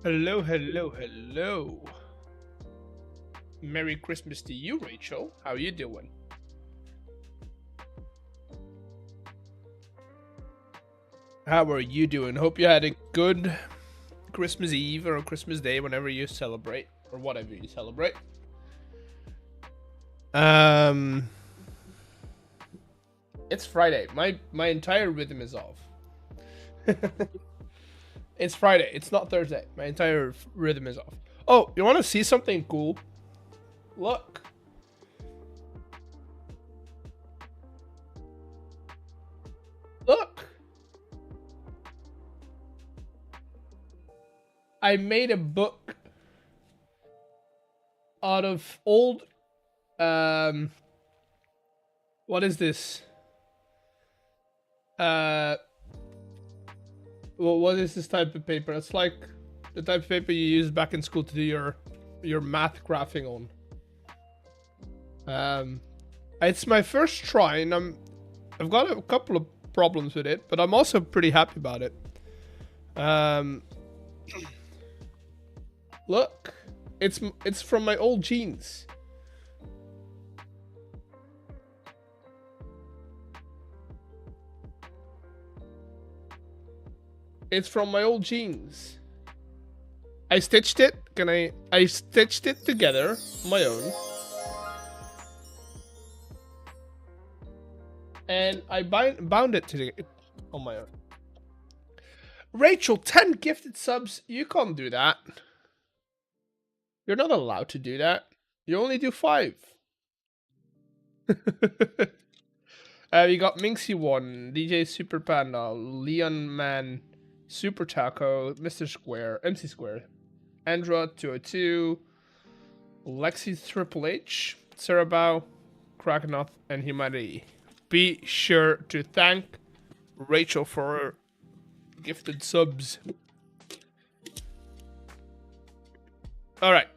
Hello, hello, hello. Merry Christmas to you, Rachel. How are you doing? How are you doing? Hope you had a good Christmas Eve or Christmas Day, whenever you celebrate, or whatever you celebrate. It's Friday. My entire rhythm is off. It's Friday. It's not Thursday. My entire rhythm is off. Oh, you want to see something cool? Look. Look. I made a book out of old what is this? Well, what is this type of paper? It's like the type of paper you use back in school to do your math graphing on. It's my first try, and I've got a couple of problems with it, but I'm also pretty happy about it. Look, it's from my old jeans. It's from my old jeans. I stitched it. I stitched it together on my own. And I bound it on my own. Rachel, 10 gifted subs. You can't do that. You're not allowed to do that. You only do 5. You got Minxie1, DJ Super Panda, Leon Man, Super Taco, Mr. Square, MC Square, Andra 202, Lexi Triple H, Cerebao, Krakenoth, and Humanity. Be sure to thank Rachel for her gifted subs. Alright.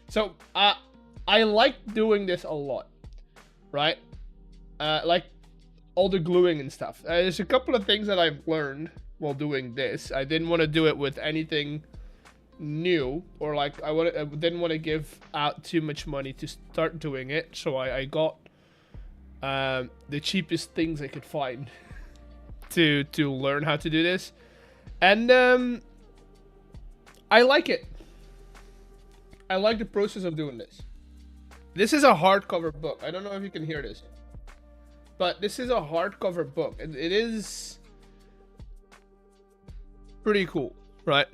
So, I like doing this a lot. Right? Like all the gluing and stuff. There's a couple of things that I've learned while doing this. I didn't want to do it with anything new, or like I didn't want to give out too much money to start doing it, so I got the cheapest things I could find to learn how to do this, and I like it. I like the process of doing this. This is a hardcover book. I don't know if you can hear this, but this is a hardcover book, and it is pretty cool, right?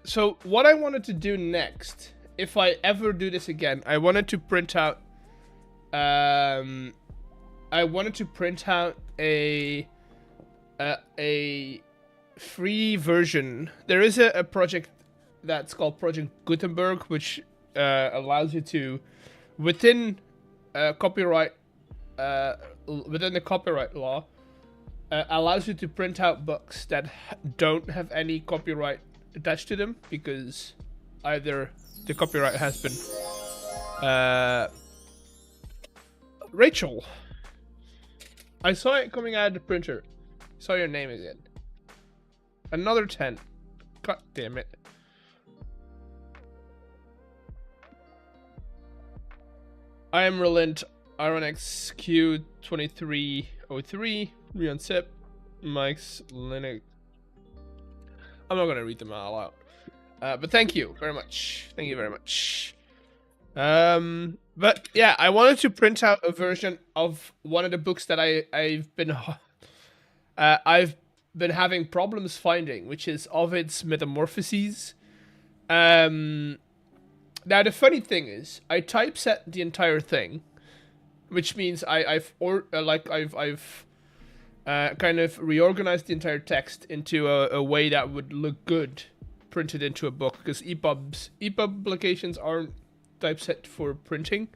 So what I wanted to do next, if I ever do this again, I wanted to print out a free version. There is a project that's called Project Gutenberg, which allows you to, within copyright, within the copyright law, allows you to print out books that don't have any copyright attached to them, because either the copyright has been Rachel, I saw it coming out of the printer. Saw your name again. Another 10. God damn it. I am Relent, RNX Q2303, Rion Sip, Mike's Linux. I'm not gonna read them all out. But thank you very much. Thank you very much. But yeah, I wanted to print out a version of one of the books that I've been having problems finding, which is Ovid's Metamorphoses. Now the funny thing is, I typeset the entire thing, which means I've kind of reorganized the entire text into a way that would look good printed into a book, because EPUB publications aren't typeset for printing,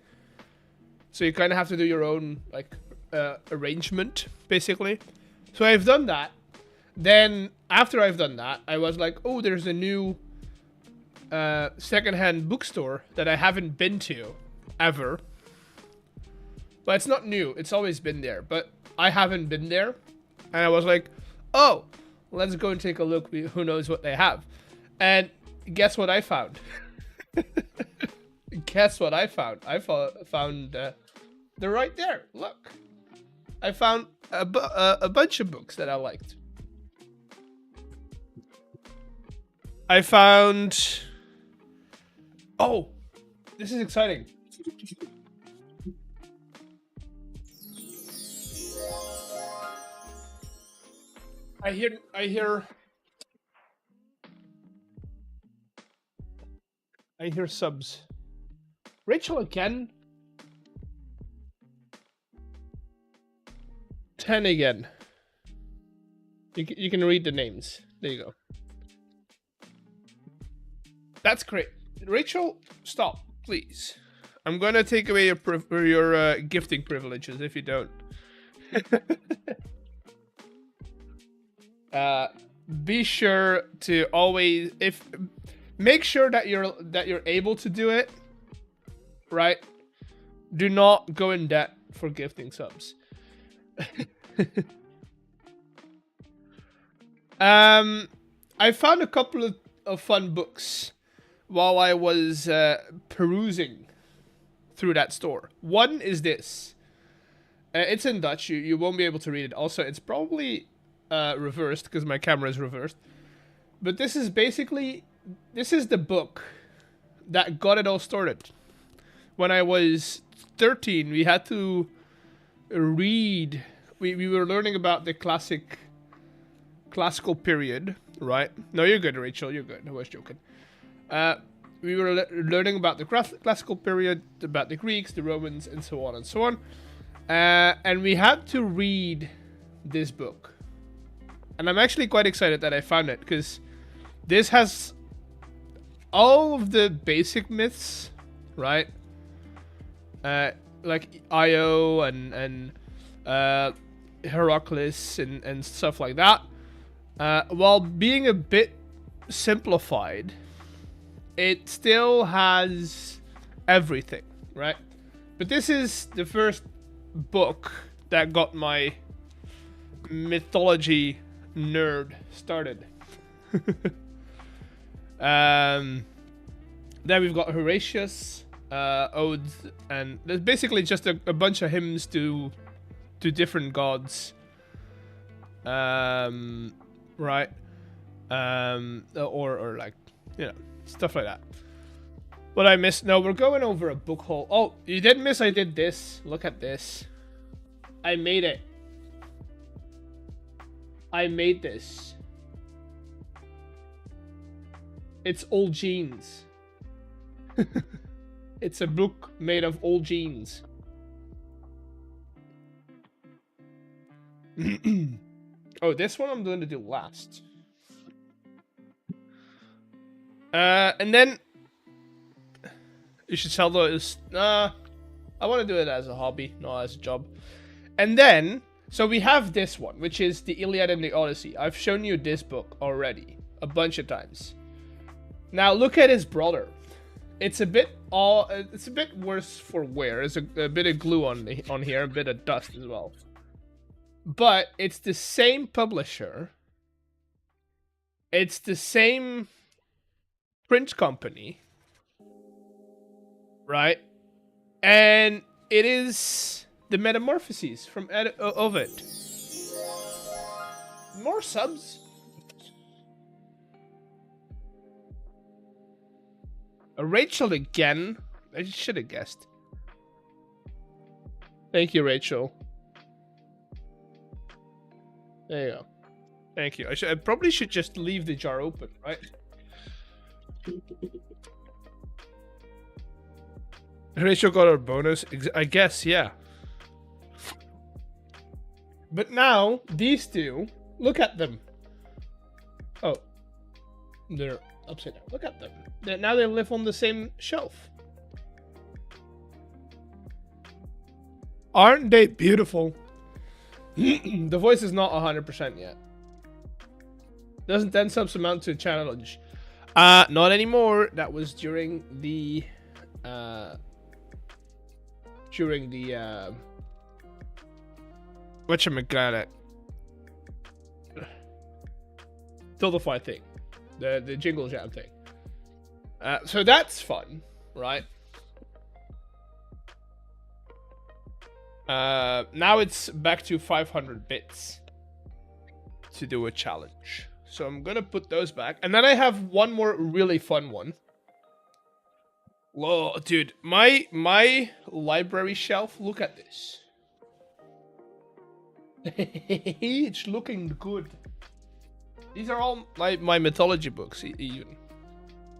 so you kind of have to do your own like arrangement basically. So I've done that. Then after I've done that, I was like, oh, there's a new secondhand bookstore that I haven't been to ever. But it's not new, it's always been there, but I haven't been there. And I was like, oh, let's go and take a look. Who knows what they have? And guess what I found? Guess what I found? I found they're right there. Look, I found a bunch of books that I liked. I found. Oh, this is exciting. I hear subs. Rachel again. 10 again. You can read the names. There you go. That's great. Rachel, stop, please. I'm gonna take away your gifting privileges if you don't. Be sure to always make sure that you're able to do it. Right? Do not go in debt for gifting subs. I found a couple of fun books while I was perusing through that store. One is this. It's in Dutch. You won't be able to read it. Also, it's probably reversed because my camera is reversed. But this is the book that got it all started. When I was 13, we had to read. We were learning about the classical period, right? No, you're good, Rachel. You're good. I was joking. We were learning about the classical period, about the Greeks, the Romans, and so on and so on. And we had to read this book. And I'm actually quite excited that I found it, because this has all of the basic myths, right? Like Io and Heracles and stuff like that. While being a bit simplified, it still has everything, right? But this is the first book that got my mythology nerd started. Then we've got Horatius, odes, and there's basically just a bunch of hymns to different gods. Right? Or like, you know, stuff like that. What I missed? No, we're going over a book haul. Oh, you didn't miss I did this. Look at this. I made it. I made this. It's old jeans. It's a book made of old jeans. Oh, this one I'm going to do last. And then you should sell those. I want to do it as a hobby, not as a job. And then, so we have this one, which is the Iliad and the Odyssey. I've shown you this book already a bunch of times. Now look at his brother. It's a bit worse for wear. There's a bit of glue on here, a bit of dust as well. But it's the same publisher. It's the same print company. Right? And it is the Metamorphoses from Ovid. More subs. Rachel again. I should have guessed. Thank you, Rachel. There you go. Thank you. I probably should just leave the jar open, right? Rachel got her bonus. I guess, yeah. But now, these two, look at them. Oh. They're upside down. Look at them. Now they live on the same shelf. Aren't they beautiful? The voice is not 100% yet. Doesn't 10 subs amount to a challenge? Not anymore. That was during the whatchamacallit. Tiltify thing, the Jingle Jam thing. So that's fun, right? Now it's back to 500 bits to do a challenge. So I'm gonna put those back, and then I have one more really fun one. Whoa, dude, my library shelf. Look at this. It's looking good. These are all my mythology books, even.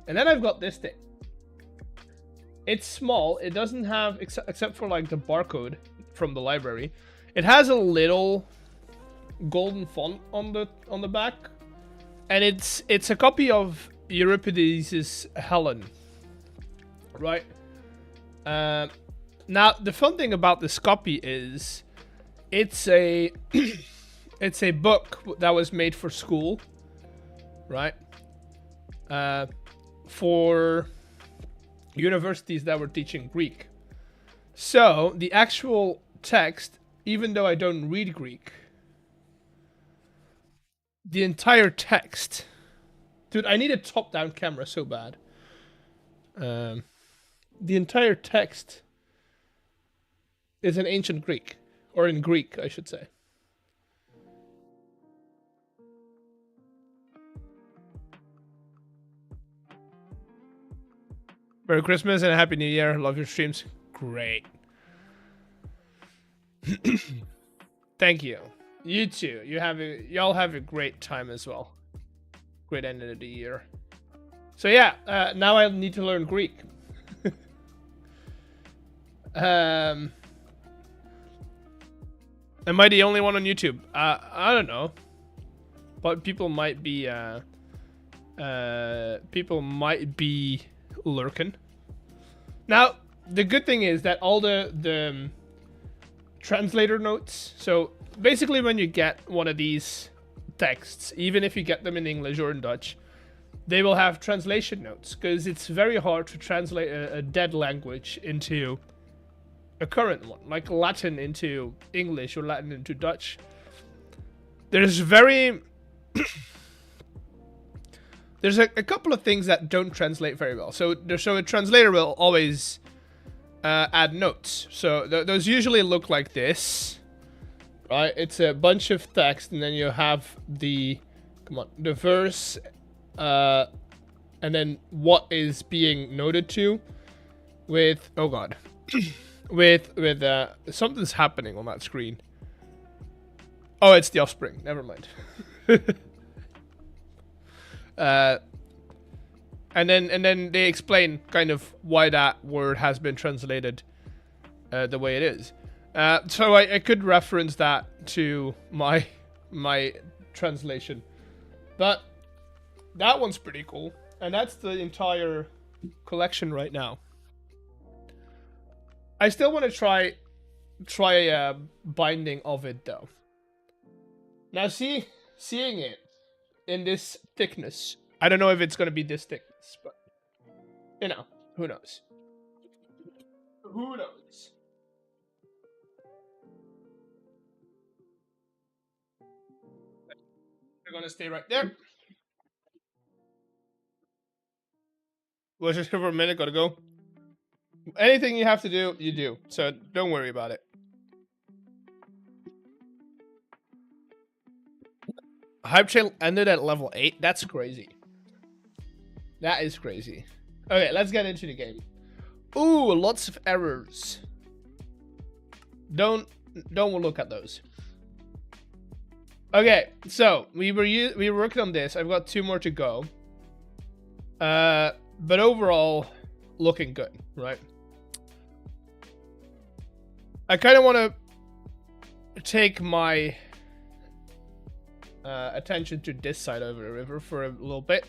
And then I've got this thing. It's small. It doesn't have, except for like the barcode from the library, it has a little golden font on the back, and it's a copy of Euripides' Helen, right? Now the fun thing about this copy is it's a it's a book that was made for school, right? For universities that were teaching Greek. So the actual text, even though I don't read Greek, the entire text, dude, I need a top-down camera so bad. The entire text is in ancient Greek, or in Greek, I should say. Merry Christmas and a Happy New Year. Love your streams. Great. Thank you. You too. Y'all have a great time as well. Great end of the year. So yeah, now I need to learn Greek. Am I the only one on YouTube? I don't know, but people might be lurking. Now, the good thing is that all the translator notes, so basically when you get one of these texts, even if you get them in English or in Dutch, they will have translation notes, because it's very hard to translate a dead language into a current one, like Latin into English or Latin into Dutch. There's there's a couple of things that don't translate very well. So a translator will always add notes. So those usually look like this, right? It's a bunch of text, and then you have the verse, and then what is being noted to, with oh god, with something's happening on that screen. Oh, it's the Offspring. Never mind. And then they explain kind of why that word has been translated the way it is. So I could reference that to my translation, but that one's pretty cool, and that's the entire collection right now. I still want to try a binding of it though. Now seeing it in this thickness, I don't know if it's going to be this thickness, but you know, who knows? Who knows? They're going to stay right there. Was just here for a minute, gotta go. Anything you have to do, you do. So don't worry about it. Hype Trail ended at level 8. That's crazy. That is crazy. Okay, let's get into the game. Ooh, lots of errors. Don't look at those. Okay, so we were working on this. I've got 2 more to go. But overall, looking good, right? I kind of want to take my attention to this side of the river for a little bit.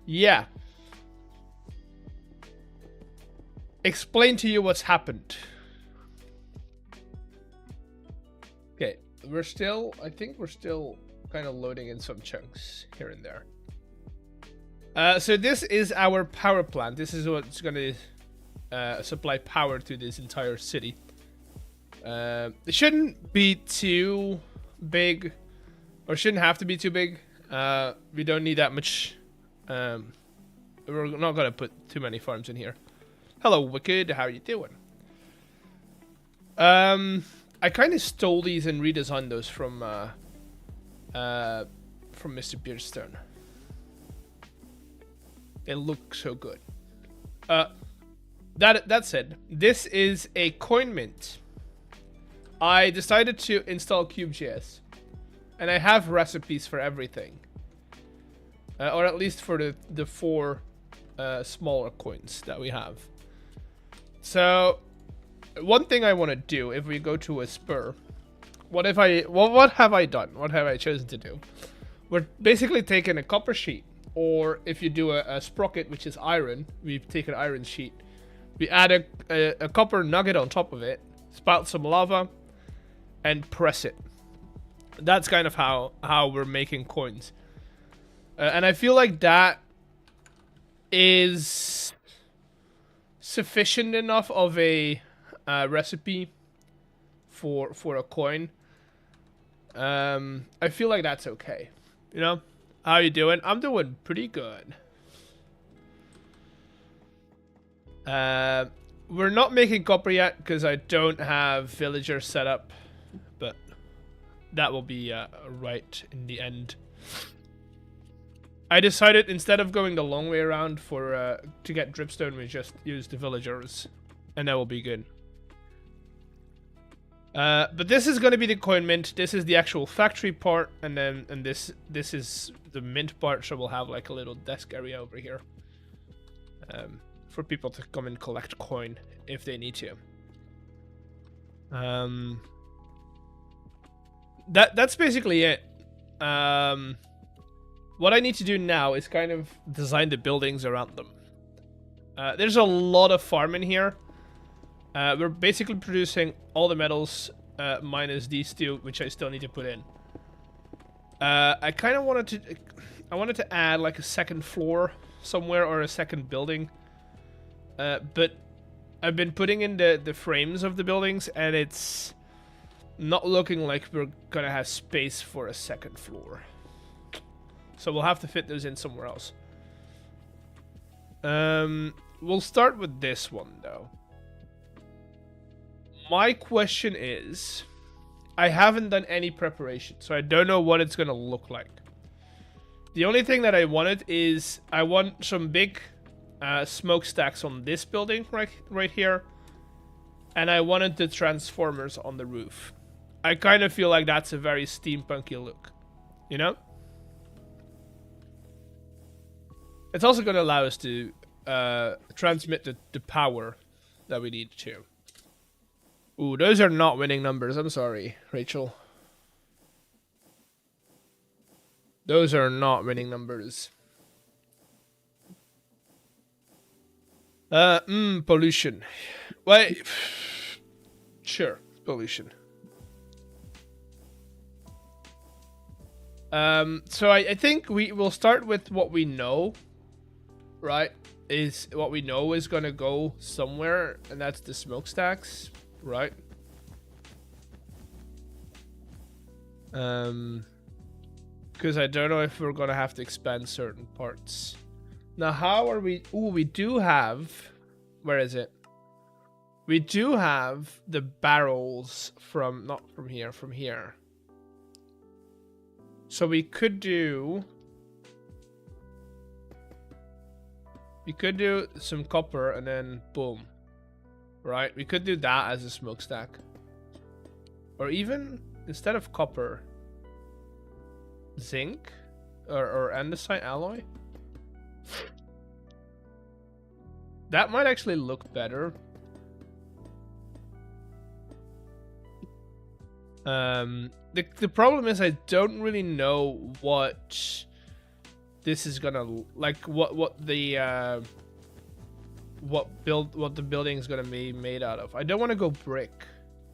Yeah. Explain to you what's happened. Okay, I think we're still kind of loading in some chunks here and there. So this is our power plant. This is what's going to supply power to this entire city. It shouldn't be too big, or shouldn't have to be too big. We don't need that much. We're not gonna put too many farms in here. Hello, Wicked. How you doing? I kind of stole these and redesigned those from MrBeardstone. They look so good. That said, this is a coin mint. I decided to install Cube.js, and I have recipes for everything, or at least for the 4 smaller coins that we have. So, one thing I want to do, if we go to a spur, what have I done? What have I chosen to do? We're basically taking a copper sheet, or if you do a sprocket, which is iron, we take an iron sheet. We add a copper nugget on top of it, spout some lava, and press it. That's kind of how we're making coins. And I feel like that is sufficient enough of a recipe for a coin. I feel like that's okay. You know? How you doing? I'm doing pretty good. We're not making copper yet because I don't have villagers set up, but that will be right in the end. I decided instead of going the long way around to get dripstone, we just use the villagers, and that will be good. But this is going to be the coin mint. This is the actual factory part, and this is the mint part. So we'll have like a little desk area over here, for people to come and collect coin if they need to. That's basically it. What I need to do now is kind of design the buildings around them. There's a lot of farm in here. We're basically producing all the metals minus these 2, which I still need to put in. I kind of wanted to add like a second floor somewhere, or a second building. But I've been putting in the frames of the buildings, and it's not looking like we're gonna have space for a second floor. So we'll have to fit those in somewhere else. We'll start with this one, though. My question is, I haven't done any preparation, so I don't know what it's gonna look like. The only thing that I wanted is, I want some big smokestacks on this building right here, and I wanted the transformers on the roof. I kind of feel like that's a very steampunky look, you know? It's also going to allow us to transmit the power that we need to. Ooh, those are not winning numbers. I'm sorry, Rachel. Those are not winning numbers. Pollution. Wait. Sure, pollution. So I think we will start with what we know, right? Is what we know is gonna go somewhere, and that's the smokestacks, right? Because I don't know if we're gonna have to expand certain parts. Now, how are we? Ooh, we do have. Where is it? We do have the barrels from not from here, from here. So we could do some copper and then boom. Right? We could do that as a smokestack. Or even instead of copper, zinc or andesite alloy. That might actually look better. The problem is I don't really know what this is gonna like. What the building is gonna be made out of. I don't want to go brick.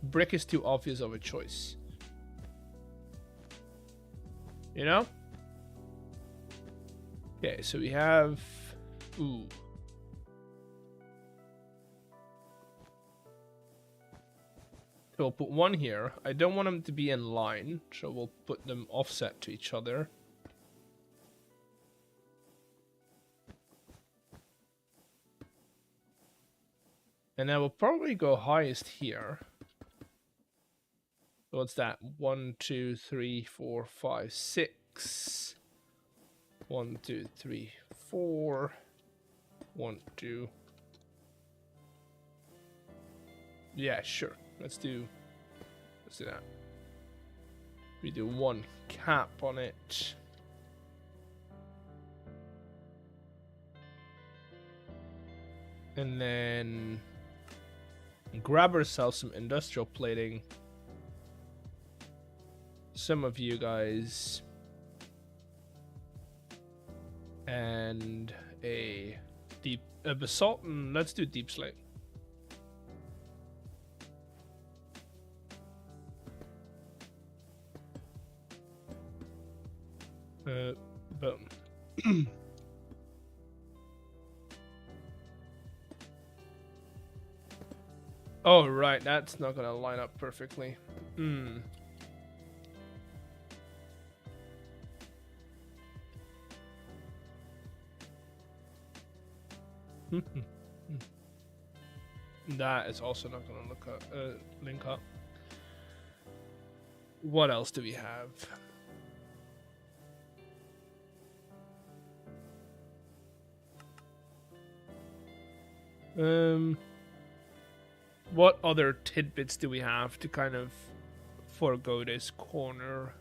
Brick is too obvious of a choice. You know? Okay, so we have. Ooh. So we'll put one here. I don't want them to be in line, so we'll put them offset to each other. And then we'll probably go highest here. So what's that? 1, 2, 3, 4, 5, 6. 1, 2, 3, 4. 1, 2. Yeah, sure. Let's do that. We do one cap on it. And then grab ourselves some industrial plating. Some of you guys. And a basalt, and let's do deep slate. Boom. Oh, right, that's not gonna line up perfectly. That is also not gonna link up. What else do we have? What other tidbits do we have to kind of forego this corner?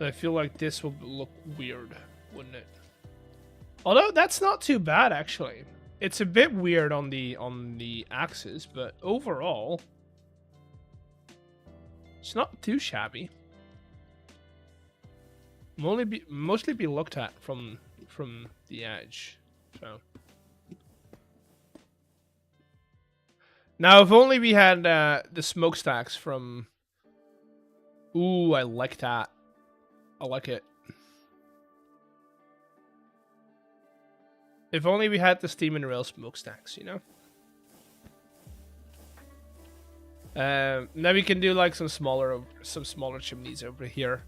I feel like this will look weird, wouldn't it? Although that's not too bad actually. It's a bit weird on the axis, but overall it's not too shabby. Mostly be looked at from the edge. So now, if only we had the smokestacks from. Ooh, I like that. I like it. If only we had the steam and rail smokestacks, you know. Now we can do like some smaller chimneys over here.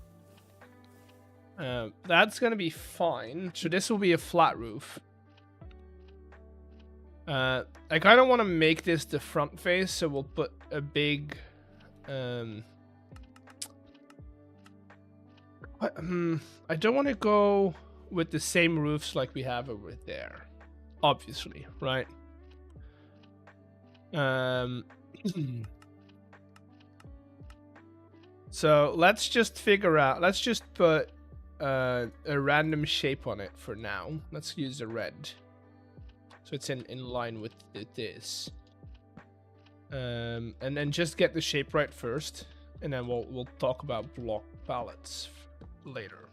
That's gonna be fine. So this will be a flat roof. I kind of want to make this the front face, so we'll put a big. I don't want to go with the same roofs like we have over there, obviously, right? So let's just figure out. Let's just put a random shape on it for now. Let's use a red. So it's in line with this. And then just get the shape right first. And then we'll talk about block palettes later.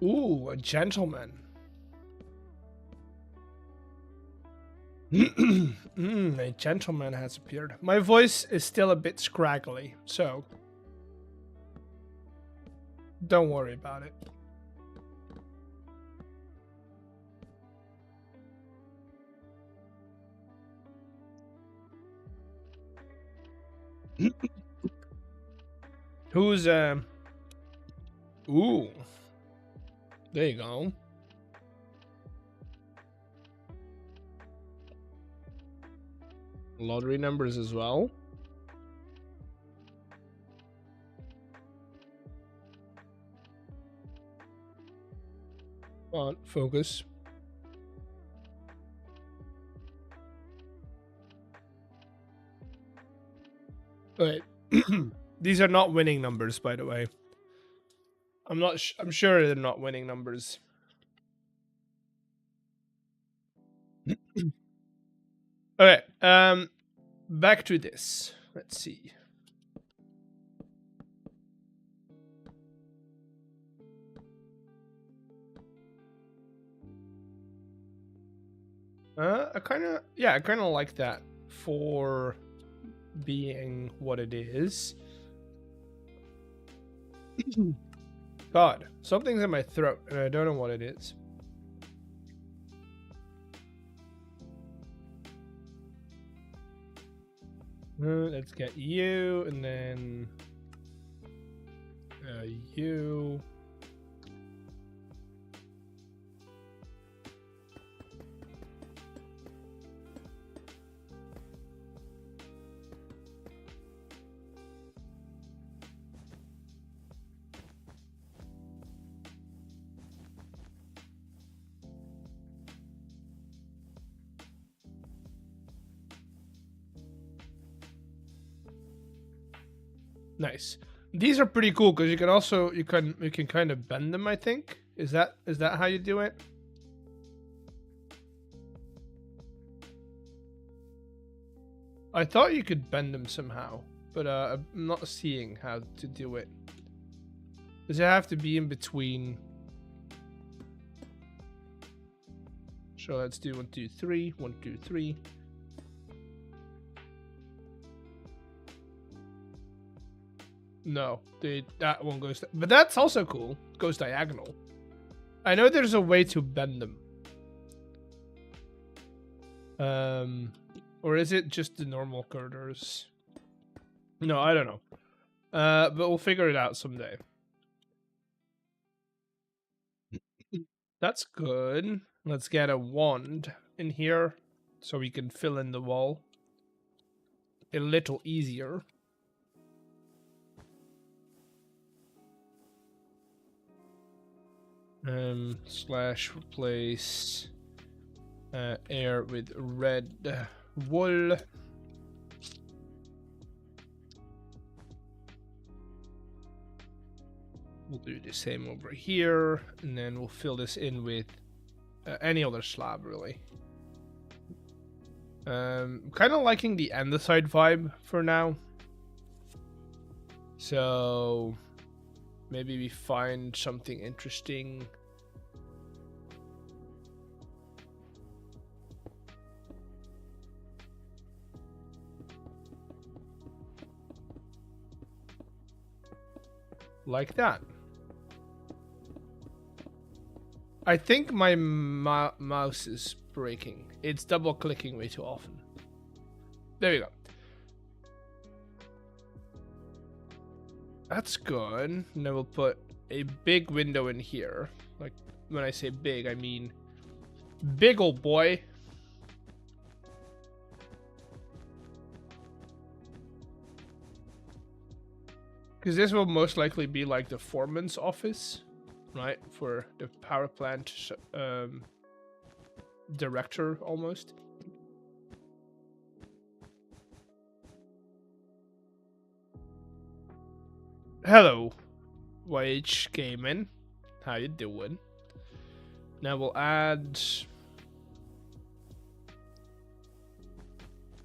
Ooh, a gentleman. A gentleman has appeared. My voice is still a bit scraggly, so don't worry about it. Who's ooh, there you go. Lottery numbers as well. Come on, focus. Okay. These are not winning numbers, by the way. I'm sure they're not winning numbers. Okay. Back to this. Let's see. I kind of like that for being what it is. God, something's in my throat and I don't know what it is. Let's get you and then you. Nice. These are pretty cool because you can also you can kind of bend them. I think is that how you do it? I thought you could bend them somehow, but I'm not seeing how to do it. Does it have to be in between? So let's do 1, 2, 3. 1, 2, 3. No, that one goes, but that's also cool. It goes diagonal. I know there's a way to bend them. Or is it just the normal girders? No, I don't know. But we'll figure it out someday. That's good. Let's get a wand in here so we can fill in the wall a little easier. Slash replace air with red wool. We'll do the same over here, and then we'll fill this in with any other slab, really. Kind of liking the andesite vibe for now. So maybe we find something interesting. Like that. I think my mouse is breaking. It's double clicking way too often. There you go. That's good. And then we'll put a big window in here. Like, when I say big, I mean big old boy. Because this will most likely be like the foreman's office, right? For the power plant director, almost. Hello, Wage Gaming. How you doing? Now we'll add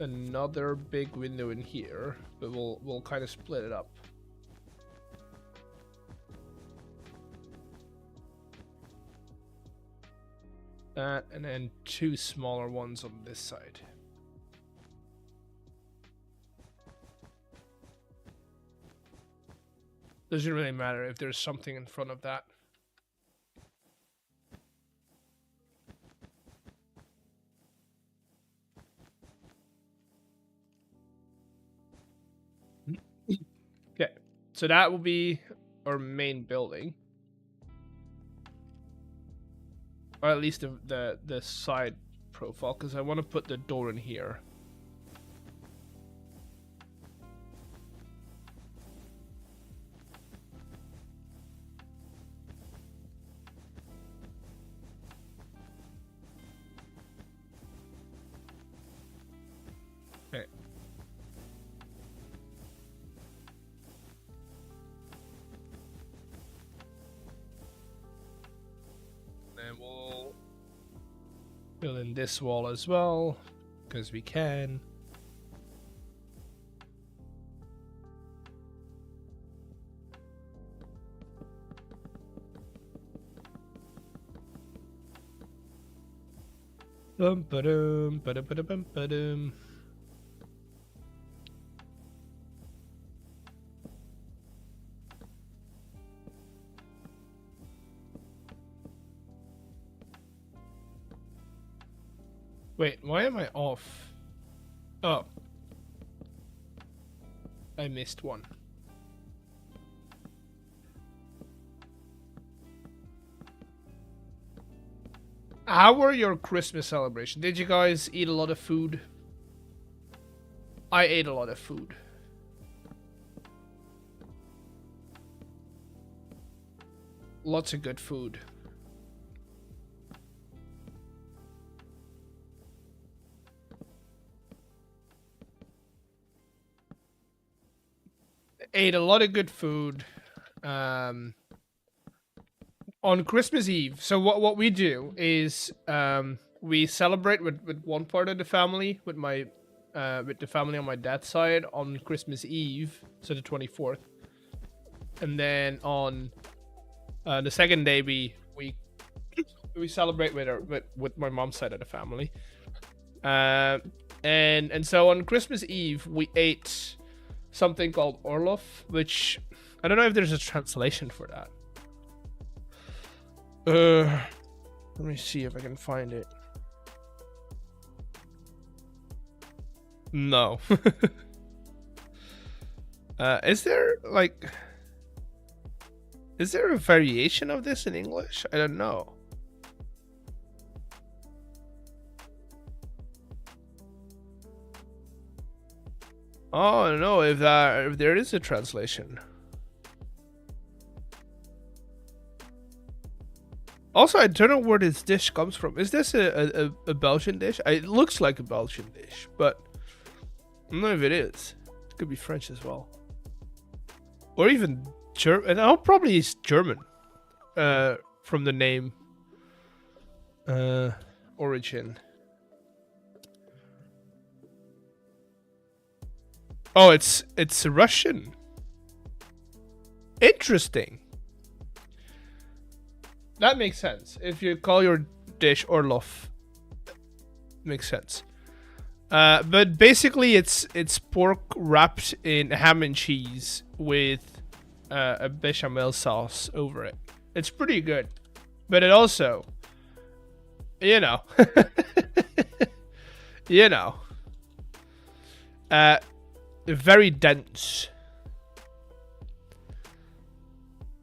another big window in here, but we'll kind of split it up. That, and then 2 smaller ones on this side. Doesn't really matter if there's something in front of that. Okay, so that will be our main building. Or at least the side profile, because I want to put the door in here. Okay. Then we'll fill in this wall as well, because we can. Bum-ba-dum, ba-da-ba-da-bum-ba-dum. Wait, why am I off? Oh. I missed one. How were your Christmas celebration? Did you guys eat a lot of food? I ate a lot of food. Lots of good food. Ate a lot of good food. On Christmas Eve. So what we do is we celebrate with one part of the family, with the family on my dad's side on Christmas Eve, so the 24th. And then on the second day we celebrate with my mom's side of the family. And so on Christmas Eve we ate something called Orloff, which I don't know if there's a translation for that. Let me see if I can find it. No. Is there a variation of this in English? I don't know. Oh, I don't know if there is a translation. Also, I don't know where this dish comes from. Is this a Belgian dish? It looks like a Belgian dish, but I don't know if it is. It could be French as well, or even German. And I'll probably it's German, from the name, origin. Oh, it's Russian. Interesting. That makes sense. If you call your dish Orloff, makes sense. But basically, it's pork wrapped in ham and cheese with a bechamel sauce over it. It's pretty good, but it also, you know, very dense,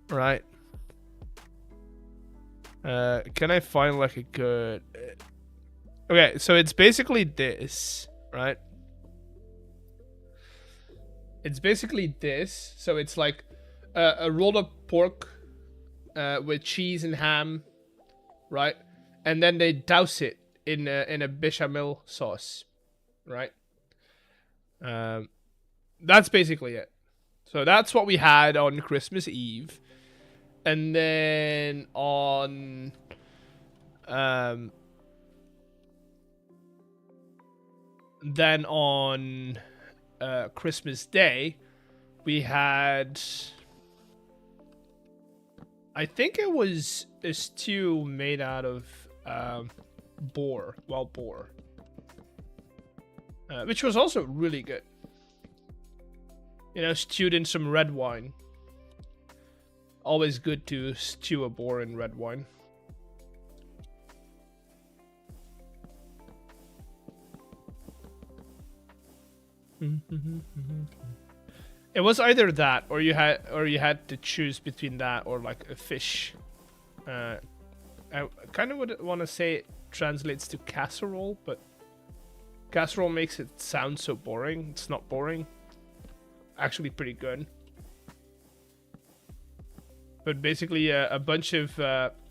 right? Can I find like a good... Okay, so it's basically this, right? It's basically this. So it's like a rolled up pork with cheese and ham, right? And then they douse it in a bechamel sauce, right? That's basically it. So that's what we had on Christmas Eve. And then on Christmas Day, we had, I think it was a stew made out of wild boar, which was also really good. You know, stewed in some red wine. Always good to stew a boar in red wine. It was either that, or you had to choose between that or like a fish. I kind of would want to say it translates to casserole, but casserole makes it sound so boring. It's not boring. Actually, pretty good. But basically, a bunch of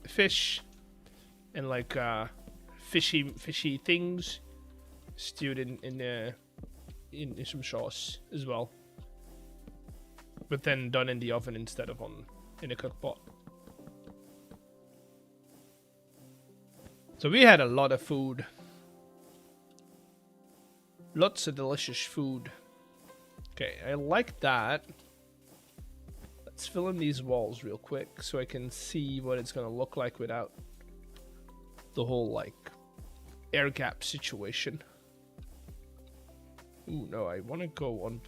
fish and like fishy things stewed in some sauce as well, but then done in the oven instead of in a cook pot. So we had a lot of food, lots of delicious food. Okay, I like that. Let's fill in these walls real quick so I can see what it's gonna look like without the whole like air gap situation. Ooh, no, I want to go on.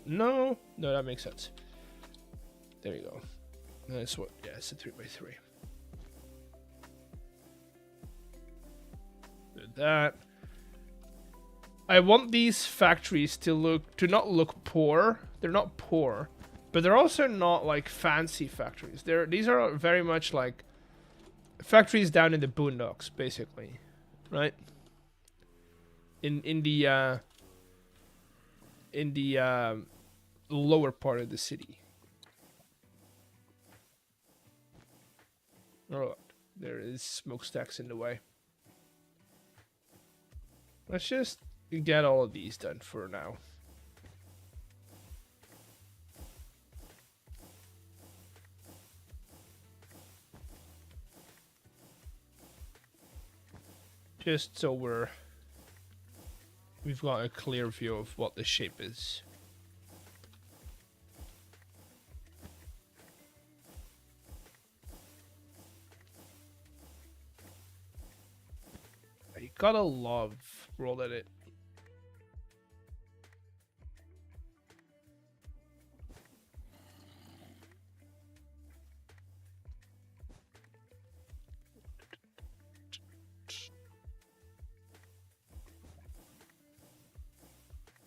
No, that makes sense. There you go. That's what. Yeah, it's a 3x3. Do that. I want these factories to not look poor. They're not poor, but they're also not like fancy factories. These are very much like factories down in the boondocks, basically, right? In the lower part of the city. Oh, there is smokestacks in the way. Let's just get all of these done for now. Just so we've got a clear view of what the shape is. You gotta love World Edit.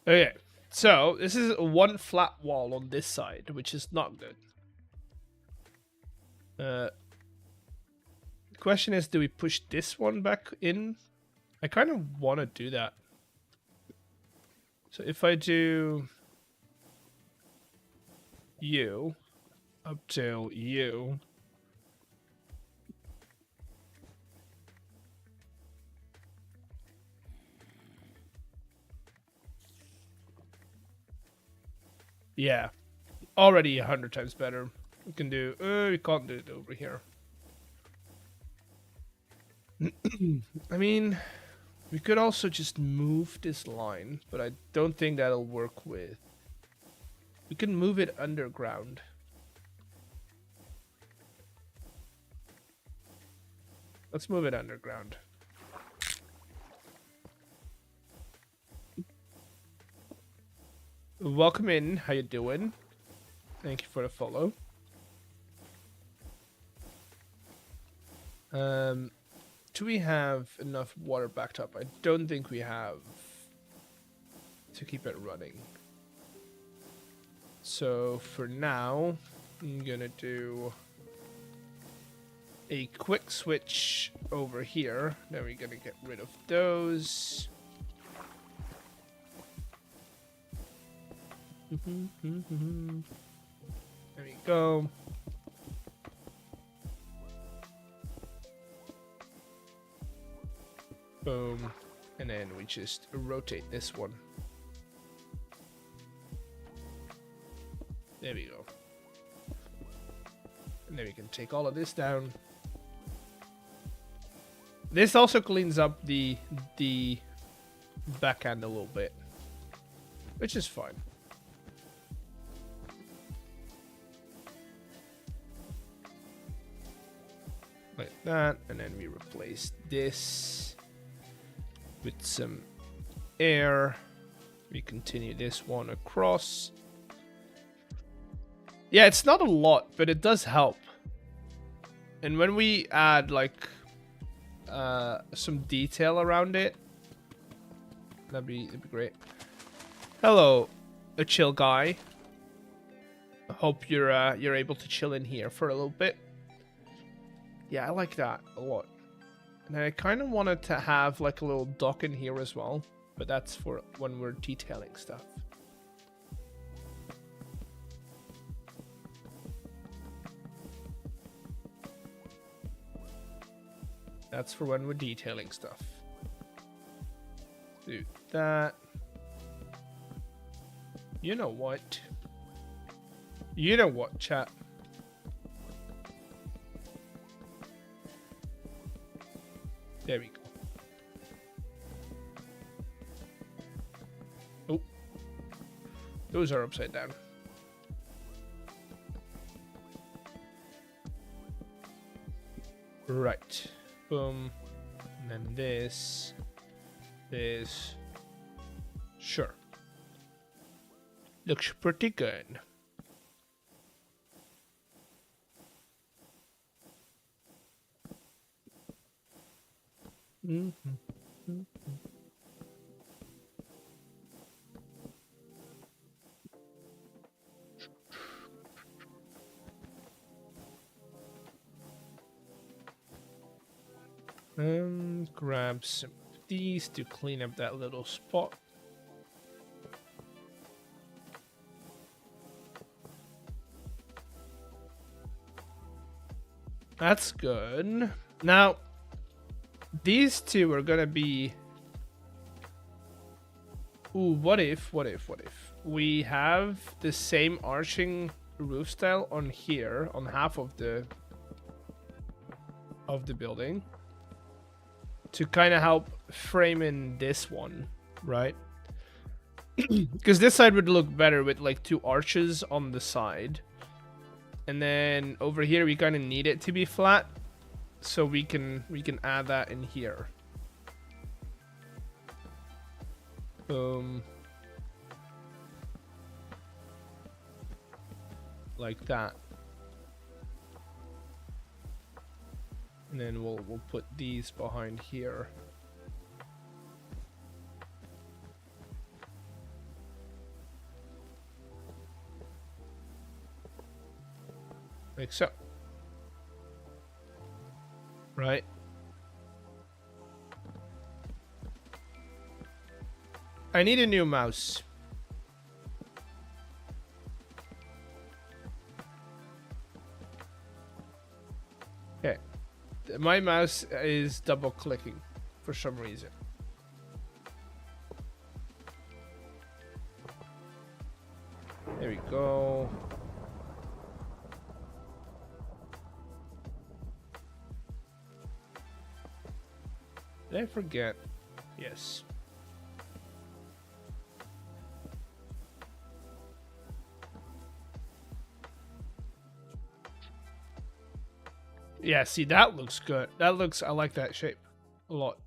Okay, so this is one flat wall on this side, which is not good. The question is, do we push this one back in? I kind of want to do that. So if I do you up till you. Yeah, already 100 times better. We can do, we can't do it over here. I mean, we could also just move this line, but I don't think that'll work with. We can move it underground. Let's move it underground. Welcome in. How you doing? Thank you for the follow. Do we have enough water backed up? I don't think we have to keep it running. So for now, I'm gonna do a quick switch over here. Then we're gonna get rid of those. There we go. Boom. And then we just rotate this one. There we go. And then we can take all of this down. This also cleans up the backhand a little bit, which is fine. Like that, and then we replace this with some air. We continue this one across. Yeah, it's not a lot, but it does help. And when we add like some detail around it, that'd be great. Hello, a chill guy. I hope you're able to chill in here for a little bit. Yeah, I like that a lot. And I kind of wanted to have like a little dock in here as well, but that's for when we're detailing stuff. That's for when we're detailing stuff. Do that. You know what? You know what, chat? There we go. Oh. Those are upside down. Right. Boom. And this is... Sure. Looks pretty good. Grab some of these to clean up that little spot. That's good. Now, these two are gonna be... Ooh, what if we have the same arching roof style on here, on half of the building, to kind of help frame in this one, right? Because this side would look better with like two arches on the side. And then over here we kind of need it to be flat, so we can add that in here. Like that. And then we'll put these behind here. Like so. Right? I need a new mouse. Okay. My mouse is double clicking for some reason. There we go. Did I forget? Yes. Yeah, see, that looks good. That looks, I like that shape a lot.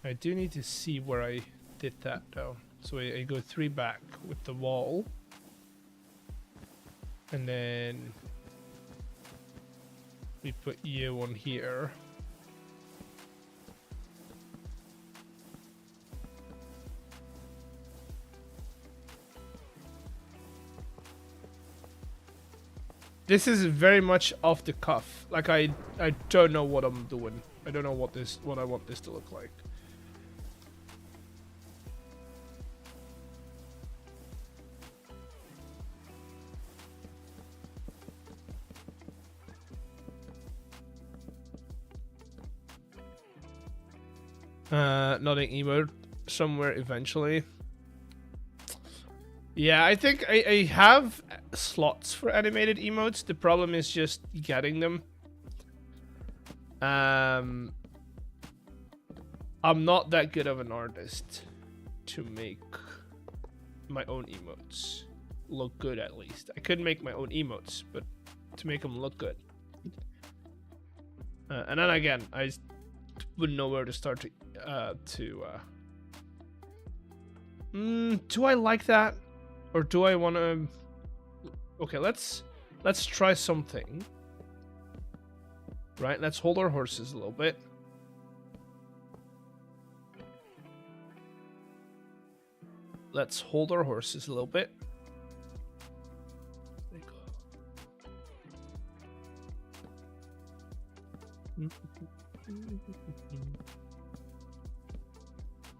I do need to see where I did that though. So I go 3 back with the wall. And then we put you on here. This is very much off the cuff. Like I don't know what I'm doing. I don't know what I want this to look like. Nodding emote somewhere eventually. Yeah, I think I have slots for animated emotes. The problem is just getting them. I'm not that good of an artist to make my own emotes look good, at least. I could make my own emotes, but to make them look good. And then again, I wouldn't know where to start do I like that? Or do I want to... Okay, let's try something. Right, let's hold our horses a little bit. Let's hold our horses a little bit. There you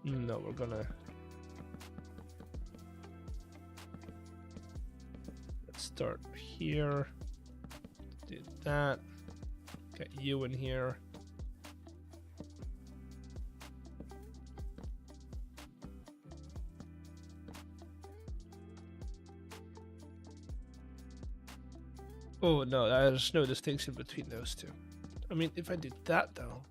go. No, we're gonna... Start here. Do that. Get you in here. Oh no, there's no distinction between those two. I mean, if I do that though.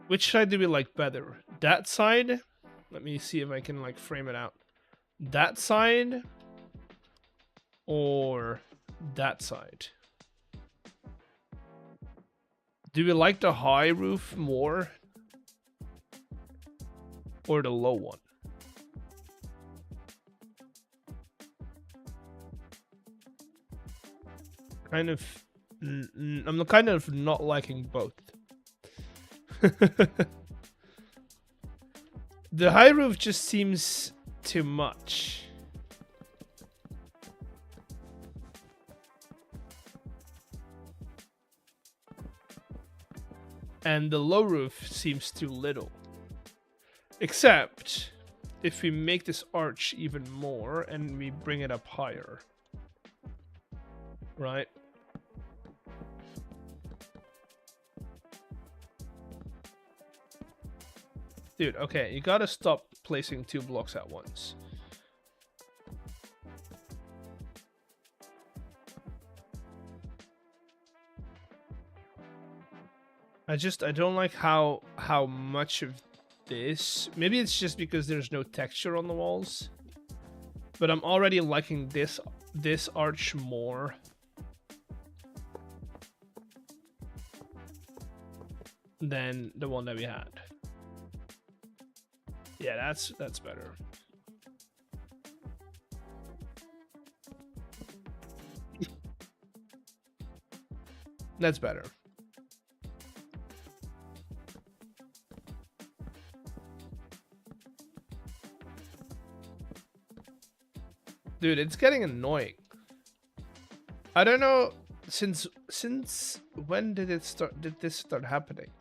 Which side do we like better? That side? Let me see if I can like frame it out. That side or that side? Do we like the high roof more or the low one? Kind of, I'm kind of not liking both. The high roof just seems too much. And the low roof seems too little. Except if we make this arch even more and we bring it up higher. Right? Dude, okay, you gotta stop placing 2 blocks at once. I don't like how much of this. Maybe it's just because there's no texture on the walls. But I'm already liking this arch more. Than the one that we had. Yeah, that's better. That's better. Dude, it's getting annoying. I don't know since when did this start happening?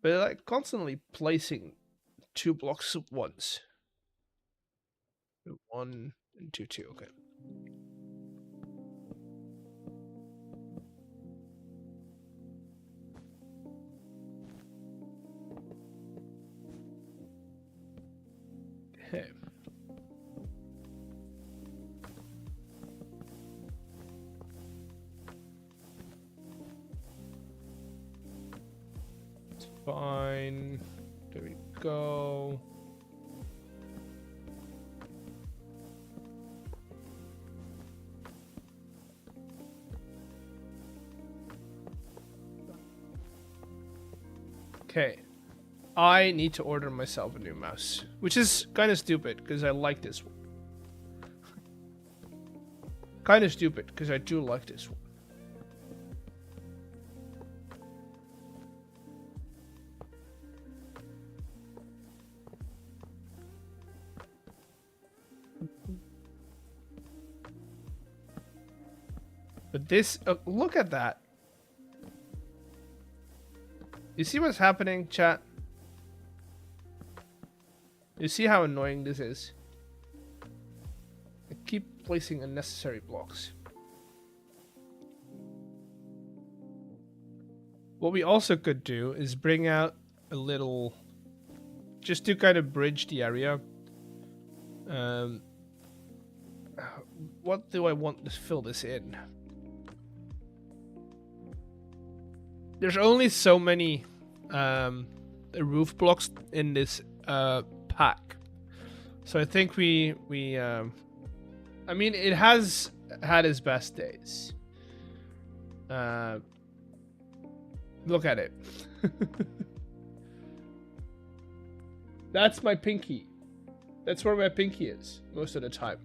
But like constantly placing 2 blocks at once. 1 and 2, 2, okay. Okay. Fine. There we go. Okay. I need to order myself a new mouse, which is kind of stupid because I like this one. Kind of stupid because I do like this one. But this, look at that. You see what's happening, chat? You see how annoying this is? I keep placing unnecessary blocks. What we also could do is bring out a little, just to kind of bridge the area. What do I want to fill this in? There's only so many roof blocks in this pack, so I think we I mean, it has had its best days. Look at it. That's my pinky. That's where my pinky is most of the time.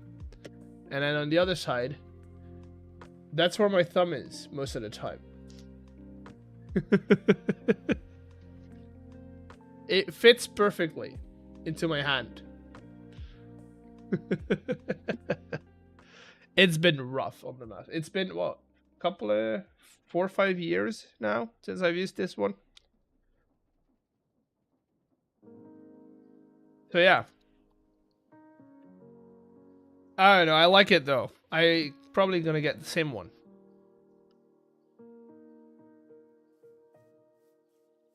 And then on the other side, that's where my thumb is most of the time. It fits perfectly into my hand. It's been rough on the mouse. It's been what, a couple of 4 or 5 years now since I've used this one. So yeah, I don't know. I like it though. I probably gonna get the same one.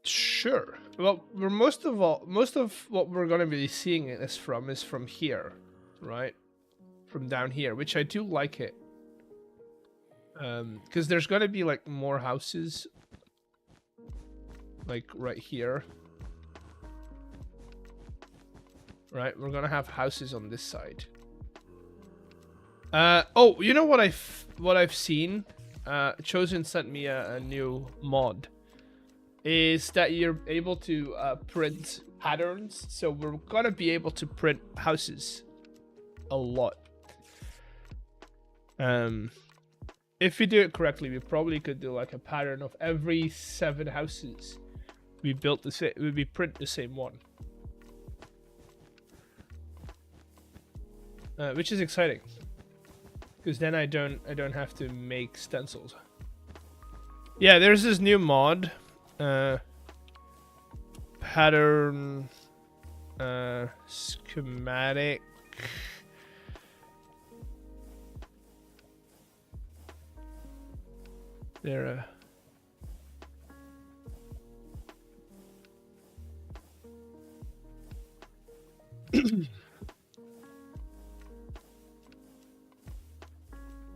Sure. Well, most of what we're gonna be seeing is from here, right? From down here, which I do like it. Because there's gonna be like more houses like right here. Right, we're gonna have houses on this side. Oh, you know what I've seen? Chosen sent me a new mod. Is that you're able to print patterns, so we're gonna be able to print houses a lot. If we do it correctly, we probably could do like a pattern of every 7 houses we built the same. We print the same one, which is exciting because then I don't have to make stencils. Yeah, there's this new mod, pattern, schematic. There.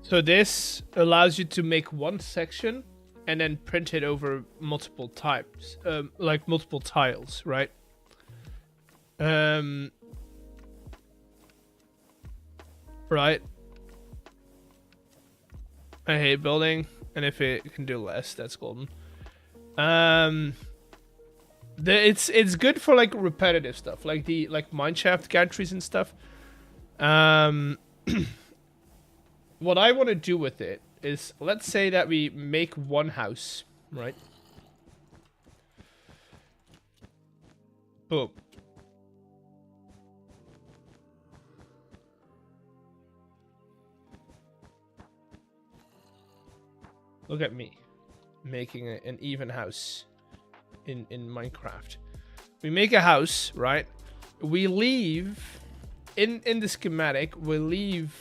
So this allows you to make one section and then print it over multiple types, like multiple tiles, right? Right. I hate building, and if it can do less, that's golden. It's good for like repetitive stuff, like the mineshaft gantries and stuff. What I want to do with it is, let's say that we make one house, right? Boom. Look at me making an even house in Minecraft. We make a house, right? We leave in the schematic, we leave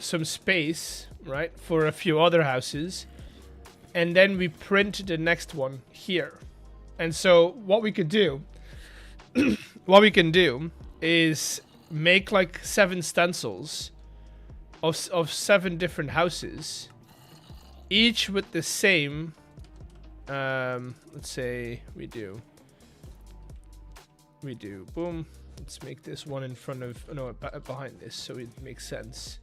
some space, right, for a few other houses, and then we print the next one here. And so what we could do is make like 7 stencils of 7 different houses, each with the same, let's say we do boom, let's make this one in front of, no, behind this, so it makes sense.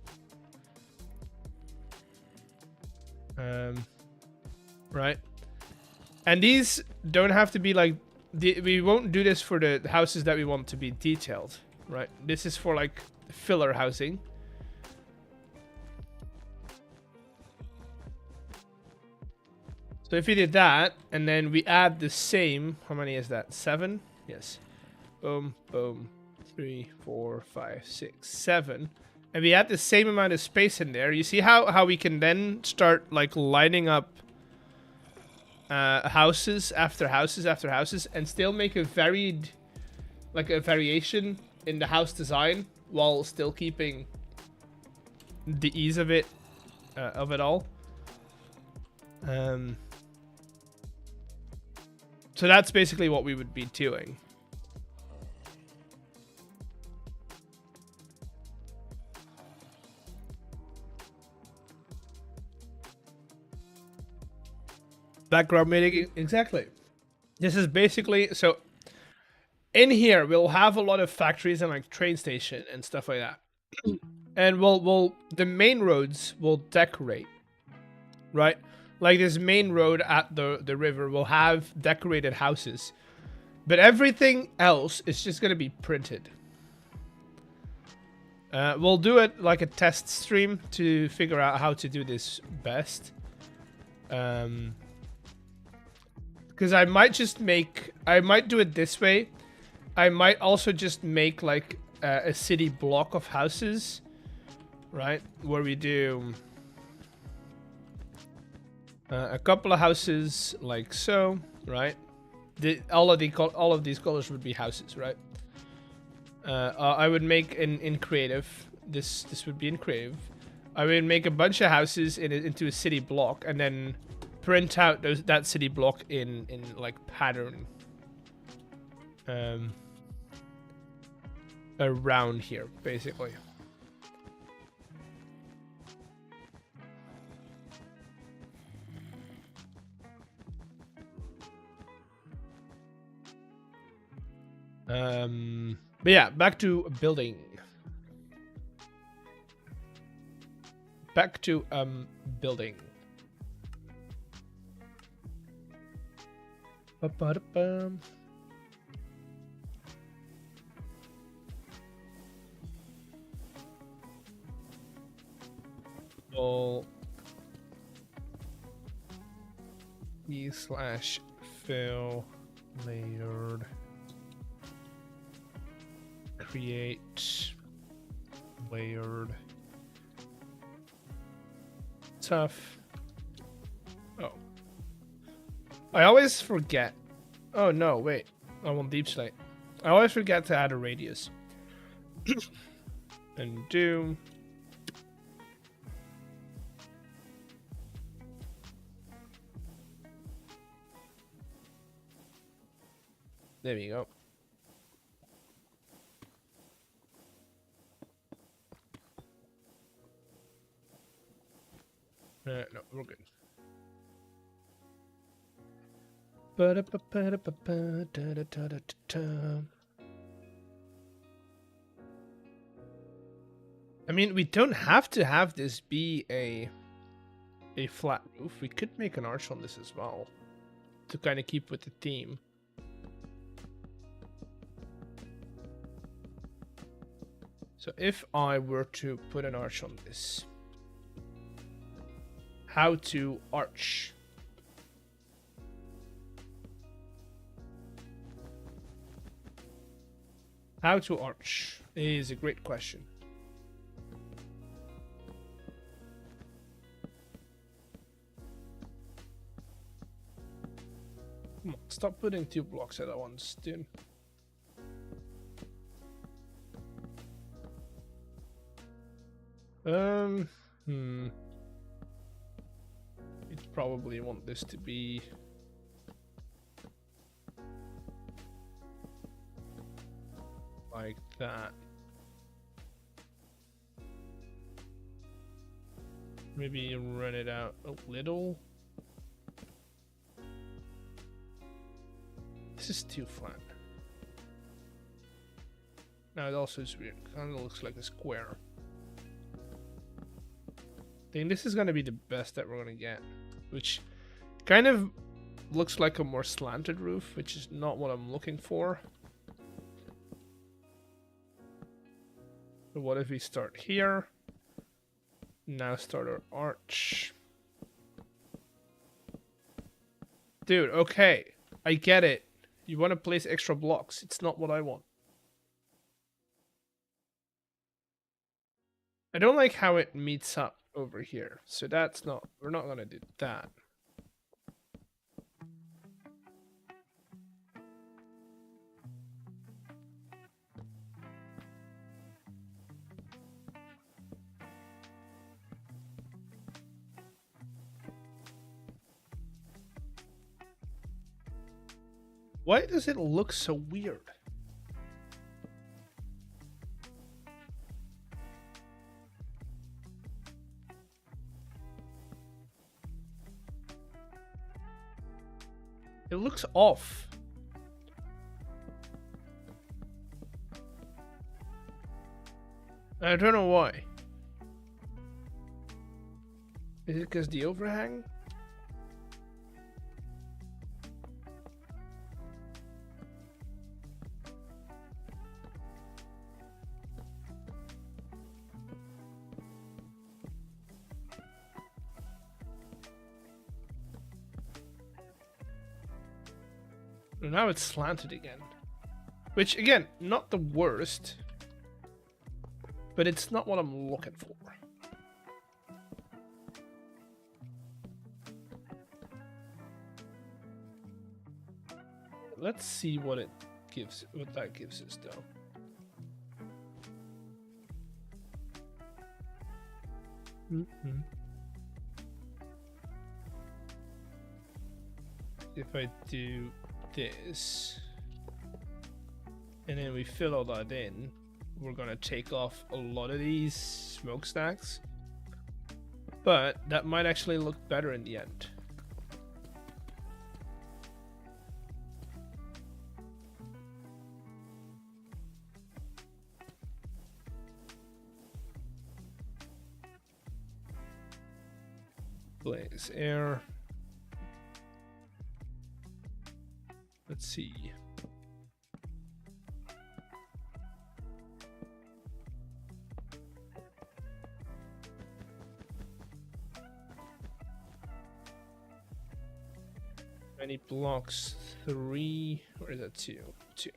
Right, and these don't have to be like, we won't do this for the houses that we want to be detailed, right? This is for like filler housing. So if we did that, and then we add the same, how many is that? 7? Yes. Boom, boom. 3, 4, 5, 6, 7. And we add the same amount of space in there. You see how we can then start like lining up houses after houses after houses, and still make a varied, like a variation in the house design, while still keeping the ease of it all. So that's basically what we would be doing. Background making, exactly. This is basically, so in here we'll have a lot of factories and like train station and stuff like that. And we'll the main roads will decorate, right? Like this main road at the river will have decorated houses, but everything else is just gonna be printed. We'll do it like a test stream to figure out how to do this best. Because I might do it this way. I might also just make like a city block of houses, right? Where we do a couple of houses like so, right? All of these colors would be houses, right? I would make in creative. This would be in creative. I would make a bunch of houses into a city block, and then print out that city block in like pattern around here, basically. But yeah, back to building. Back to building. Ba-ba-da-bum. All e/fill layered create layered tough. Oh, I always forget. Oh no, wait, I want deep slate. I always forget to add a radius. And do there we go. No, we're good. I mean, we don't have to have this be a flat roof. We could make an arch on this as well to kind of keep with the theme. So if I were to put an arch on this, how to arch? How to arch is a great question. Come on, stop putting 2 blocks at once, dude. You'd probably want this to be like that. Maybe run it out a little. This is too flat. Now it also is weird. Kind of looks like a square. I think this is going to be the best that we're going to get, which kind of looks like a more slanted roof, which is not what I'm looking for. So what if we start here? Now start our arch. Dude, okay. I get it. You want to place extra blocks. It's not what I want. I don't like how it meets up over here. So that's not, we're not going to do that. Why does it look so weird? It looks off. I don't know why. Is it because the overhang? Now it's slanted again. Which, again, not the worst. But it's not what I'm looking for. Let's see what it gives, what that gives us, though. If I do this, and then we fill all that in, we're gonna take off a lot of these smokestacks, but that might actually look better in the end. Blaze air. Let's see. Many blocks? 3. Or is that 2? 2.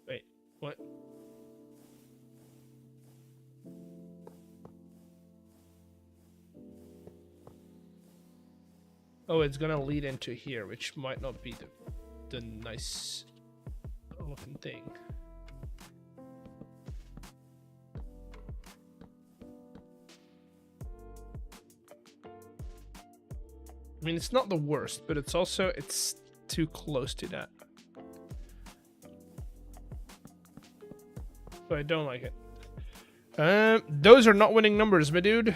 Wait, what? Oh, it's gonna lead into here, which might not be the nice looking thing. I mean, it's not the worst, but it's also, it's too close to that. So I don't like it. Those are not winning numbers, my dude.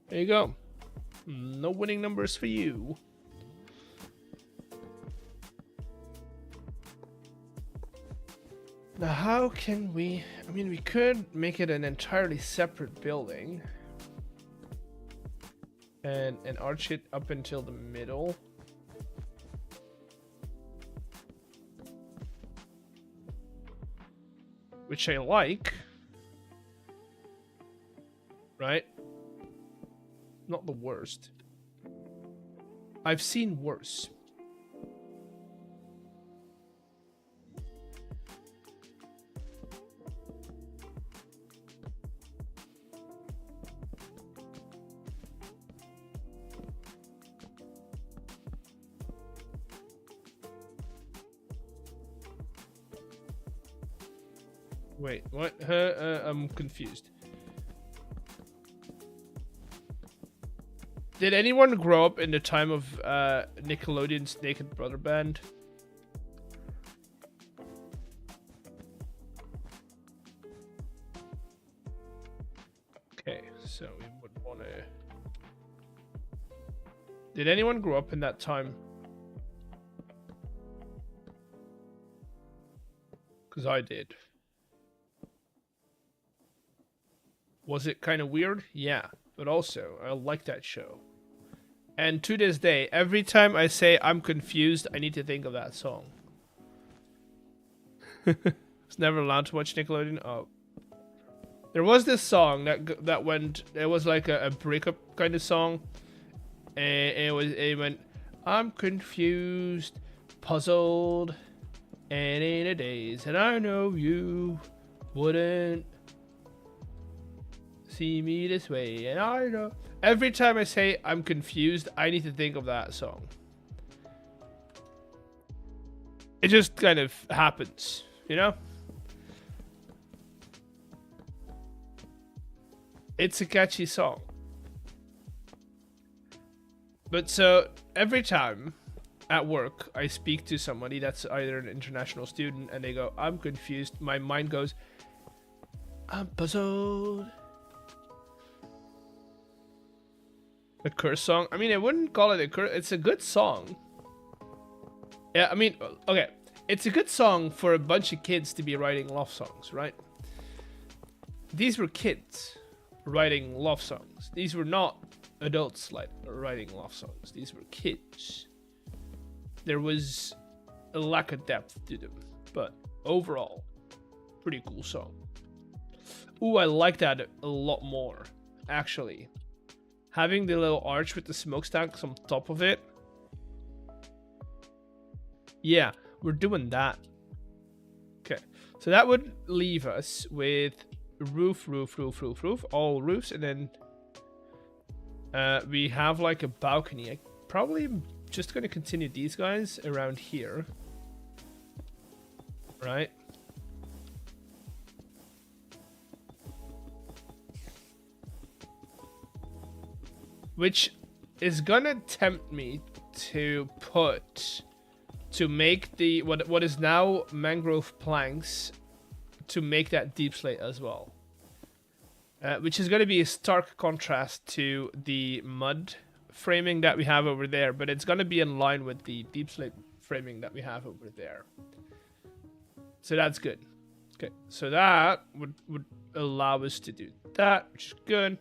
There you go. No winning numbers for you. Now, how can we... I mean, we could make it an entirely separate building. And arch it up until the middle. Which I like. Right? Not the worst. I've seen worse. Wait, what? I'm confused. Did anyone grow up in the time of Nickelodeon's Naked Brother Band? Okay, so we would want to... Did anyone grow up in that time? Because I did. Was it kind of weird? Yeah, but also, I like that show. And to this day, every time I say I'm confused, I need to think of that song. I was never allowed to watch Nickelodeon. Oh. There was this song that went, it was like a breakup kind of song. And it went, I'm confused, puzzled, and in a daze, and I know you wouldn't see me this way, and I know. Every time I say I'm confused, I need to think of that song. It just kind of happens, you know? It's a catchy song. But so, every time at work I speak to somebody that's either an international student and they go, I'm confused, my mind goes, I'm puzzled. A curse song? I mean, I wouldn't call it a curse. It's a good song. Yeah, I mean, okay. It's a good song for a bunch of kids to be writing love songs, right? These were kids writing love songs. These were not adults like writing love songs. These were kids. There was a lack of depth to them, but overall, pretty cool song. Ooh, I like that a lot more, actually. Having the little arch with the smokestacks on top of it. Yeah, we're doing that. Okay, so that would leave us with roof, all roofs, and then we have like a balcony. I probably am just going to continue these guys around here. Right? Which is gonna tempt me to make the what is now mangrove planks, to make that deep slate as well. Which is gonna be a stark contrast to the mud framing that we have over there, but it's gonna be in line with the deep slate framing that we have over there. So that's good. Okay, so that would allow us to do that, which is good.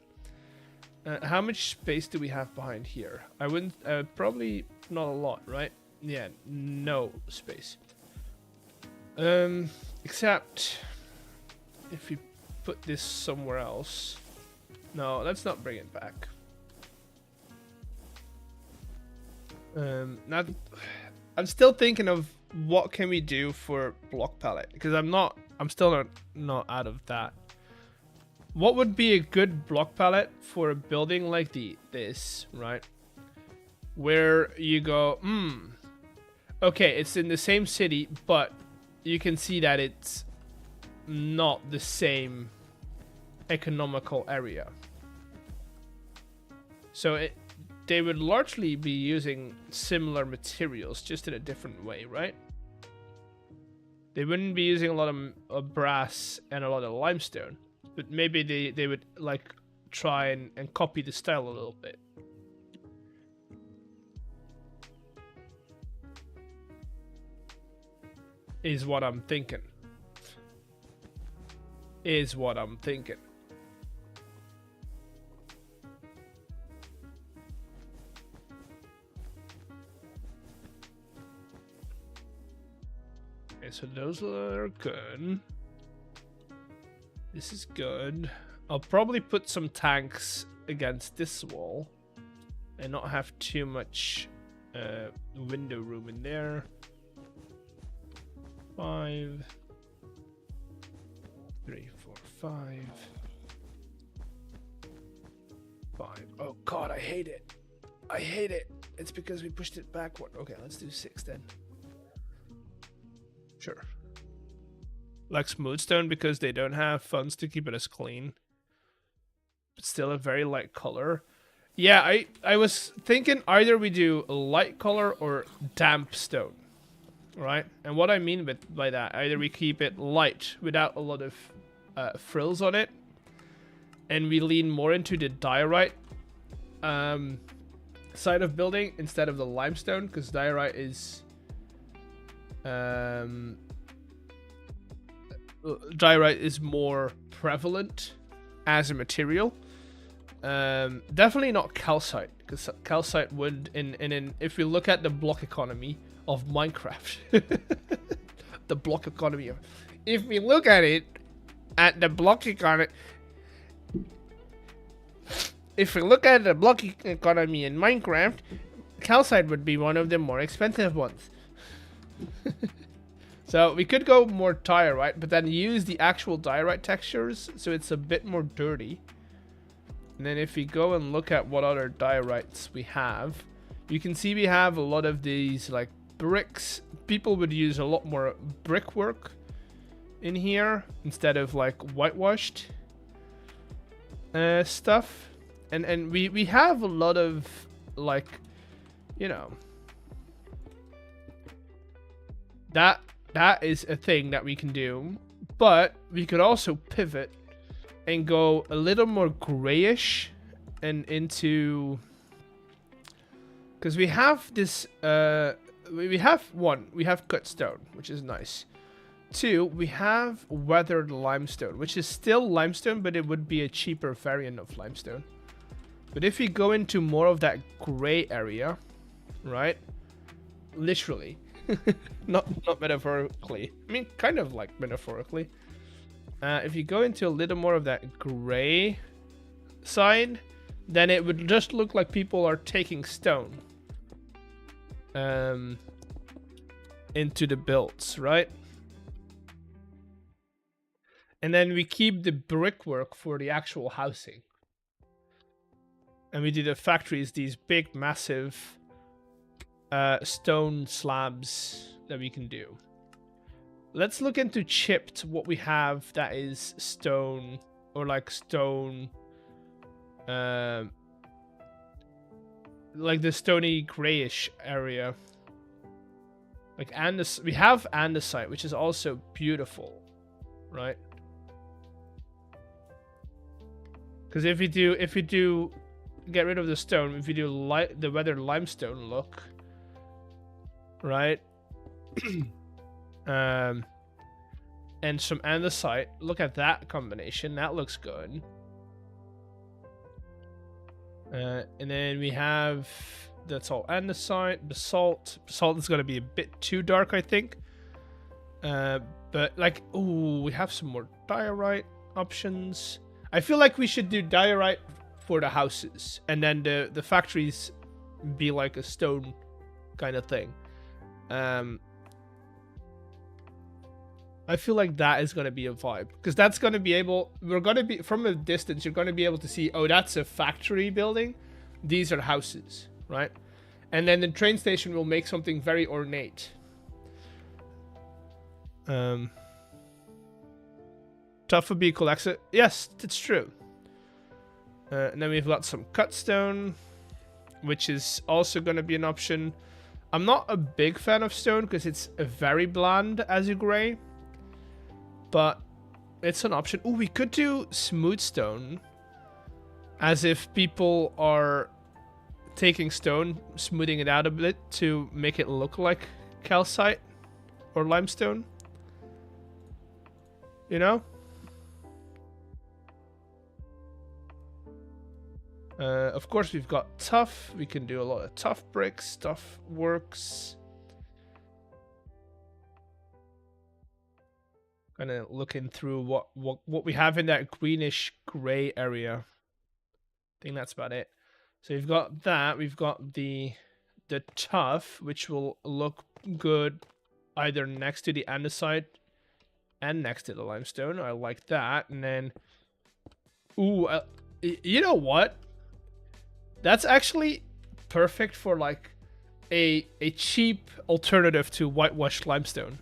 How much space do we have behind here? I wouldn't, probably not a lot, right? Yeah, no space. Except if we put this somewhere else. No, let's not bring it back. I'm still thinking of what can we do for block palette, because I'm still not out of that. What would be a good block palette for a building like this, right? Where you go, okay, it's in the same city, but you can see that it's not the same economical area. So they would largely be using similar materials, just in a different way, right? They wouldn't be using a lot of brass and a lot of limestone, but maybe they would like try and copy the style a little bit. Is what I'm thinking. Is what I'm thinking. Okay, so those are good. This is good. I'll probably put some tanks against this wall and not have too much window room in there. 5, 3, 4, 5. 5. Oh god, I hate it. I hate it. It's because we pushed it backward. Okay, let's do 6 then. Sure. Like smooth stone because they don't have funds to keep it as clean. But still a very light color. Yeah, I was thinking either we do a light color or damp stone. Right? And what I mean by that, either we keep it light without a lot of frills on it, and we lean more into the diorite side of building instead of the limestone, because diorite is more prevalent as a material. Definitely not calcite, because calcite would, if we look at the block economy of Minecraft, the block economy of, if we look at it at the block economy, if we look at the block economy in Minecraft, calcite would be one of the more expensive ones. So we could go more diorite, but then use the actual diorite textures, so it's a bit more dirty. And then if we go and look at what other diorites we have, you can see we have a lot of these like bricks. People would use a lot more brickwork in here instead of like whitewashed stuff. And we have a lot of like, you know, that is a thing that we can do. But we could also pivot and go a little more grayish and into, because we have this we have cut stone, which is nice. 2, we have weathered limestone, which is still limestone, but it would be a cheaper variant of limestone. But if we go into more of that gray area, right, literally, not metaphorically, I mean kind of like metaphorically, if you go into a little more of that gray side, then it would just look like people are taking stone into the builds, right? And then we keep the brickwork for the actual housing. And we do the factories, these big, massive stone slabs that we can do. Let's look into chipped, what we have that is stone, or like stone, like the stony grayish area. Like we have andesite, which is also beautiful, right? Because if we do get rid of the stone, if we do the weathered limestone look, right? And some andesite. Look at that combination. That looks good. And then we have, that's all andesite. Basalt. Basalt is going to be a bit too dark, I think. But like, ooh, we have some more diorite options. I feel like we should do diorite for the houses, and then the factories be like a stone kind of thing. I feel like that is going to be a vibe, because that's going to be able, we're going to be, from a distance, you're going to be able to see, oh, that's a factory building. These are houses, right? And then the train station will make something very ornate. Tough would be collects it. Yes, it's true. And then we've got some cut stone, which is also going to be an option. I'm not a big fan of stone because it's a very bland azure gray, but it's an option. Oh, we could do smooth stone, as if people are taking stone, smoothing it out a bit to make it look like calcite or limestone. You know? Of course, we've got tough. We can do a lot of tough bricks. Tough works. Kind of looking through what we have in that greenish gray area. I think that's about it. So we've got that. We've got the tough, which will look good either next to the andesite and next to the limestone. I like that. And then, ooh, you know what? That's actually perfect for like a cheap alternative to whitewashed limestone.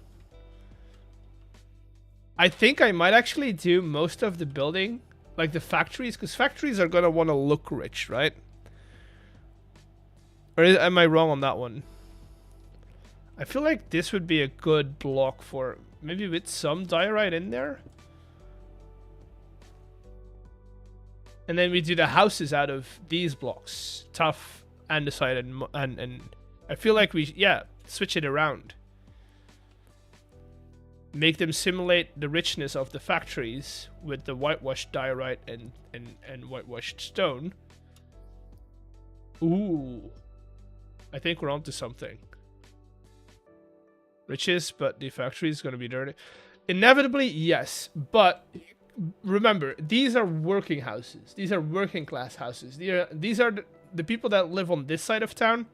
I think I might actually do most of the building, like the factories, because factories are gonna want to look rich, right? Or am I wrong on that one? I feel like this would be a good block for, maybe with some diorite in there. And then we do the houses out of these blocks. Tough, andesite, and I feel like we, yeah, switch it around. Make them simulate the richness of the factories with the whitewashed diorite and whitewashed stone. Ooh. I think we're onto something. Riches, but the factory is going to be dirty. Inevitably, yes. But remember, these are working houses. These are working class houses. These are the people that live on this side of town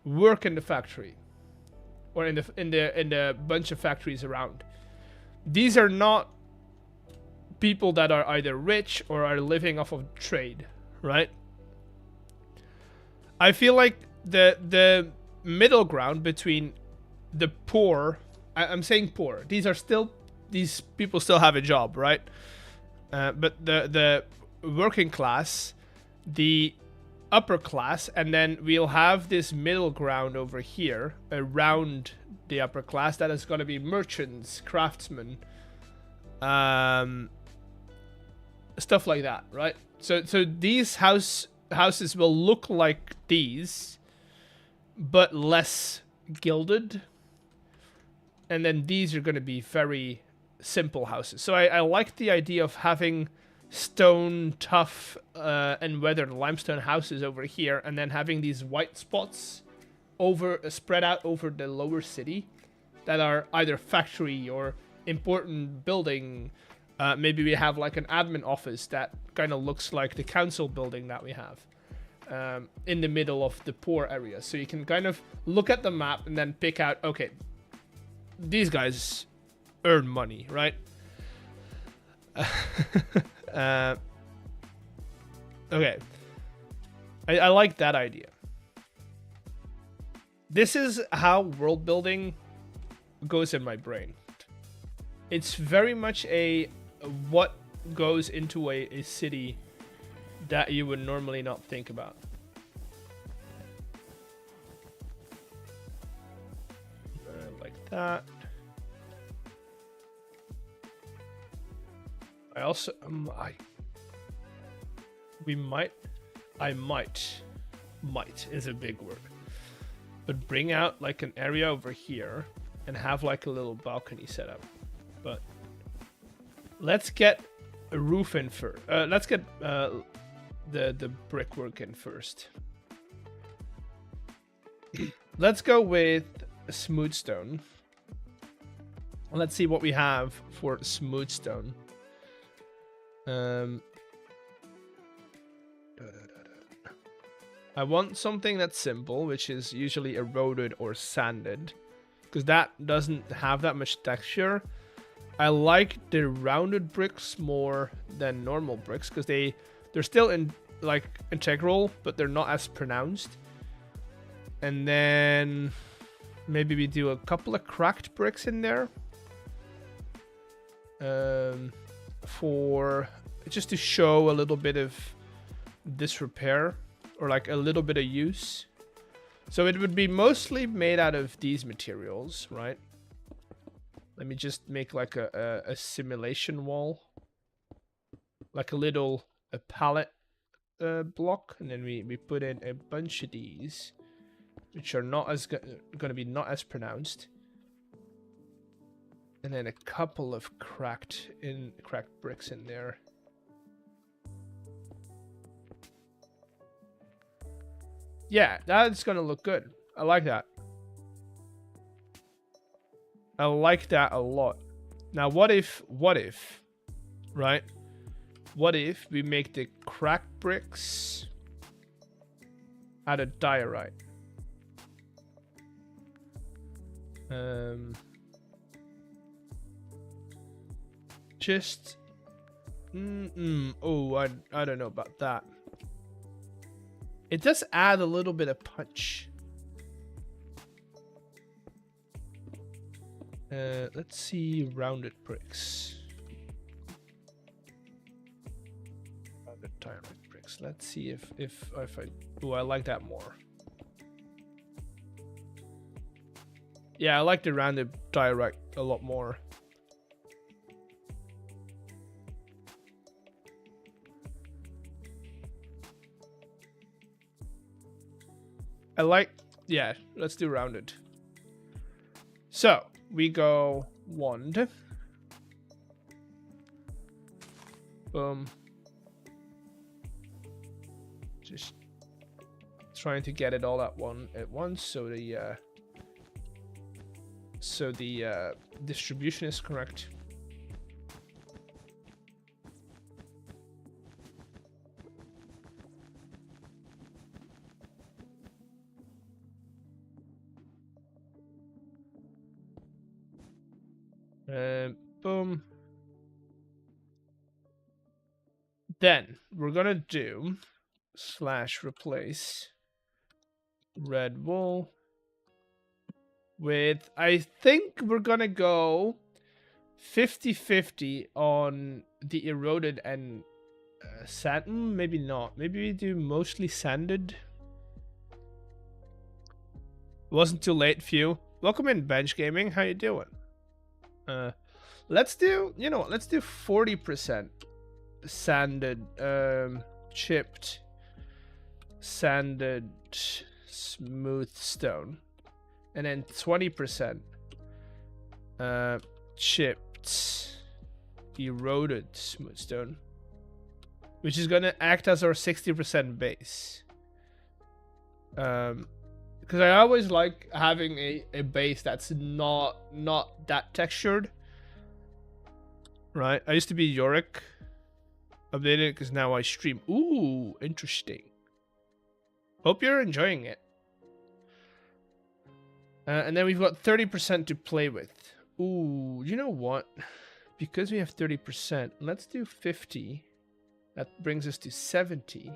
work in the factory. Or in the bunch of factories around. These are not people that are either rich or are living off of trade, right? I feel like the middle ground between the poor, I'm saying poor, these people still have a job, right? But the working class, the upper class, and then we'll have this middle ground over here around the upper class that is going to be merchants, craftsmen, stuff like that, right? So these houses will look like these, but less gilded, and then these are going to be very simple houses. So I like the idea of having stone, tough, and weathered limestone houses over here, and then having these white spots spread out over the lower city that are either factory or important building. Maybe we have like an admin office that kind of looks like the council building that we have in the middle of the poor area. So you can kind of look at the map and then pick out, okay, these guys earn money, right? Okay. I like that idea. This is how world building goes in my brain. It's very much a what goes into a city that you would normally not think about. Like that. I also we might I might is a big word, but bring out like an area over here and have like a little balcony set up. But let's get a roof in first. Let's get the brickwork in first. Let's go with smooth stone. Let's see what we have for smooth stone. I want something that's simple, which is usually eroded or sanded, because that doesn't have that much texture. I like the rounded bricks more than normal bricks, because they're still integral, but they're not as pronounced. And then maybe we do a couple of cracked bricks in there, for just to show a little bit of disrepair, or like a little bit of use. So it would be mostly made out of these materials, right? Let me just make like a simulation wall, like a pallet block, and then we put in a bunch of these, which are not as gonna be not as pronounced, and then a couple of cracked bricks in there. Yeah, that's gonna look good. I like that. I like that a lot. Now, what if, right? What if we make the cracked bricks out of diorite? Just, oh, I don't know about that. It does add a little bit of punch. Let's see rounded bricks. Rounded diorite bricks. Let's see if I. Oh, I like that more. Yeah, I like the rounded diorite a lot more. Yeah, let's do rounded. So we go wand. Boom. Just trying to get it all at once, so the distribution is correct. Boom. Then we're gonna do /replace red wool with, I think we're gonna go 50-50 on the eroded and sand. Maybe not. Maybe we do mostly sanded. Wasn't too late for you. Welcome in, Bench Gaming. How you doing? Let's do, you know what, let's do 40% sanded, chipped, sanded, smooth stone, and then 20% chipped, eroded smooth stone, which is gonna act as our 60% base. Because I always like having a base that's not that textured. Right? I used to be Yorick. Updated because now I stream. Ooh, interesting. Hope you're enjoying it. And then we've got 30% to play with. Ooh, you know what? Because we have 30%, let's do 50. That brings us to 70.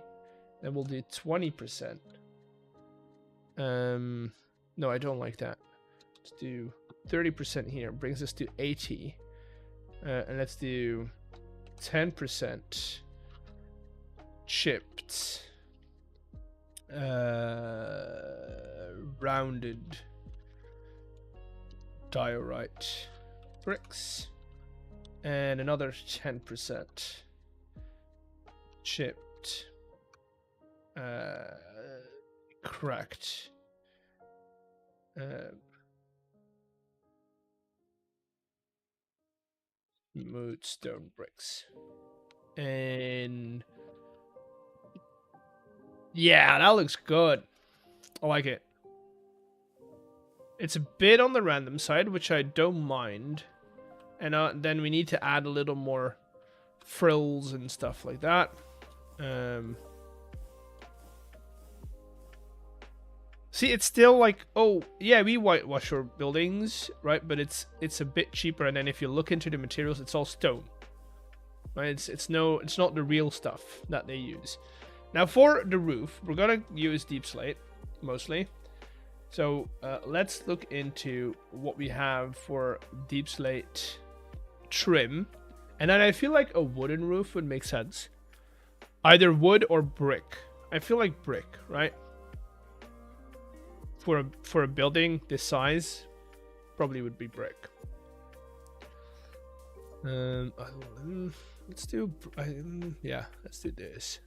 Then we'll do 20%. No, I don't like that. Let's do 30% here. Brings us to 80. And let's do 10% chipped, rounded diorite bricks, and another 10% chipped, cracked. Mood stone bricks. And yeah, that looks good. I like it. It's a bit on the random side, which I don't mind. And then we need to add a little more frills and stuff like that. See, it's still like, oh yeah, we whitewash our buildings, right? But it's a bit cheaper. And then if you look into the materials, it's all stone, right? It's not the real stuff that they use. Now for the roof, we're gonna use deep slate mostly. So let's look into what we have for deep slate trim. And then I feel like a wooden roof would make sense. Either wood or brick. I feel like brick, right? For a building this size, probably would be brick. Let's do yeah, let's do this.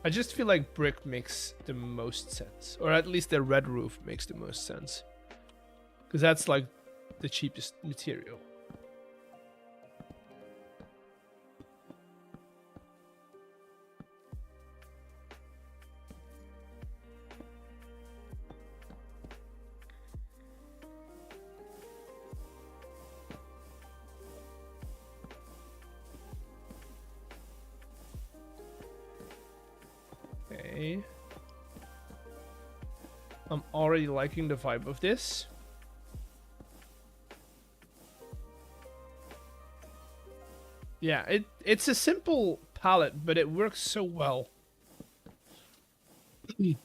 I just feel like brick makes the most sense, or at least the red roof makes the most sense, because that's like the cheapest material. Okay. I'm already liking the vibe of this. Yeah, it's a simple palette, but it works so well.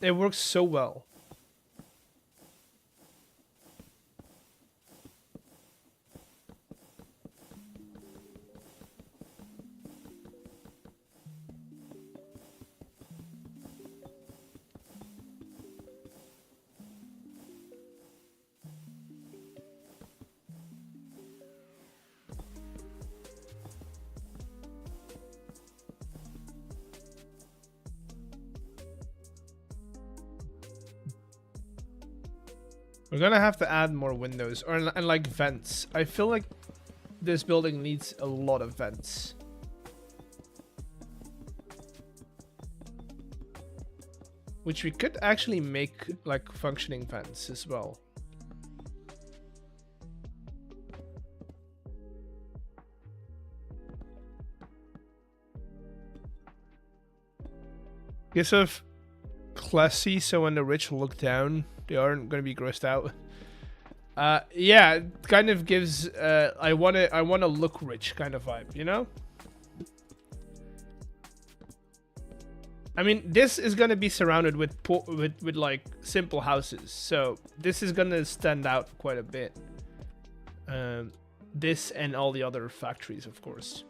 It works so well. We're gonna have to add more windows and like vents. I feel like this building needs a lot of vents. Which we could actually make like functioning vents as well. Get sort of classy, so when the rich look down, they aren't going to be grossed out. Yeah, it kind of gives I want to look rich kind of vibe, you know? I mean, this is going to be surrounded with like simple houses, so this is going to stand out quite a bit. This and all the other factories, of course.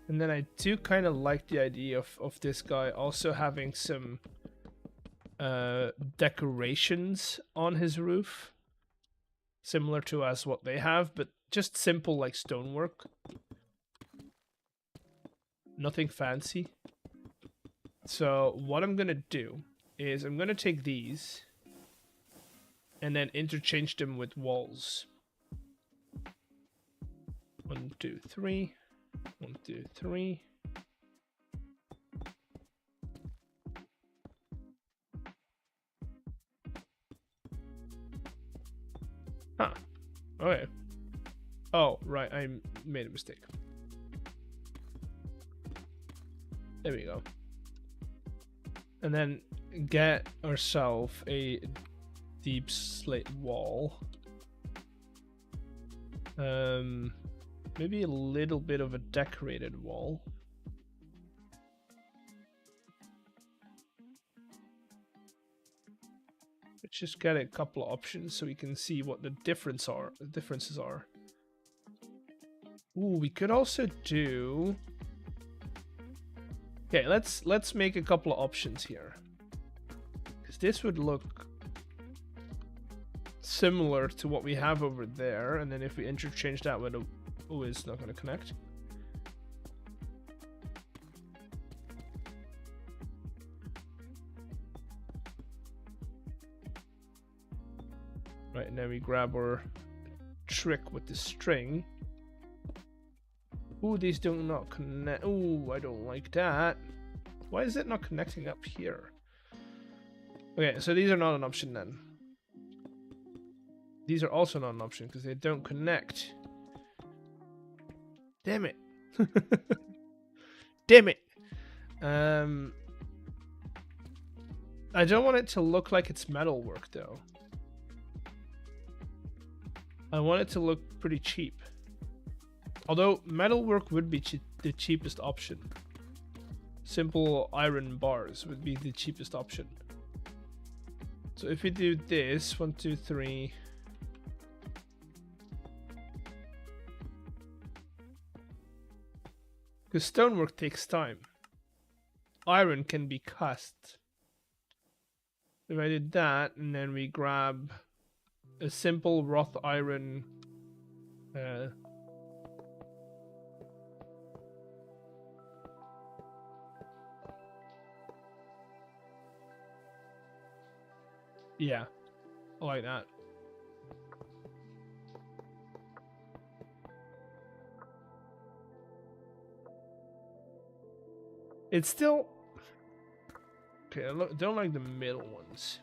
And then I do kind of like the idea of this guy also having some decorations on his roof, similar to as what they have, but just simple like stonework. Nothing fancy. So what I'm gonna do is I'm gonna take these and then interchange them with walls. 1, 2, 3. 1, 2, 3. Huh. Okay. Oh, right. I made a mistake. There we go. And then get ourselves a deep slate wall. Maybe a little bit of a decorated wall. Let's just get a couple of options so we can see what the differences are. Ooh, we could also do. Okay, let's make a couple of options here, because this would look similar to what we have over there, and then if we interchange that with a, oh, it's not going to connect. Right, and then we grab our trick with the string. Ooh, these do not connect. Ooh, I don't like that. Why is it not connecting up here? Okay, so these are not an option then. These are also not an option because they don't connect. Damn it. Damn it. I don't want it to look like it's metalwork though. I want it to look pretty cheap. Although metalwork would be the cheapest option. Simple iron bars would be the cheapest option. So if we do this, 1, 2, 3. Because stonework takes time. Iron can be cast. If I did that, and then we grab a simple wrought iron yeah, I like that. It's still okay. I don't like the middle ones.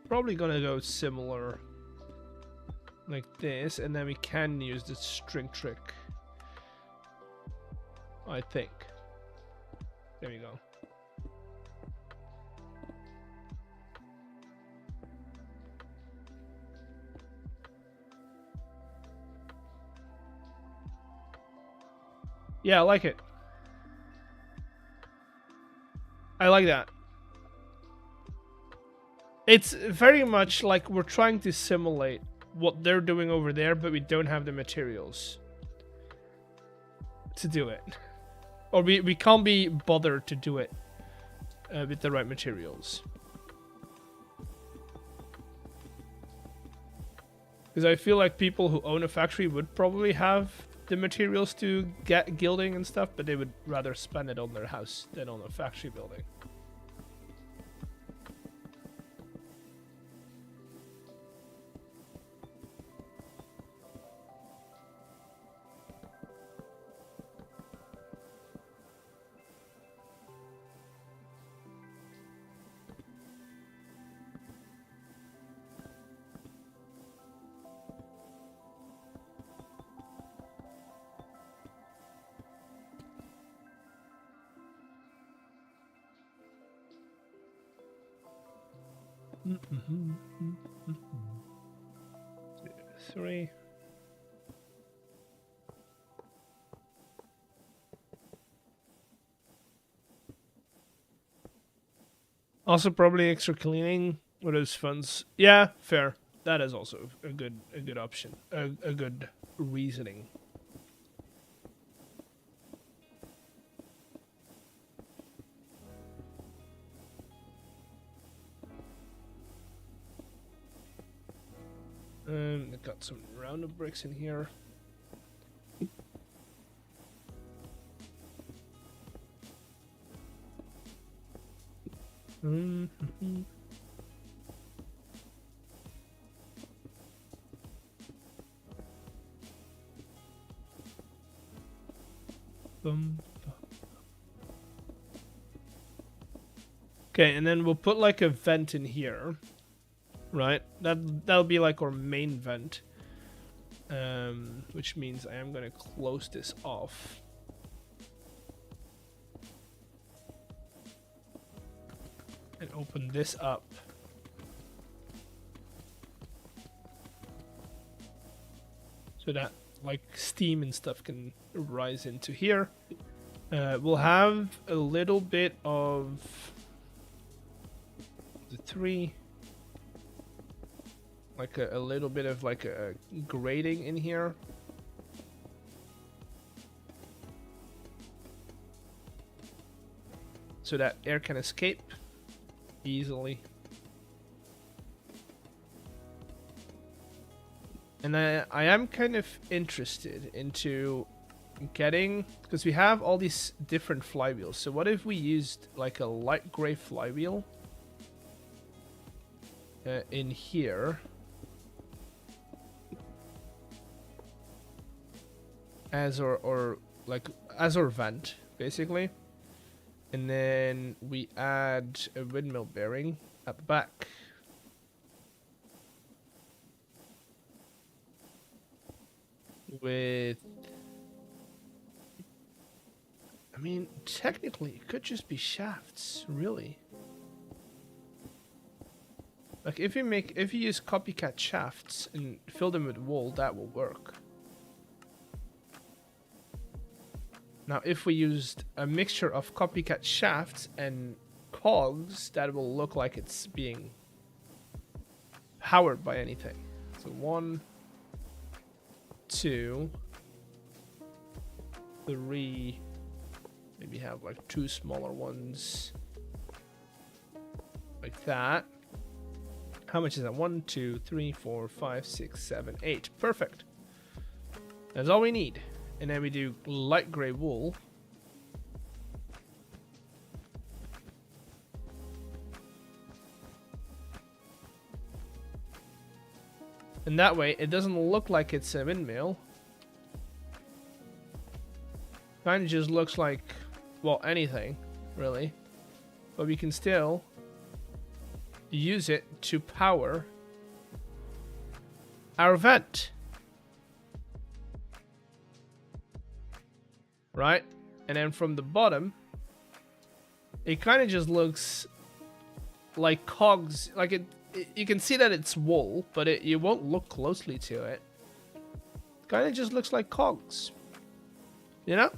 Probably gonna go similar like this, and then we can use the string trick, I think. There we go. Yeah, I like it. I like that. It's very much like we're trying to simulate what they're doing over there, but we don't have the materials to do it. Or we can't be bothered to do it with the right materials. Because I feel like people who own a factory would probably have the materials to get gilding and stuff, but they would rather spend it on their house than on a factory building. Three. Also, probably extra cleaning with those funds. Yeah, fair. That is also a good option. A good reasoning. I've got some rounded bricks in here. Okay, and then we'll put like a vent in here, right? That'll be like our main vent, which means I am gonna close this off. And open this up. So that like steam and stuff can rise into here. We'll have a little bit of the 3, like a little bit of like a grating in here. So that air can escape easily. And I am kind of interested into getting, because we have all these different flywheels. So what if we used like a light gray flywheel in here as our vent, basically. And then we add a windmill bearing at the back. With, I mean, technically it could just be shafts, really. Like if you use copycat shafts and fill them with wool, that will work. Now, if we used a mixture of copycat shafts and cogs, that will look like it's being powered by anything. So 1, 2, 3, maybe have like 2 smaller ones like that. How much is that? 1, 2, 3, 4, 5, 6, 7, 8. Perfect. That's all we need. And then we do light gray wool. And that way, it doesn't look like it's a windmill. Kind of just looks like, well, anything, really. But we can still use it to power our vent. Right? And then from the bottom, it kind of just looks like cogs. Like you can see that it's wool, but you won't look closely to it. Kind of just looks like cogs. You know?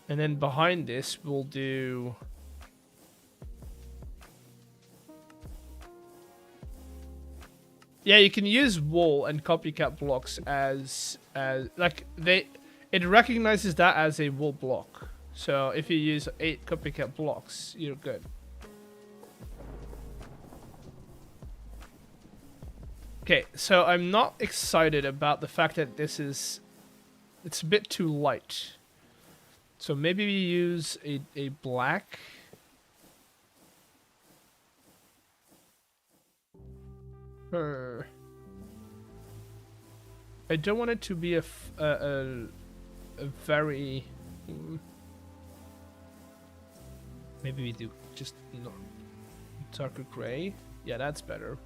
And then behind this, we'll do... Yeah, you can use wool and copycat blocks as like it recognizes that as a wool block. So if you use 8 copycat blocks, you're good. Okay, so I'm not excited about the fact that it's a bit too light. So maybe we use a black. I don't want it to be a very... Maybe we do just darker gray. Yeah, that's better.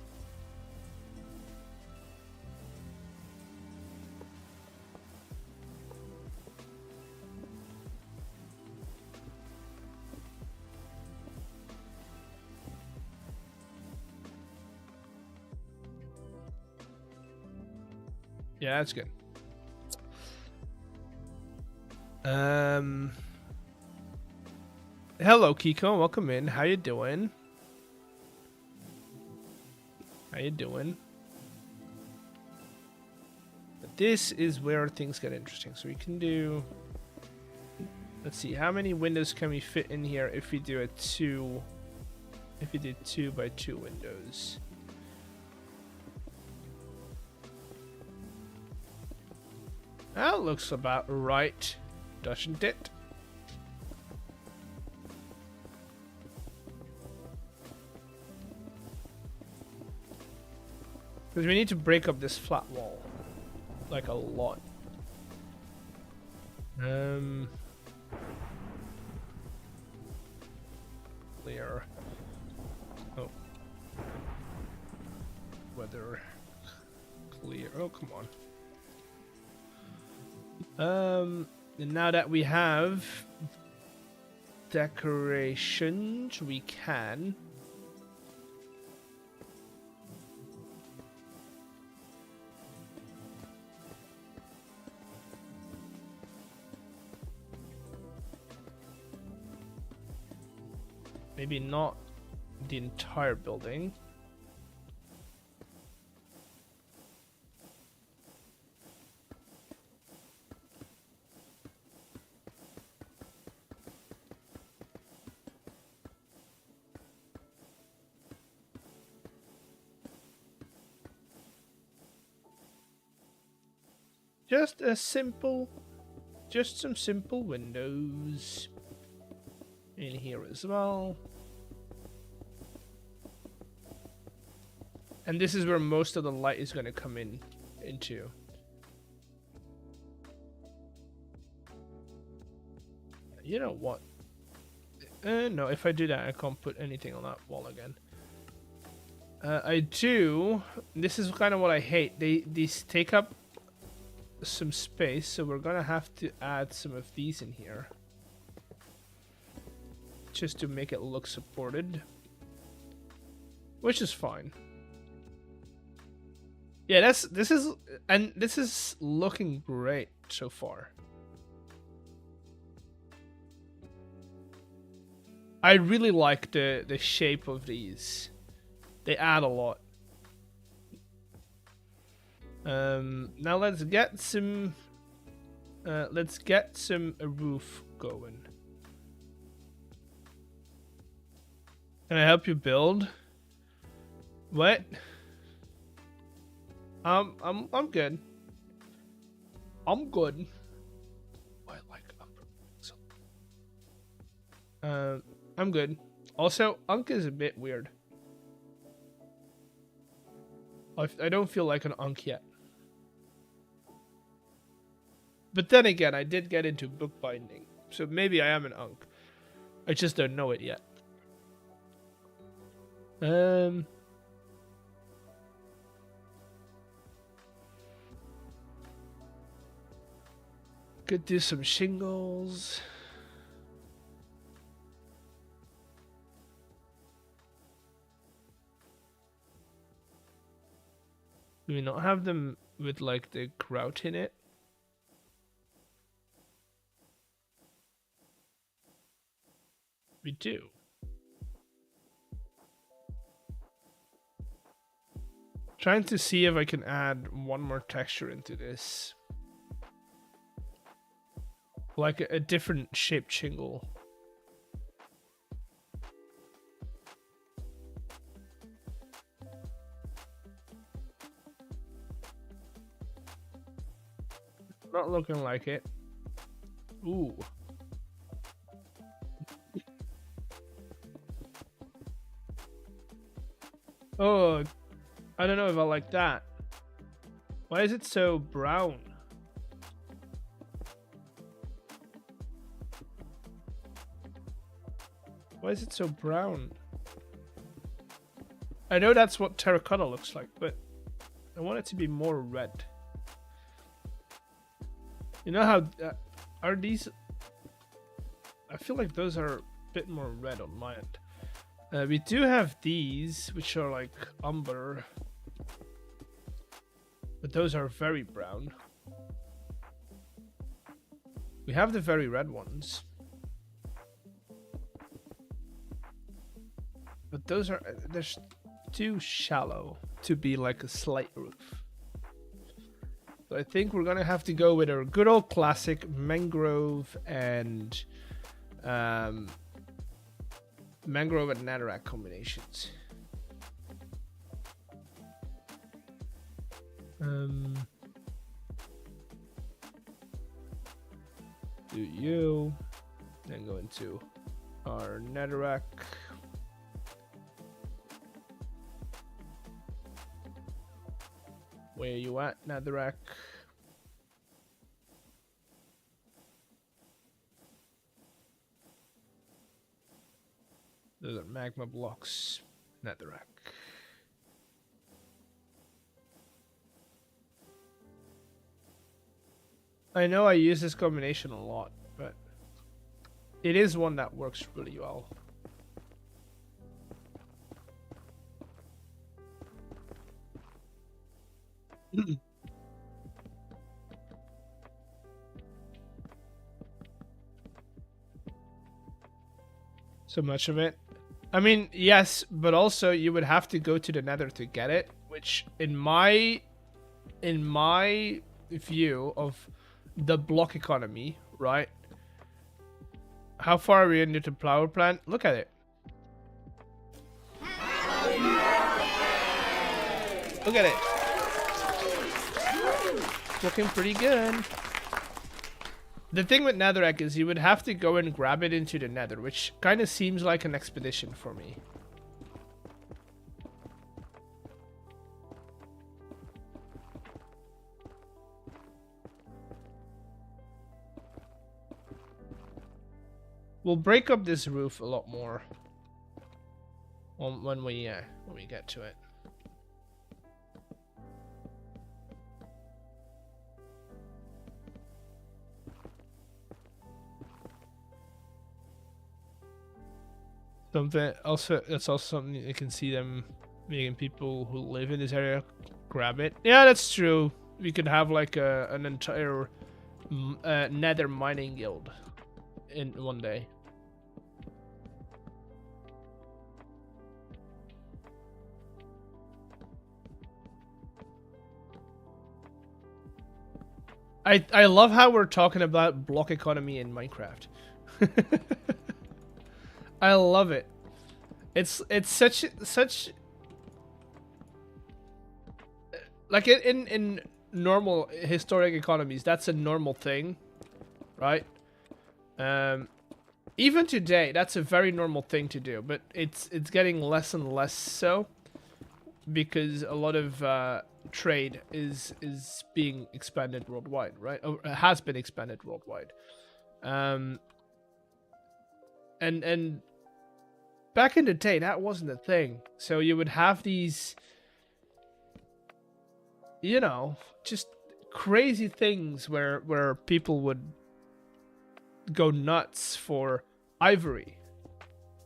Yeah, that's good. Hello, Kiko. Welcome in. How you doing? How you doing? But this is where things get interesting. So we can do... Let's see. How many windows can we fit in here if we do a 2... If we do 2 by 2 windows? That looks about right, doesn't it? Because we need to break up this flat wall. Like a lot. Clear. Oh. Weather. Clear. Oh, come on. And now that we have decorations, we can maybe not the entire building. Just some simple windows in here as well. And this is where most of the light is going to come into. You know what? No, if I do that, I can't put anything on that wall again. I do. This is kind of what I hate. These take up some space, so we're gonna have to add some of these in here just to make it look supported, which is fine. Yeah, this is looking great so far. I really like the shape of these. They add a lot. Now let's get some a roof going. Can I help you build? What? I'm good. I'm good. I like I'm good. Also, Unk is a bit weird. I don't feel like an Unk yet. But then again, I did get into bookbinding, so maybe I am an Unk. I just don't know it yet. Could do some shingles. Do we not have them with like the grout in it? We do. Trying to see if I can add one more texture into this. Like a different shaped shingle. Not looking like it. Ooh. Oh, I don't know if I like that. Why is it so brown? Why is it so brown? I know that's what terracotta looks like, but I want it to be more red. You know how are these? I feel like those are a bit more red on my end. We do have these, which are like umber, but those are very brown. We have the very red ones, but those are they're too shallow to be like a slate roof. So I think we're gonna have to go with our good old classic mangrove and netherrack combinations. Do you then go into our netherrack? Where you at, netherrack? Those are magma blocks. Netherrack. I know I use this combination a lot, but it is one that works really well. So much of it. I mean, yes, but also you would have to go to the Nether to get it, which in my view of the block economy, right? How far are we into the power plant? Look at it. Look at it. It's looking pretty good. The thing with Netherrack is you would have to go and grab it into the Nether, which kind of seems like an expedition for me. We'll break up this roof a lot more when we get to it. Something also, that's also something you can see them making people who live in this area grab it. Yeah, that's true. We could have like an entire Nether mining guild in one day. I love how we're talking about block economy in Minecraft. I love it. It's such like in normal historic economies, that's a normal thing, right? Even today, that's a very normal thing to do, but it's getting less and less so because a lot of trade is being expanded worldwide, right? Or has been expanded worldwide. And back in the day, that wasn't a thing. So you would have these, you know, just crazy things where people would go nuts for ivory.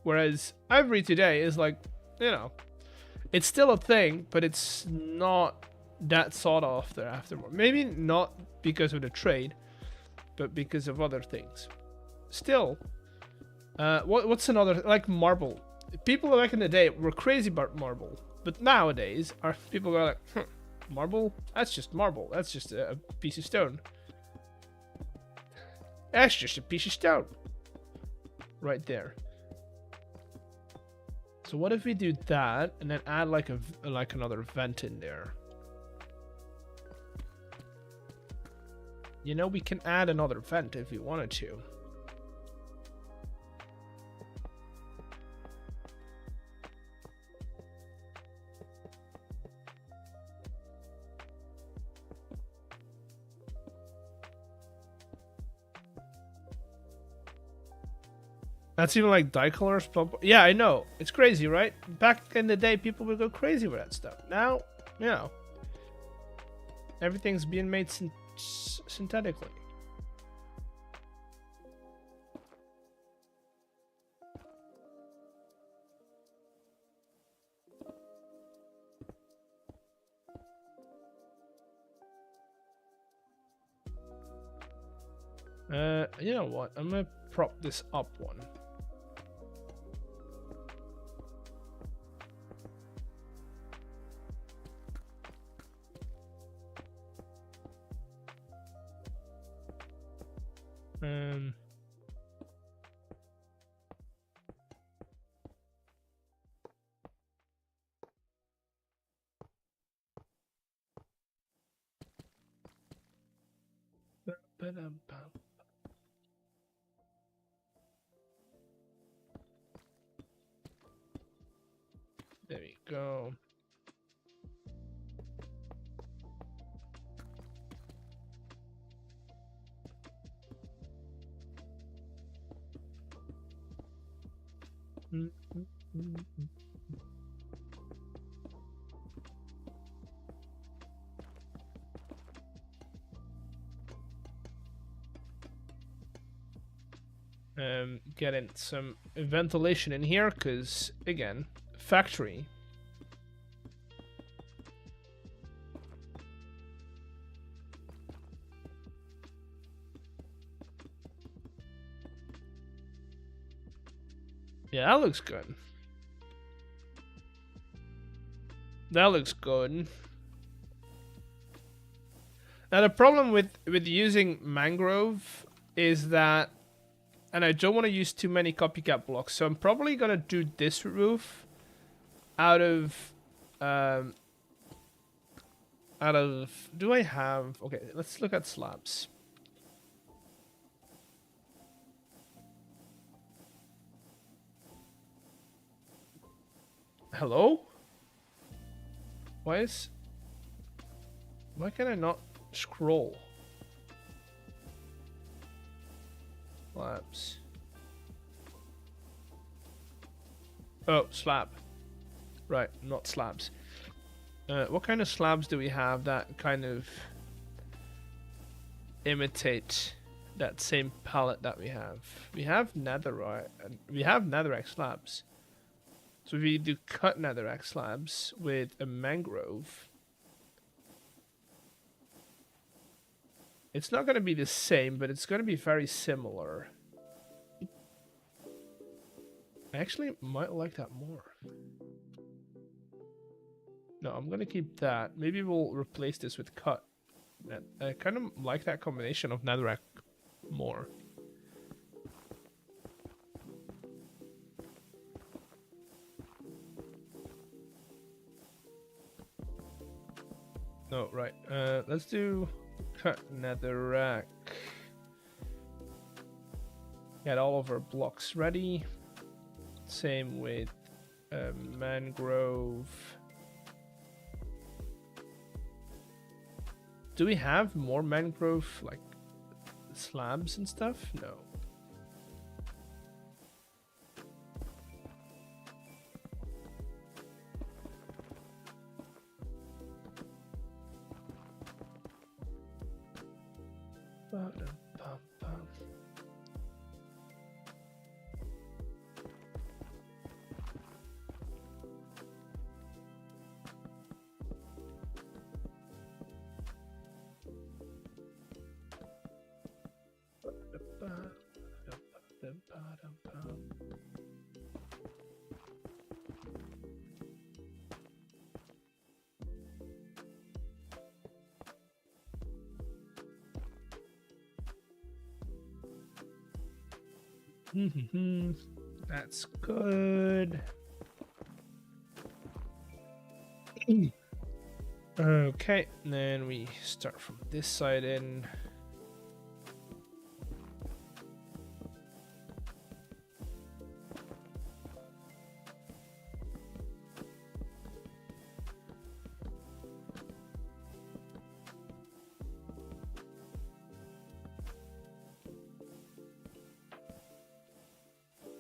Whereas ivory today is like, you know, it's still a thing, but it's not that sought after afterward. Maybe not because of the trade, but because of other things. Still, what's another, like marble? People back in the day were crazy about marble, but nowadays are people go like, marble? That's just marble. That's just a piece of stone. That's just a piece of stone. Right there. So what if we do that and then add like another vent in there? You know, we can add another vent if we wanted to. That's even like dye colors. Yeah, I know. It's crazy, right? Back in the day, people would go crazy with that stuff. Now, you know, everything's being made synthetically. You know what? I'm gonna prop this up one. There we go. Getting some ventilation in here, because again, factory. Yeah, that looks good. That looks good. Now the problem with using mangrove is that, and I don't want to use too many copycat blocks, so I'm probably gonna do this roof out of do I have, okay, let's look at slabs. Hello? Why can I not scroll? Slabs. Oh, slab. Right, not slabs. What kind of slabs do we have that kind of imitate that same palette that we have? We have netherite. We have netherite slabs. So if we do cut netherite slabs with a mangrove, it's not going to be the same, but it's going to be very similar. I actually might like that more. No, I'm going to keep that. Maybe we'll replace this with cut. I kind of like that combination of netherrack more. No, right. Let's do cut netherrack. Get all of our blocks ready. Same with mangrove. Do we have more mangrove, like slabs and stuff? No. That's good. Okay, and then we start from this side in.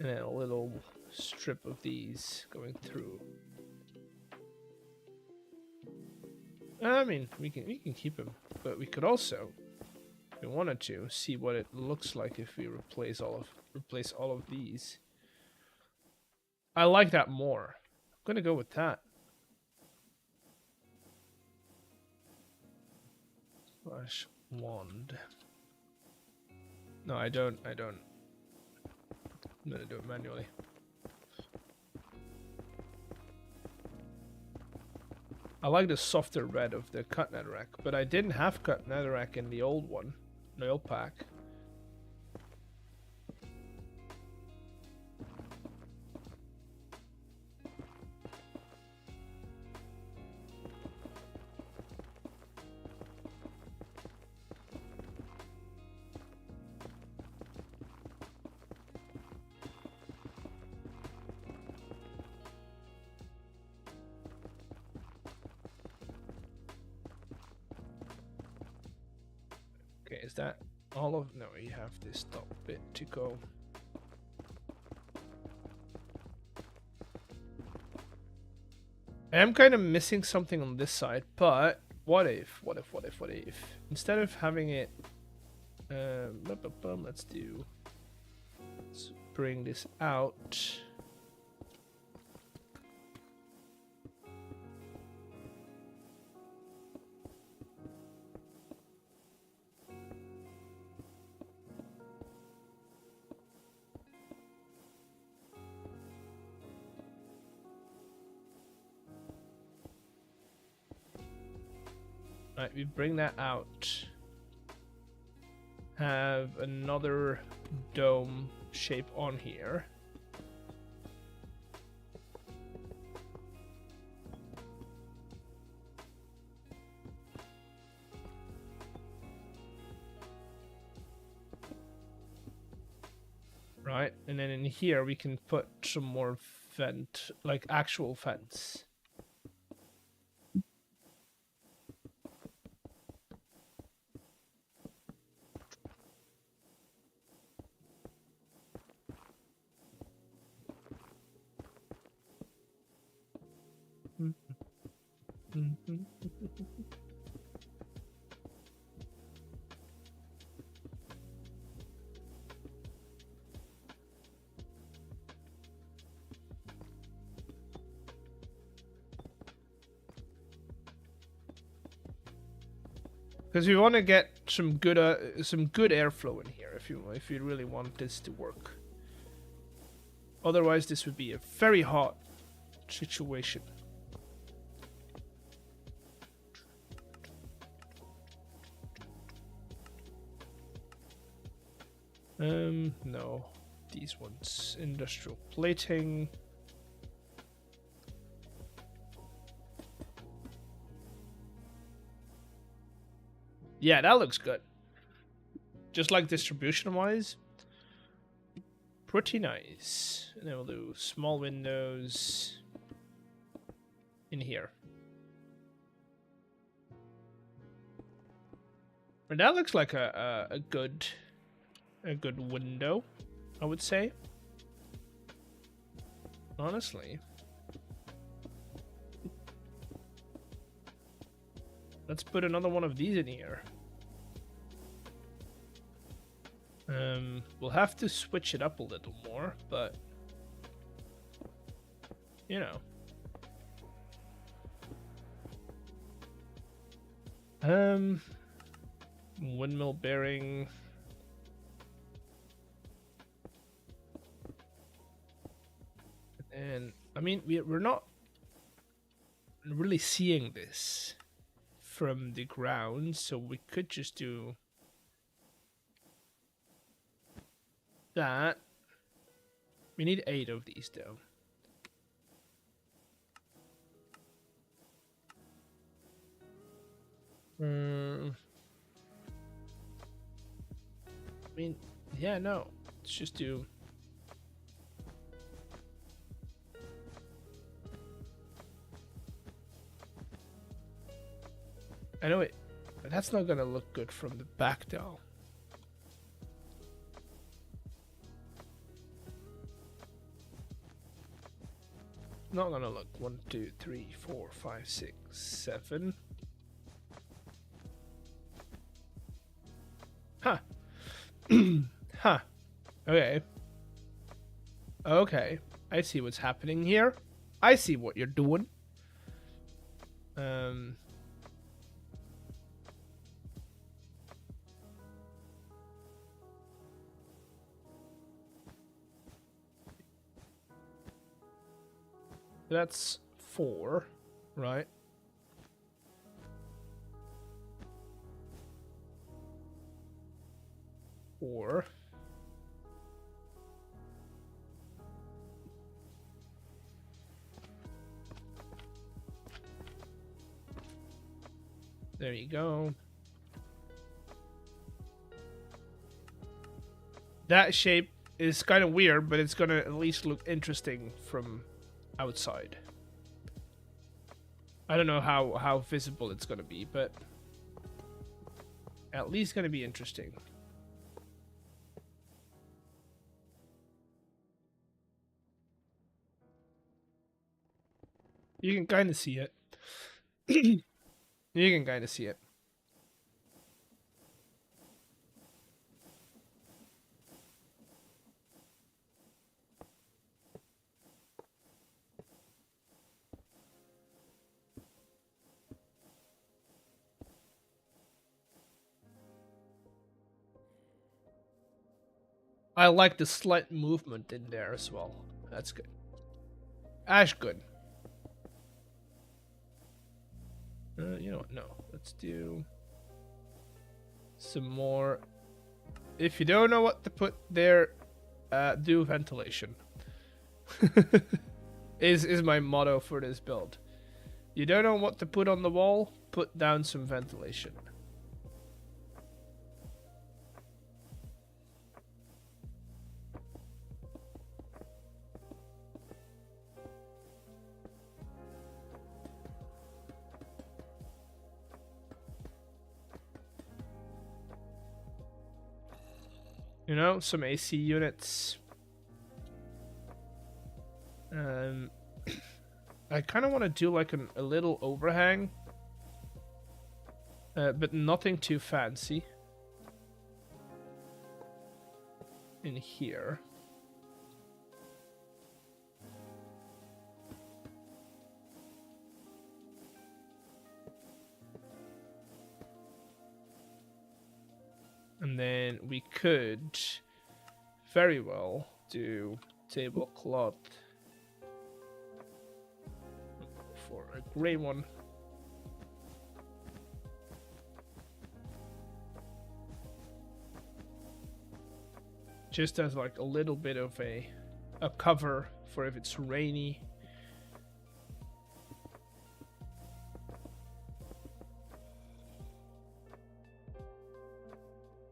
And then a little strip of these going through. I mean, we can keep them, but we could also, if we wanted to, see what it looks like if we replace all of these. I like that more. I'm gonna go with that. Slash wand. No, I don't. I'm gonna do it manually. I like the softer red of the cut netherrack, but I didn't have cut netherrack in the old one, the old pack. Okay, is that all of... No, you have this top bit to go. I am kind of missing something on this side, but what if? Instead of having it, let's bring this out. Right, we bring that out. Have another dome shape on here. Right, and then in here we can put some more vent, like actual fence. Because we want to get some good airflow in here if you really want this to work. Otherwise, this would be a very hot situation. No, these ones, industrial plating. Yeah, that looks good. Just like distribution-wise, pretty nice. And then we'll do small windows in here. And that looks like a good window, I would say. Honestly. Let's put another one of these in here. We'll have to switch it up a little more, but you know. Windmill bearing. And I mean, we're not really seeing this from the ground, so we could just do that. We need 8 of these though. I mean, yeah, no. Let's just do. I know it, but that's not gonna look good from the back though. Not gonna look. 1, 2, 3, 4, 5, 6, 7. Huh. Huh. Okay. Okay. I see what's happening here. I see what you're doing. That's 4, right? Or there you go. That shape is kind of weird, but it's gonna at least look interesting from outside. I don't know how visible it's gonna be, but at least gonna be interesting. You can kind of see it. You can kind of see it. I like the slight movement in there as well. That's good. Ash, good. You know what? No. Let's do some more. If you don't know what to put there, do ventilation. is my motto for this build. You don't know what to put on the wall, put down some ventilation. You know, some AC units. I kind of want to do like a little overhang, but nothing too fancy in here. And then we could very well do tablecloth for a gray one. Just as like a little bit of a cover for if it's rainy.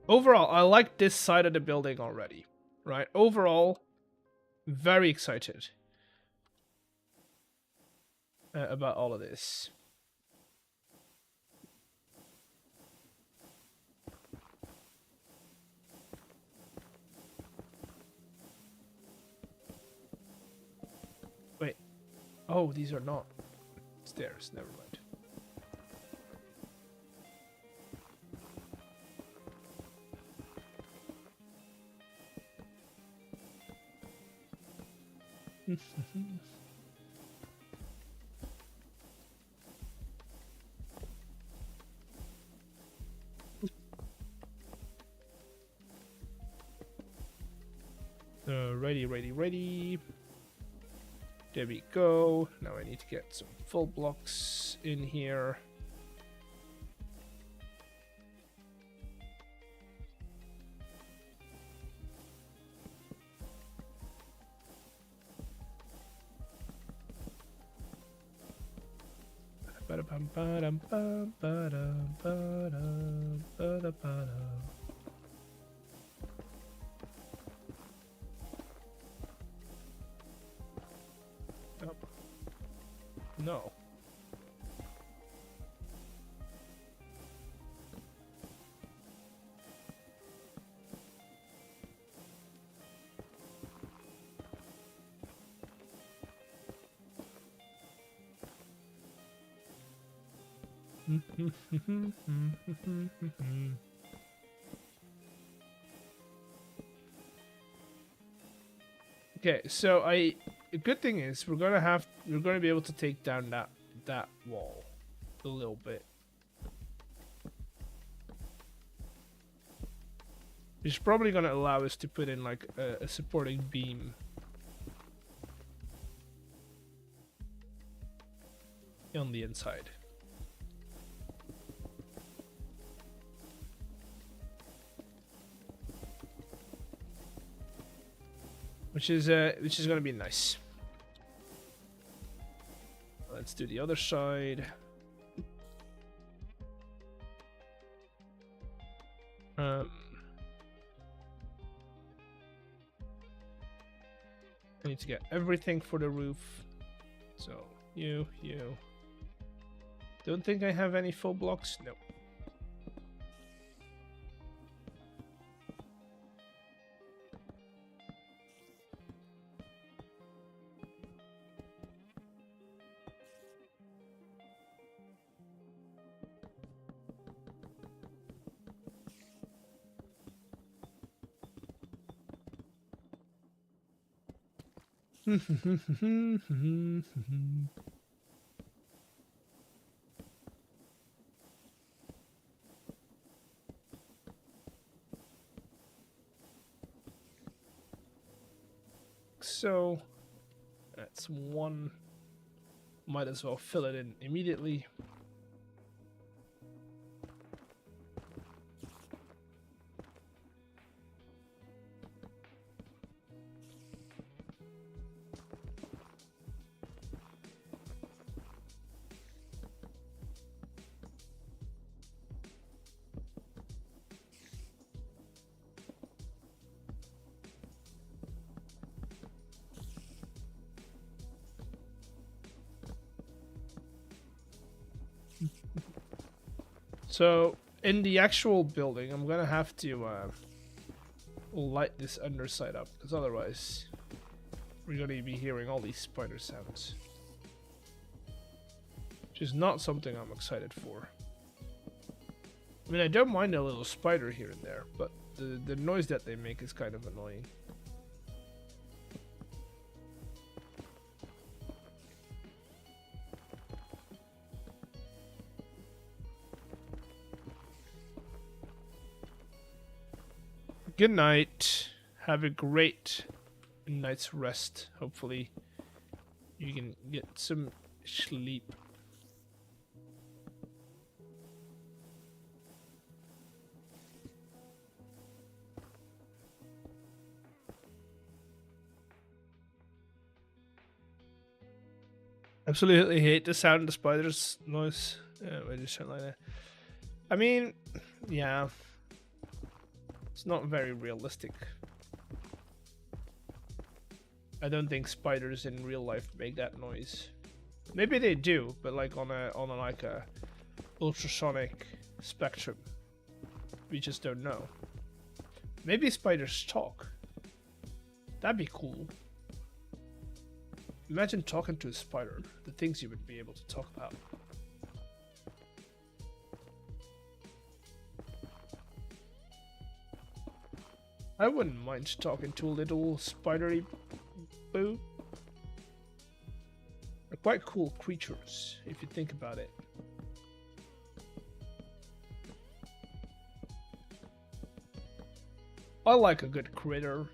Overall, I like this side of the building already, right? Overall, very excited about all of this. Wait. Oh, these are not stairs. Never mind. Ready. There we go. Now I need to get some full blocks in here. No. Okay, so the good thing is we're gonna be able to take down that wall a little bit. Which is probably gonna allow us to put in like a supporting beam on the inside. Which is gonna be nice. Let's do the other side. I need to get everything for the roof. So you. Don't think I have any full blocks? Nope. So that's one. Might as well fill it in immediately. So in the actual building, I'm gonna have to light this underside up, because otherwise we're gonna be hearing all these spider sounds, which is not something I'm excited for. I mean, I don't mind a little spider here and there, but the noise that they make is kind of annoying. Good night. Have a great night's rest. Hopefully you can get some sleep. Absolutely hate the sound of the spider's noise. I just sound like that. I mean, yeah. It's not very realistic. I don't think spiders in real life make that noise. Maybe they do, but like on a like a ultrasonic spectrum. We just don't know. Maybe spiders talk. That'd be cool. Imagine talking to a spider, the things you would be able to talk about. I wouldn't mind talking to a little spidery boo. They're quite cool creatures, if you think about it. I like a good critter.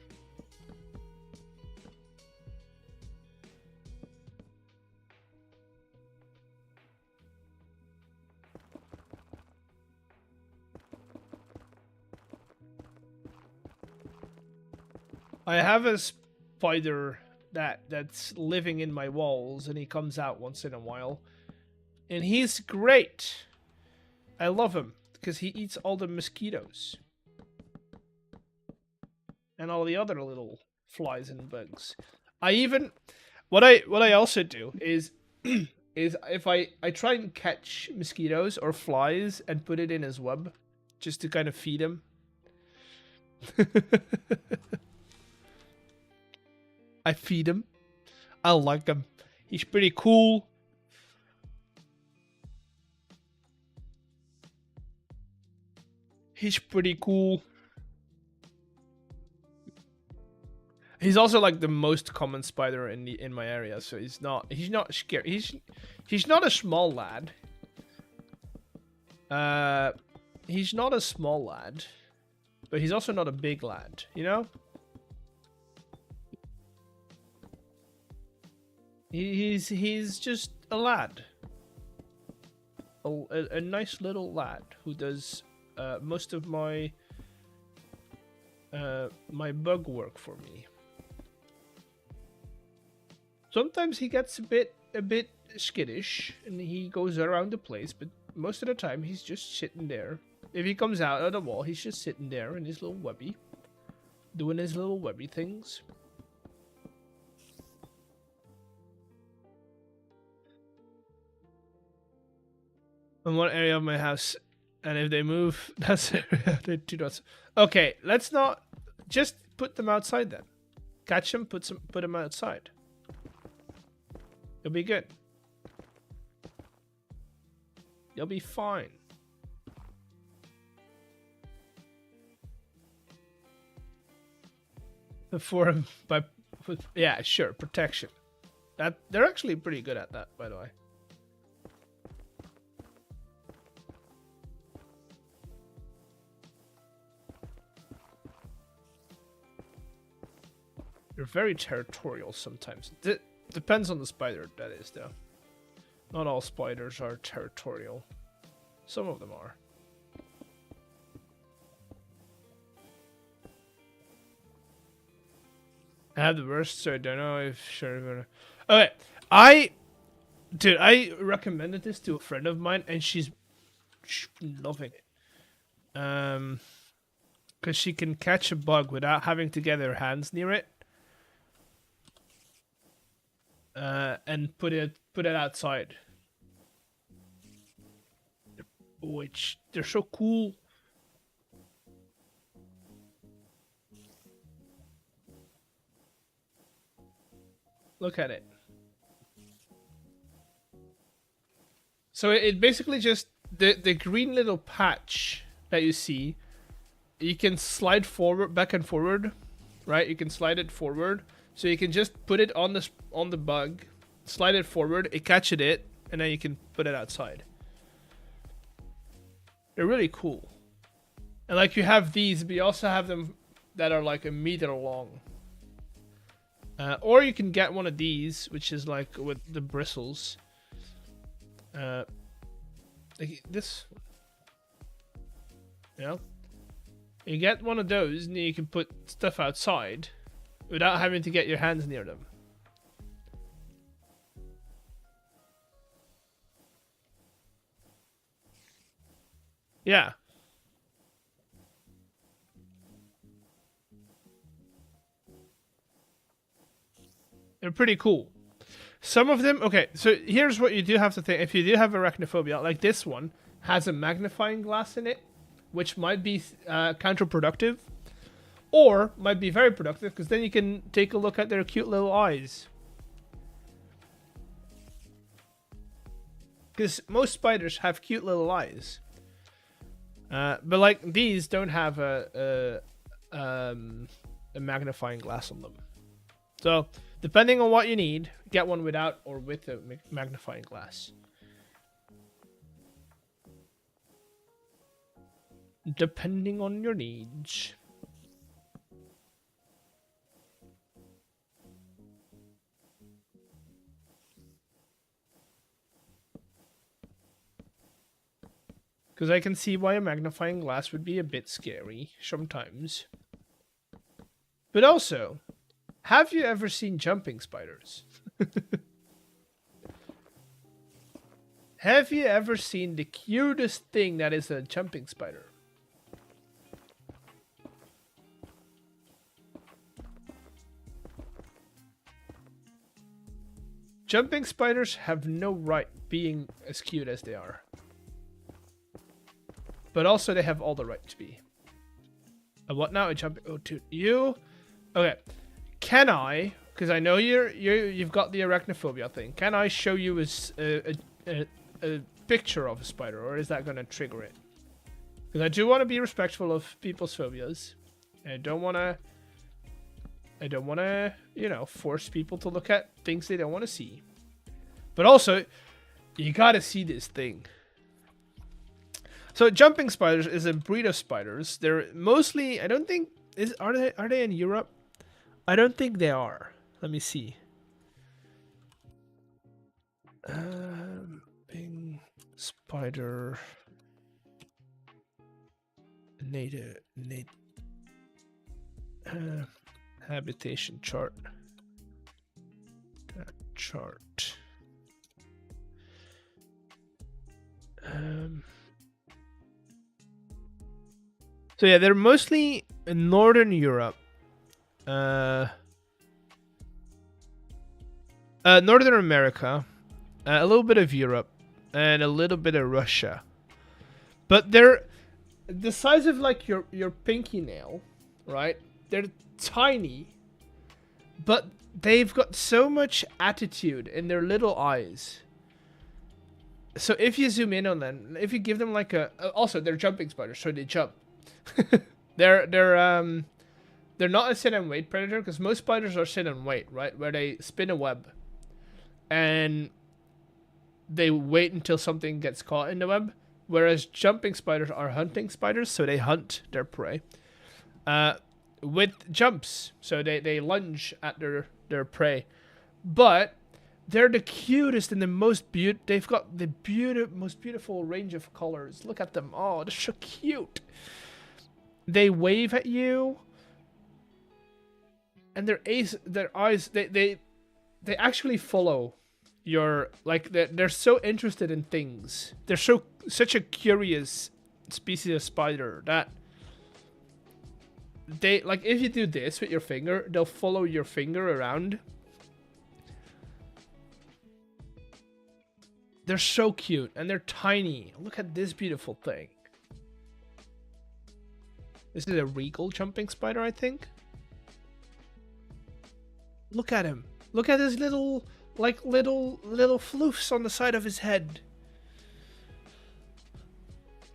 I have a spider that's living in my walls, and he comes out once in a while. And he's great. I love him because he eats all the mosquitoes. And all the other little flies and bugs. I even what I also do is is if I try and catch mosquitoes or flies and put it in his web just to kind of feed him. I feed him. I like him. He's pretty cool. He's pretty cool. He's also like the most common spider in my area, so he's not scary. He's not a small lad. He's not a small lad, but he's also not a big lad, you know? He's just a lad. A nice little lad who does most of my my bug work for me. Sometimes he gets a bit skittish and he goes around the place, but most of the time he's just sitting there. If he comes out of the wall, he's just sitting there in his little webby, doing his little webby things. In one area of my house, and if they move, that's they do not. Okay, let's not just put them outside then. Catch them, put them outside. You'll be good. You'll be fine. Yeah, sure, protection. They're actually pretty good at that, by the way. They're very territorial sometimes. Depends on the spider, that is, though. Not all spiders are territorial. Some of them are. I have the worst, so I don't know if sure. Okay, I recommended this to a friend of mine, and she's loving it. Because she can catch a bug without having to get her hands near it. And put it outside. Which they're so cool. Look at it. So it basically just the green little patch that you see, you can slide forward, back and forward, right? You can slide it forward. So you can just put it on the bug, slide it forward, it catches it, and then you can put it outside. They're really cool. And like you have these, but you also have them that are like 1 meter long. Or you can get one of these, which is like with the bristles. Like this. You know? You get one of those, and you can put stuff outside without having to get your hands near them. Yeah. They're pretty cool. Some of them, okay, so here's what you do have to think. If you do have arachnophobia, like this one has a magnifying glass in it, which might be counterproductive, or might be very productive, because then you can take a look at their cute little eyes. Because most spiders have cute little eyes. But like these don't have a magnifying glass on them. So depending on what you need, get one without or with a magnifying glass. Depending on your needs. Because I can see why a magnifying glass would be a bit scary sometimes. But also, have you ever seen jumping spiders? Have you ever seen the cutest thing that is a jumping spider? Jumping spiders have no right being as cute as they are. But also they have all the right to be. And what now? A jumping... Oh, dude, you... Okay. Can I... Because I know you've got the arachnophobia thing. Can I show you a picture of a spider? Or is that going to trigger it? Because I do want to be respectful of people's phobias. And I don't want to... you know, force people to look at things they don't want to see. But also, you gotta see this thing. So jumping spiders is a breed of spiders. They're mostly, I don't think, are they in Europe? I don't think they are. Let me see. Jumping spider native habitation chart. Chart. So yeah, they're mostly in Northern Europe, Northern America, a little bit of Europe, and a little bit of Russia. But they're the size of like your pinky nail, right? They're tiny, but they've got so much attitude in their little eyes. So if you zoom in on them, if you give them like also they're jumping spiders, so they jump. they're they're not a sit and wait predator, because most spiders are sit and wait, right? Where they spin a web and they wait until something gets caught in the web. Whereas jumping spiders are hunting spiders, so they hunt their prey with jumps. So they lunge at their prey. But they're the cutest and the most they've got the most beautiful range of colors. Look at them. Oh, they're so cute. They wave at you. And their eyes, they actually follow your, like, they're so interested in things. They're such a curious species of spider that they, like, if you do this with your finger, they'll follow your finger around. They're so cute and they're tiny. Look at this beautiful thing. This is a regal jumping spider, I think. Look at him. Look at his little floofs on the side of his head.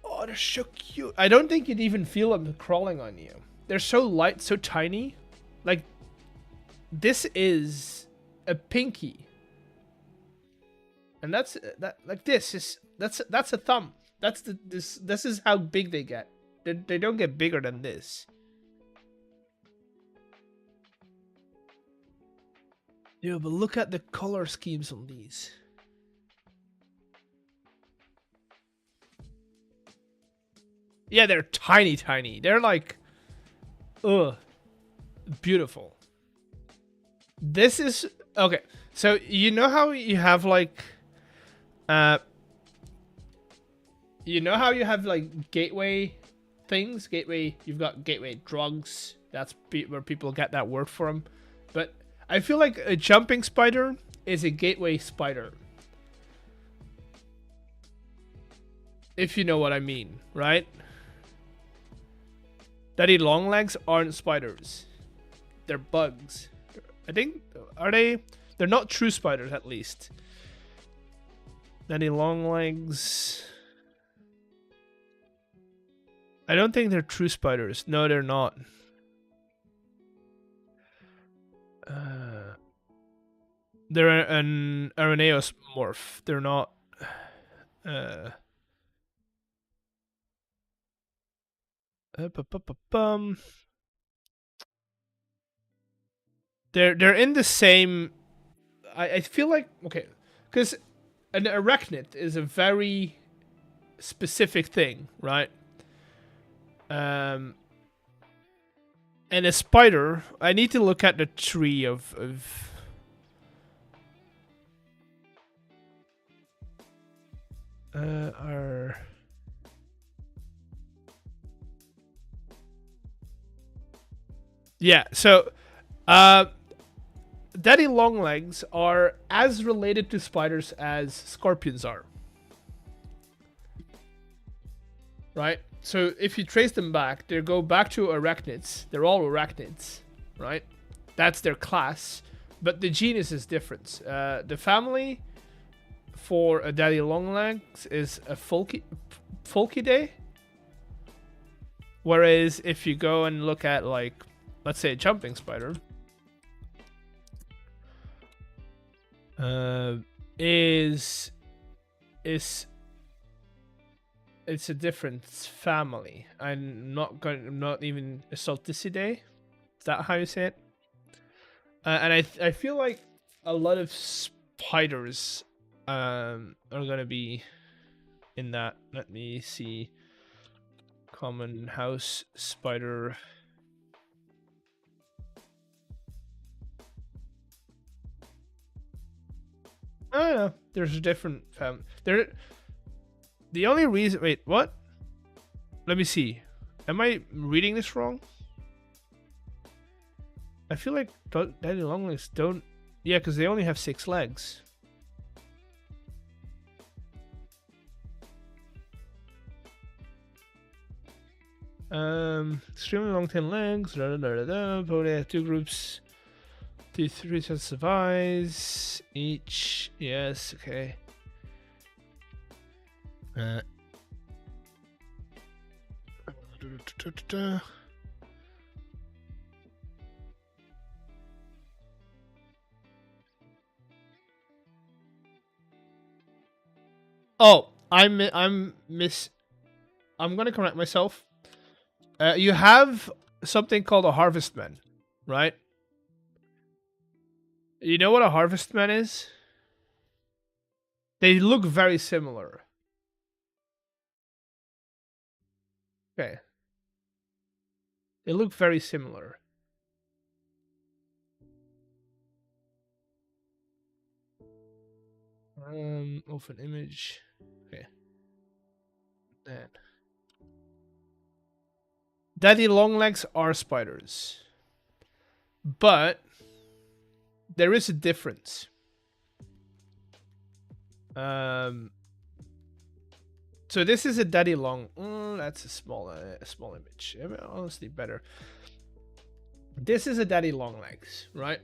Oh, they're so cute. I don't think you'd even feel them crawling on you. They're so light, so tiny. Like, this is a pinky. And that's a thumb. This is how big they get. They don't get bigger than this. Yeah, but look at the color schemes on these. Yeah, they're tiny, tiny. They're like, beautiful. This is okay. So you know how you have like, gateway things. Gateway. You've got gateway drugs. That's where people get that word from. But I feel like a jumping spider is a gateway spider. If you know what I mean, right? Daddy long legs aren't spiders. They're bugs. I think, are they? They're not true spiders, at least. Daddy long legs. I don't think they're true spiders. No, they're not. They're an Araneosmorph. They're not. They're in the same. I feel like, okay, because an arachnid is a very specific thing, right? And a spider, I need to look at the tree of our. Yeah, so daddy longlegs are as related to spiders as scorpions are. Right? So if you trace them back, they go back to arachnids. They're all arachnids, right? That's their class, but the genus is different. The family for a daddy longlegs is a Fulcidae. Whereas if you go and look at, like, let's say a jumping spider, it's a different family. I'm not even a Salticidae. Is that how you say it? And I feel like a lot of spiders are gonna be in that. Let me see. Common house spider. I don't know. There's a different family. The only reason. Wait, what? Let me see. Am I reading this wrong? I feel like daddy longlegs don't. Yeah, because they only have 6 legs. Extremely long 10 legs. Probably have 2 groups. 3 sets of eyes each. Yes, okay. Oh, I'm gonna correct myself. You have something called a harvestman, right? You know what a harvestman is? They look very similar. Okay. They look very similar. Open image. Okay. Then. Daddy longlegs are spiders. But there is a difference. So this is a daddy long. That's a small image. I mean, honestly, better. This is a daddy longlegs, right?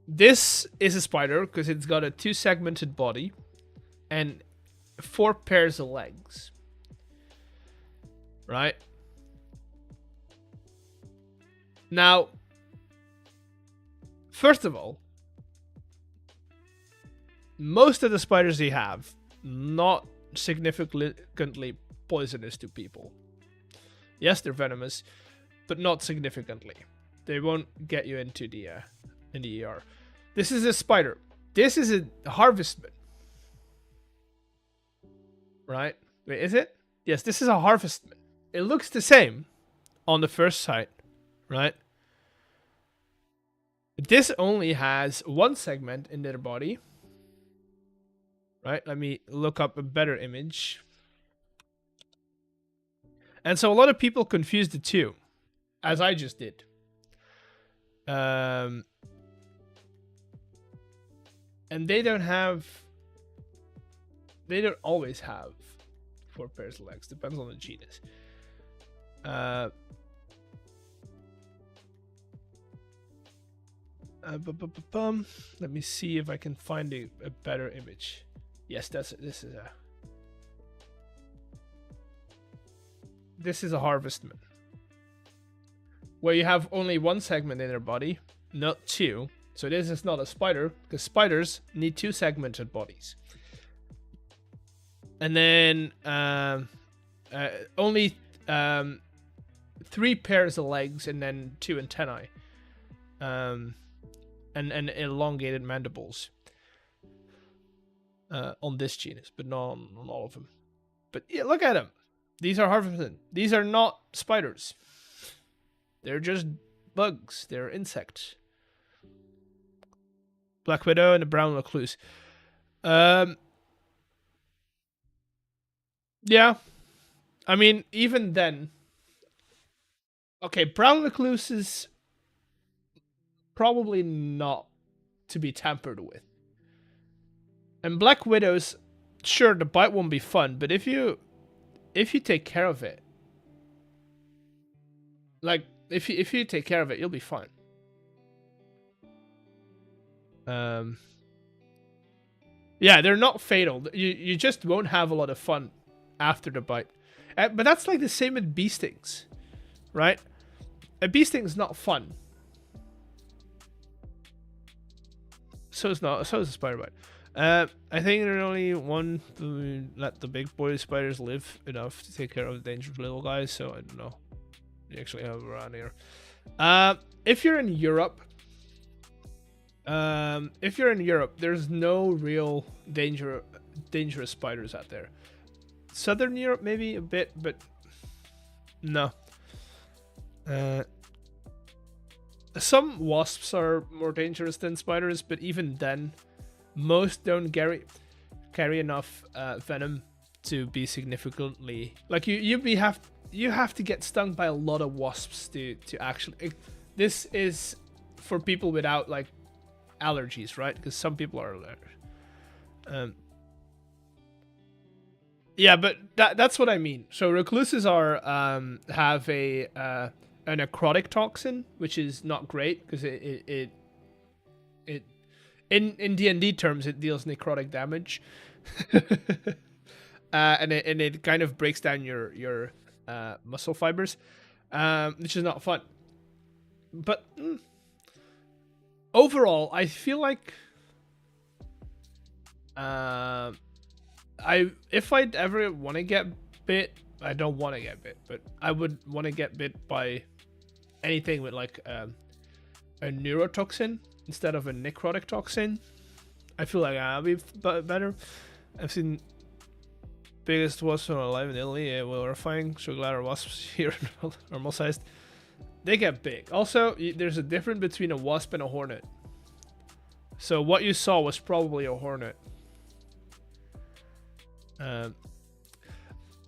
This is a spider because it's got a 2-segmented body and 4 pairs of legs, right? Now, first of all, most of the spiders they have not significantly poisonous to people. Yes, they're venomous, but not significantly. They won't get you into the ER. This is a spider. This is a harvestman. Right? Wait, is it? Yes, this is a harvestman. It looks the same on the first sight, right? This only has 1 segment in their body. Right? Let me look up a better image. And so a lot of people confuse the two, as I just did. And they don't always have 4 pairs of legs. Depends on the genus. Let me see if I can find a better image. Yes, this is a harvestman, where you have only 1 segment in their body, not 2. So this is not a spider, because spiders need 2 segmented bodies. And then only 3 pairs of legs, and then 2 antennae, and elongated mandibles. On this genus, but not on all of them. But yeah, look at them. These are harvestmen. These are not spiders. They're just bugs. They're insects. Black Widow and the brown recluse. Yeah. I mean, even then. Okay, brown recluse is probably not to be tampered with. And Black Widows, sure, the bite won't be fun, but if you take care of it, like if you take care of it, you'll be fine. Yeah, they're not fatal. You just won't have a lot of fun after the bite. But that's like the same with bee stings, right? A bee sting is not fun. So is a spider bite. I think there's only one to let the big boy spiders live enough to take care of the dangerous little guys, so I don't know. You actually have around here. If you're in Europe, there's no real dangerous spiders out there. Southern Europe maybe a bit, but no. Some wasps are more dangerous than spiders, but even then, most don't carry enough venom to be significantly like you have to get stung by a lot of wasps to actually. This is for people without like allergies, right? Because some people are allergic. Yeah, but that's what I mean. So recluses are have a necrotic toxin, which is not great because it in D&D terms it deals necrotic damage, and it kind of breaks down your muscle fibers, which is not fun. But overall, I feel like if I'd ever want to get bit, I don't want to get bit, but I would want to get bit by anything with like a neurotoxin instead of a necrotic toxin. I feel like I'll be better. I've seen biggest wasps alive in Italy. Horrifying. So glad our wasps here are normal sized. They get big. Also, there's a difference between a wasp and a hornet. So what you saw was probably a hornet.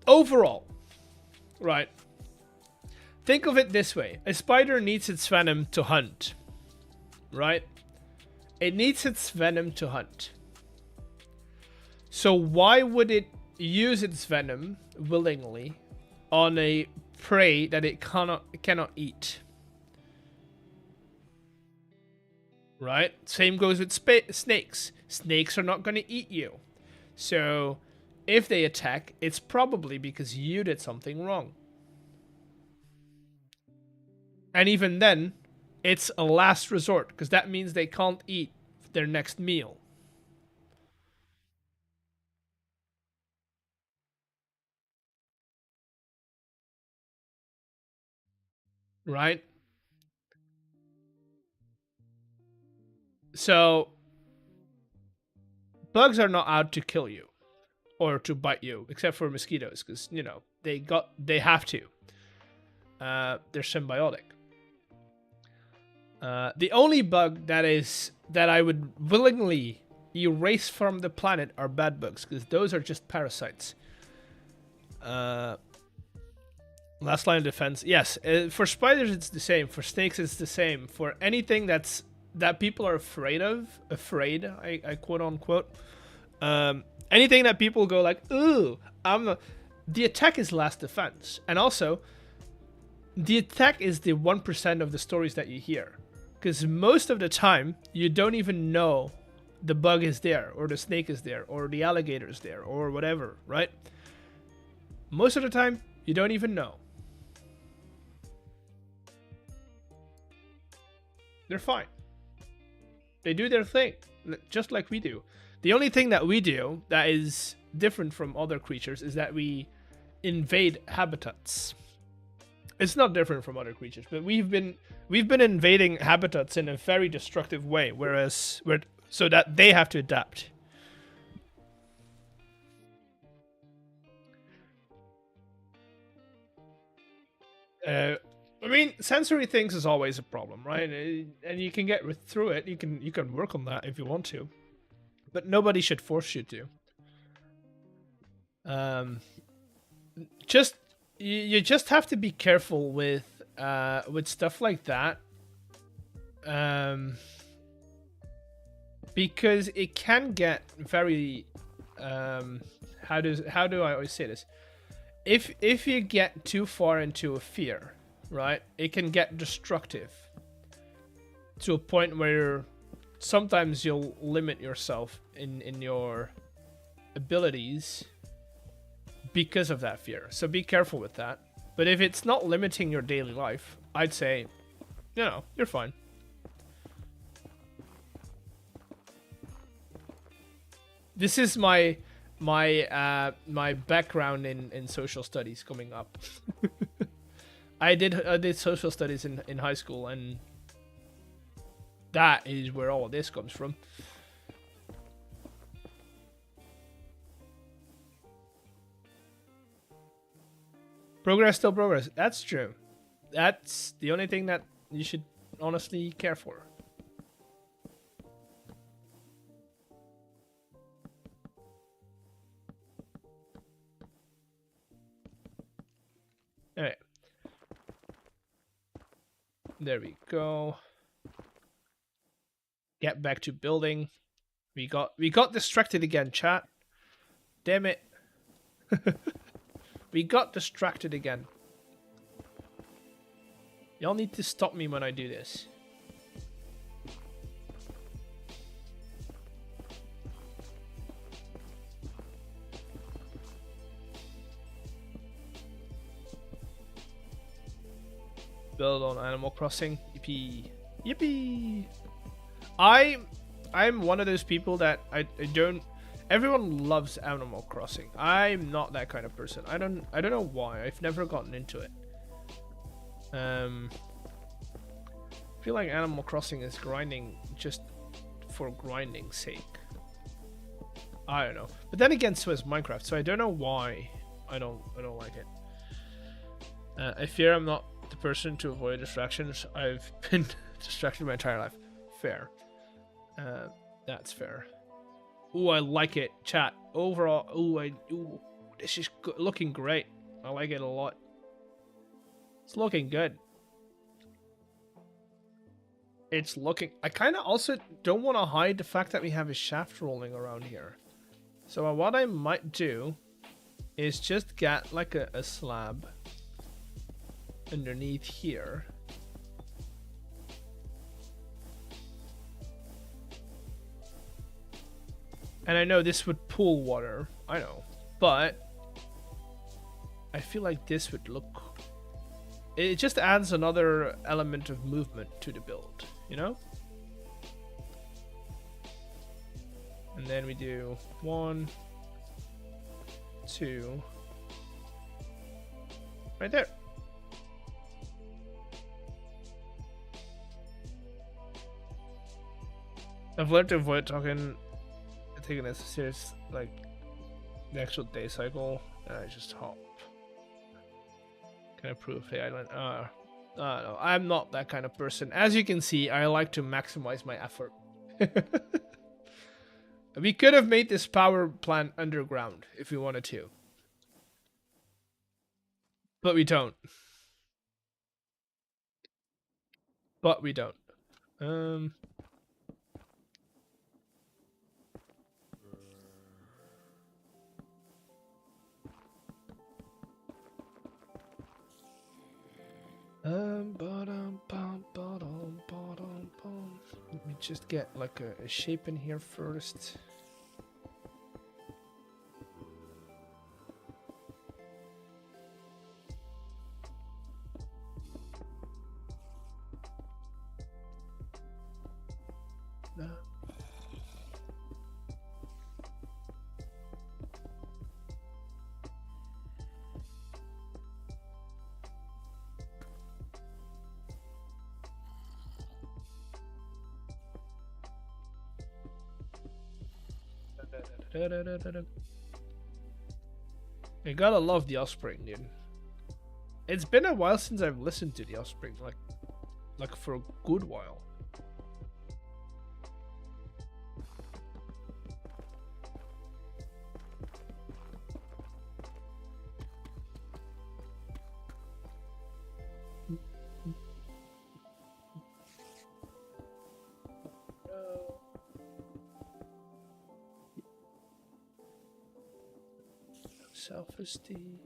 Overall, right? Think of it this way. A spider needs its venom to hunt, right? It needs its venom to hunt. So why would it use its venom willingly on a prey that it cannot eat? Right? Same goes with snakes. Snakes are not going to eat you. So if they attack, it's probably because you did something wrong. And even then, it's a last resort, because that means they can't eat their next meal. Right? So bugs are not out to kill you or to bite you, except for mosquitoes, because, you know, they have to. They're symbiotic. The only bug that I would willingly erase from the planet are bed bugs, because those are just parasites. Last line of defense. Yes, for spiders it's the same. For snakes it's the same. For anything that people are afraid of, I quote unquote. Anything that people go like, ooh, the attack is last defense. And also, the attack is the 1% of the stories that you hear. Because most of the time, you don't even know the bug is there, or the snake is there, or the alligator is there, or whatever, right? Most of the time, you don't even know. They're fine. They do their thing, just like we do. The only thing that we do that is different from other creatures is that we invade habitats. It's not different from other creatures, but we've been invading habitats in a very destructive way, so that they have to adapt. I mean, sensory things is always a problem, right? And you can get through it. You can work on that if you want to, but nobody should force you to. You just have to be careful with stuff like that, because it can get very how do I always say this? If you get too far into a fear, right, it can get destructive to a point where sometimes you'll limit yourself in your abilities because of that fear. So be careful with that. But if it's not limiting your daily life, I'd say, you know, you're fine. This is my background in social studies coming up. I did social studies in high school, and that is where all this comes from. Progress still progress. That's true. That's the only thing that you should honestly care for. Alright. There we go. Get back to building. We got distracted again, chat. Damn it. We got distracted again. Y'all need to stop me when I do this. Build on Animal Crossing. Yippee. Yippee. I'm one of those people that I don't... Everyone loves Animal Crossing. I'm not that kind of person. I don't know why. I've never gotten into it. I feel like Animal Crossing is grinding just for grinding's sake. I don't know. But then again, so is Minecraft. So I don't know why I don't like it. I fear I'm not the person to avoid distractions. I've been distracted my entire life. Fair. That's fair. Ooh, I like it, chat. Overall, ooh, this is looking great. I like it a lot. It's looking good. It's looking... I kind of also don't want to hide the fact that we have a shaft rolling around here. So what I might do is just get like a slab underneath here. And I know this would pool water, I know, but I feel like this would look... It just adds another element of movement to the build, you know? And then we do 1, 2, right there. I've learned to avoid taking this serious, like the actual day cycle, and I just hop. Can I prove the island? No, I'm not that kind of person. As you can see, I like to maximize my effort. We could have made this power plant underground if we wanted to, but we don't. But we don't. Let me just get like a shape in here first. No. You gotta love the Offspring, dude. It's been a while since I've listened to the Offspring, like for a good while. Self-esteem.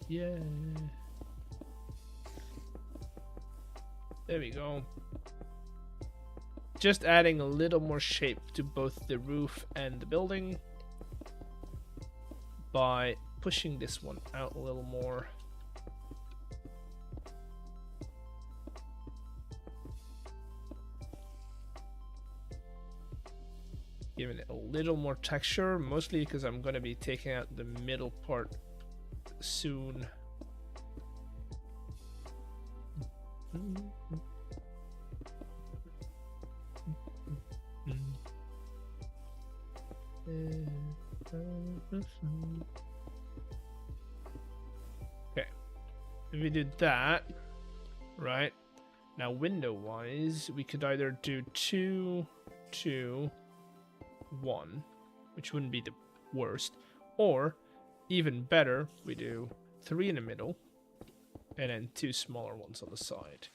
Yeah. There we go. Just adding a little more shape to both the roof and the building by pushing this one out a little more. Giving it a little more texture, mostly because I'm going to be taking out the middle part soon. Okay, if we did that, right, now window wise we could either do 2, 2, 1, which wouldn't be the worst, or even better, we do 3 in the middle and then 2 smaller ones on the side.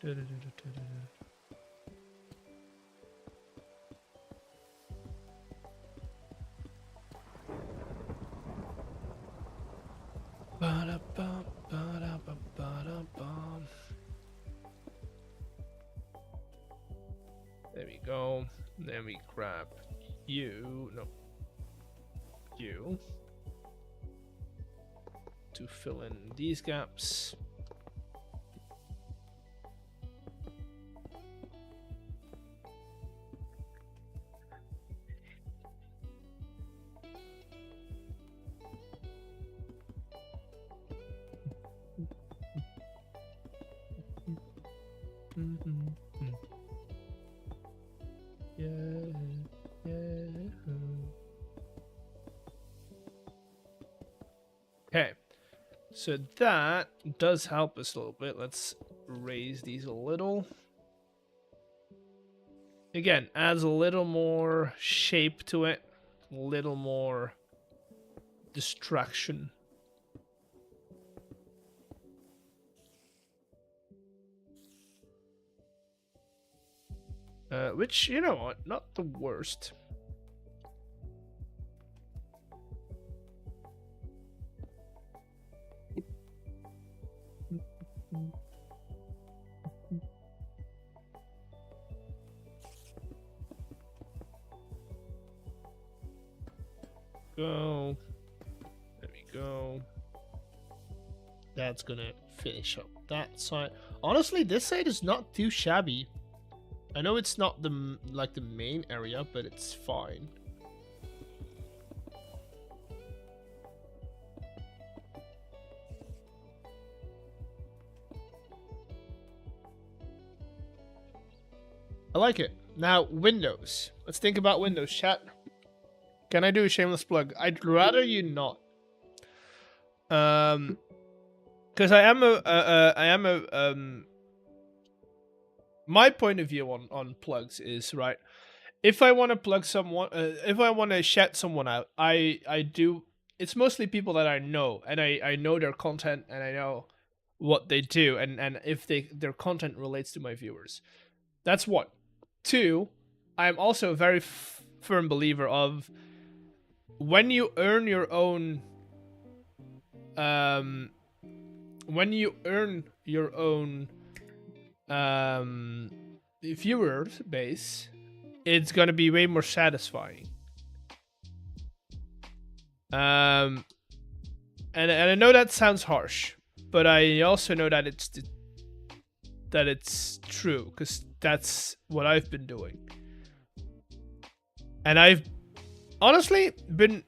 There we go. Then we grab you. No. You. To fill in these gaps. Okay, so that does help us a little bit. Let's raise these a little. Again, adds a little more shape to it, a little more distraction. Which, you know what, not the worst. Go. There we go. That's gonna finish up that side. Honestly, this side is not too shabby. I know it's not the main area, but it's fine. I like it. Now, Windows. Let's think about Windows, chat. Can I do a shameless plug? I'd rather you not. Because my point of view on plugs is, right, if I want to plug someone, if I want to shout someone out, I do. It's mostly people that I know, and I know their content, and I know what they do, and if their content relates to my viewers. That's one. Two, I'm also a very firm believer of when you earn your own viewer base, it's gonna be way more satisfying. And I know that sounds harsh, but I also know that it's true, because that's what I've been doing. And I've honestly been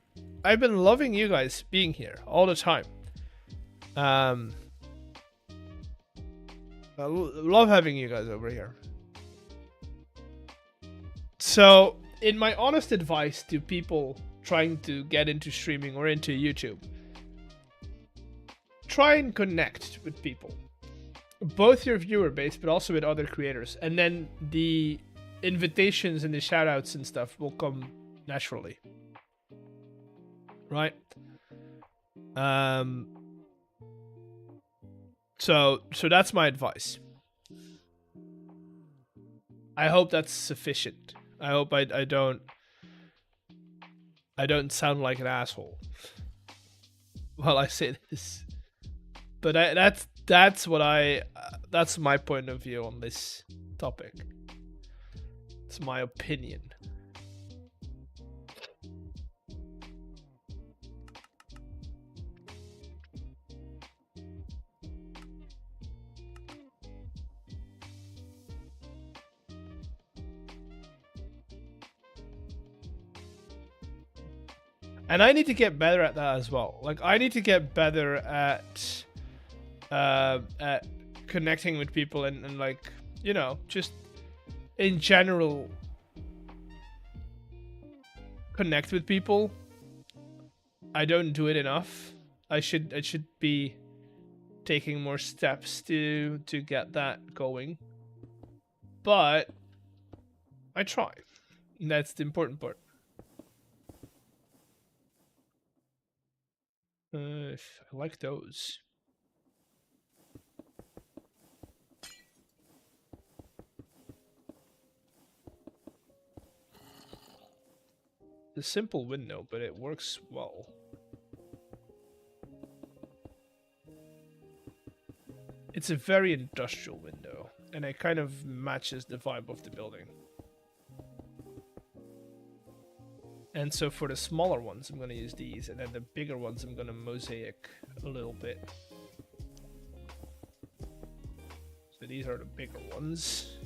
loving you guys being here all the time. I love having you guys over here. So, in my honest advice to people trying to get into streaming or into YouTube, try and connect with people. Both your viewer base, but also with other creators. And then the invitations and the shoutouts and stuff will come naturally. Right? So that's my advice. I hope that's sufficient. I hope I don't sound like an asshole while I say this. But that's my point of view on this topic. It's my opinion. And I need to get better at that as well. Like, I need to get better at connecting with people and like, you know, just in general connect with people. I don't do it enough. I should be taking more steps to get that going. But I try. And that's the important part. I like those. a simple window, but it works well. It's a very industrial window, and it kind of matches the vibe of the building. And so for the smaller ones, I'm going to use these, and then the bigger ones, I'm going to mosaic a little bit. So these are the bigger ones.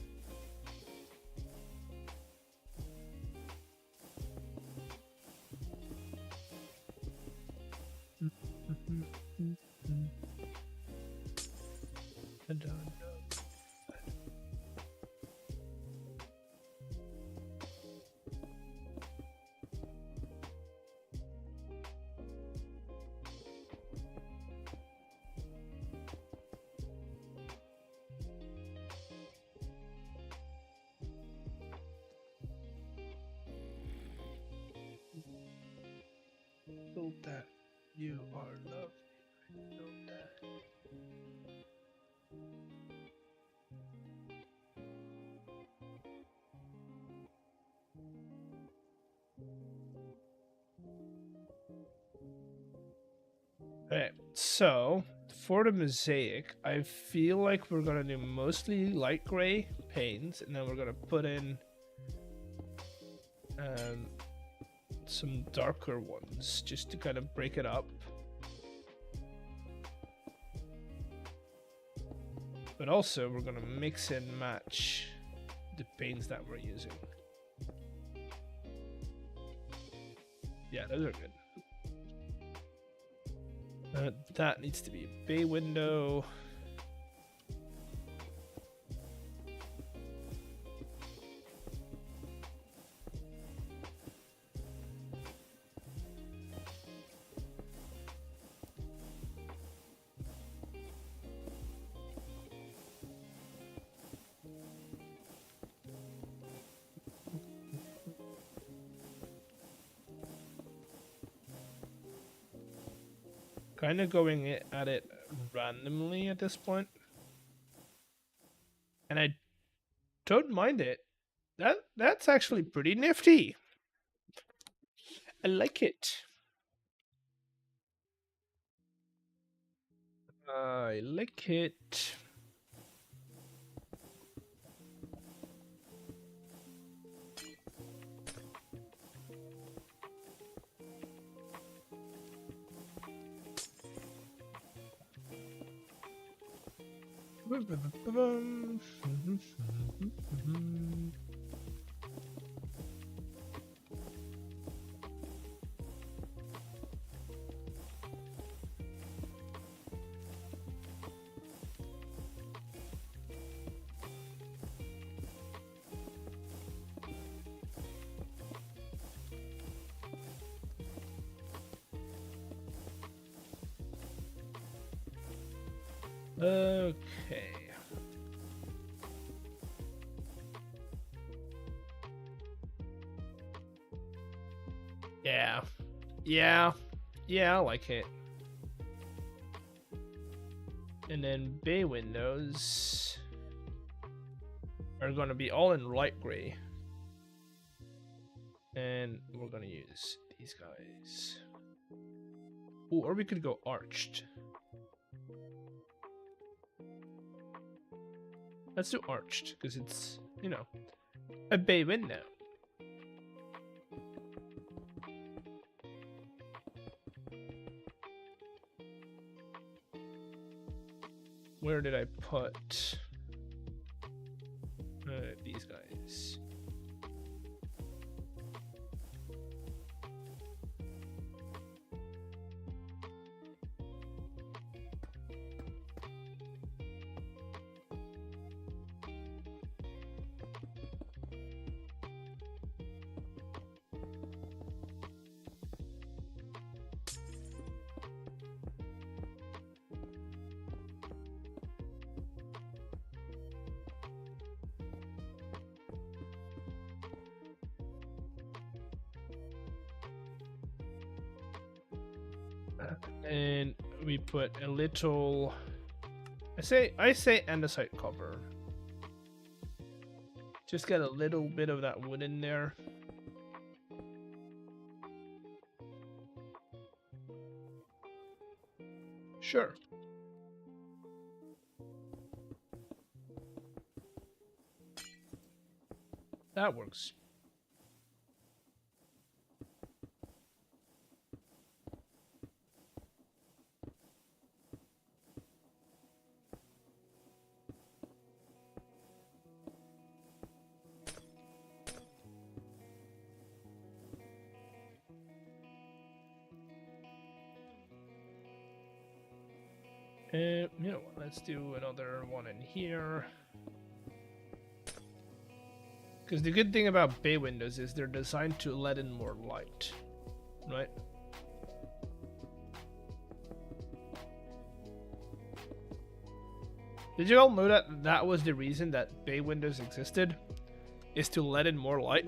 Know that you are loved. I know that. Okay, so for the mosaic, I feel like we're gonna do mostly light gray paints, and then we're gonna put in some darker ones just to kind of break it up. But also we're gonna mix and match the paints that we're using. Yeah, those are good. That needs to be a bay window. Kind of going at it randomly at this point, and I don't mind it. That's actually pretty nifty. I like it. I like it. Okay. Yeah, I like it. And then bay windows are going to be all in light gray. And we're going to use these guys. Ooh, or we could go arched. Let's do arched, because it's, you know, a bay window. Where did I put these guys? And we put a little, I say andesite cover. Just get a little bit of that wood in there. Sure. That works. You know what, let's do another one in here. Because the good thing about bay windows is they're designed to let in more light, right? Did you all know that that was the reason that bay windows existed? Is to let in more light?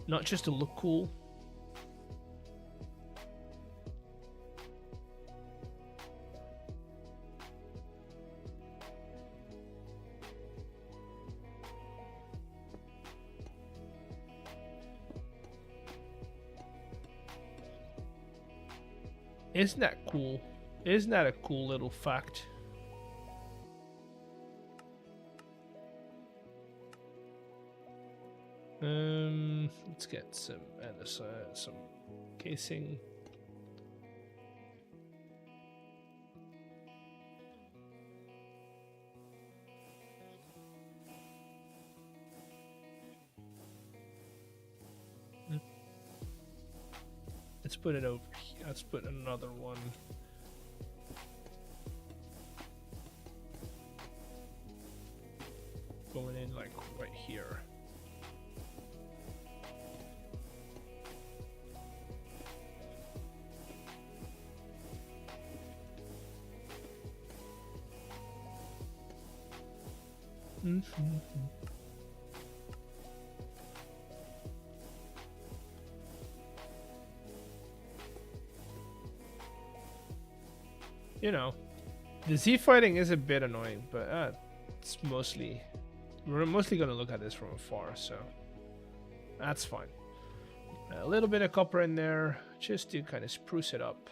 Not just to look cool. Isn't that cool? Isn't that a cool little fact? Let's get some casing. Let's put it over here. Let's put another one. Going in like right here. You know, the Z fighting is a bit annoying, but it's mostly, we're mostly gonna look at this from afar, so that's fine. A little bit of copper in there, just to kind of spruce it up.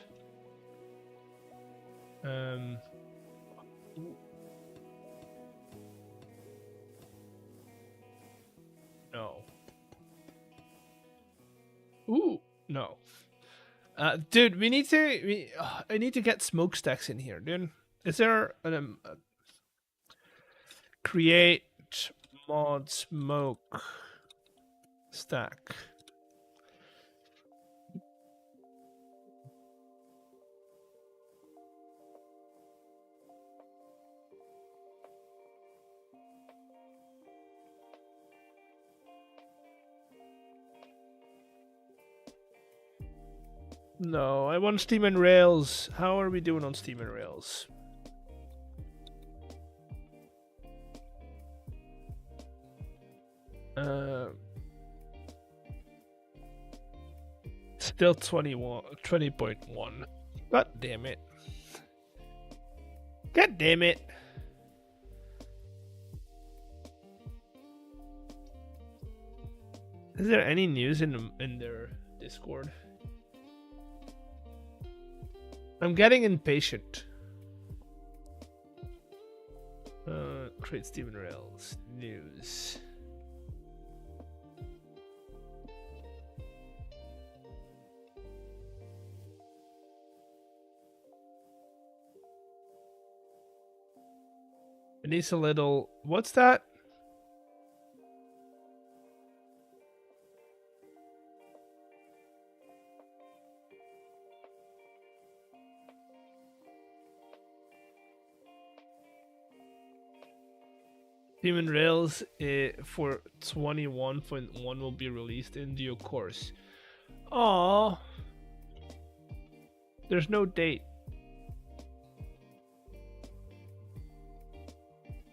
No. Ooh, no. Dude, we need to. I need to get smokestacks in here, dude. Is there an create mod smoke stack? No, I want Steam and Rails. How are we doing on Steam and Rails? Still 20.1. God damn it. God damn it. Is there any news in their Discord? I'm getting impatient. Create Steven Rails news. It needs a little. What's that? Demon Rails for 21.1 will be released in due course. Aww. There's no date.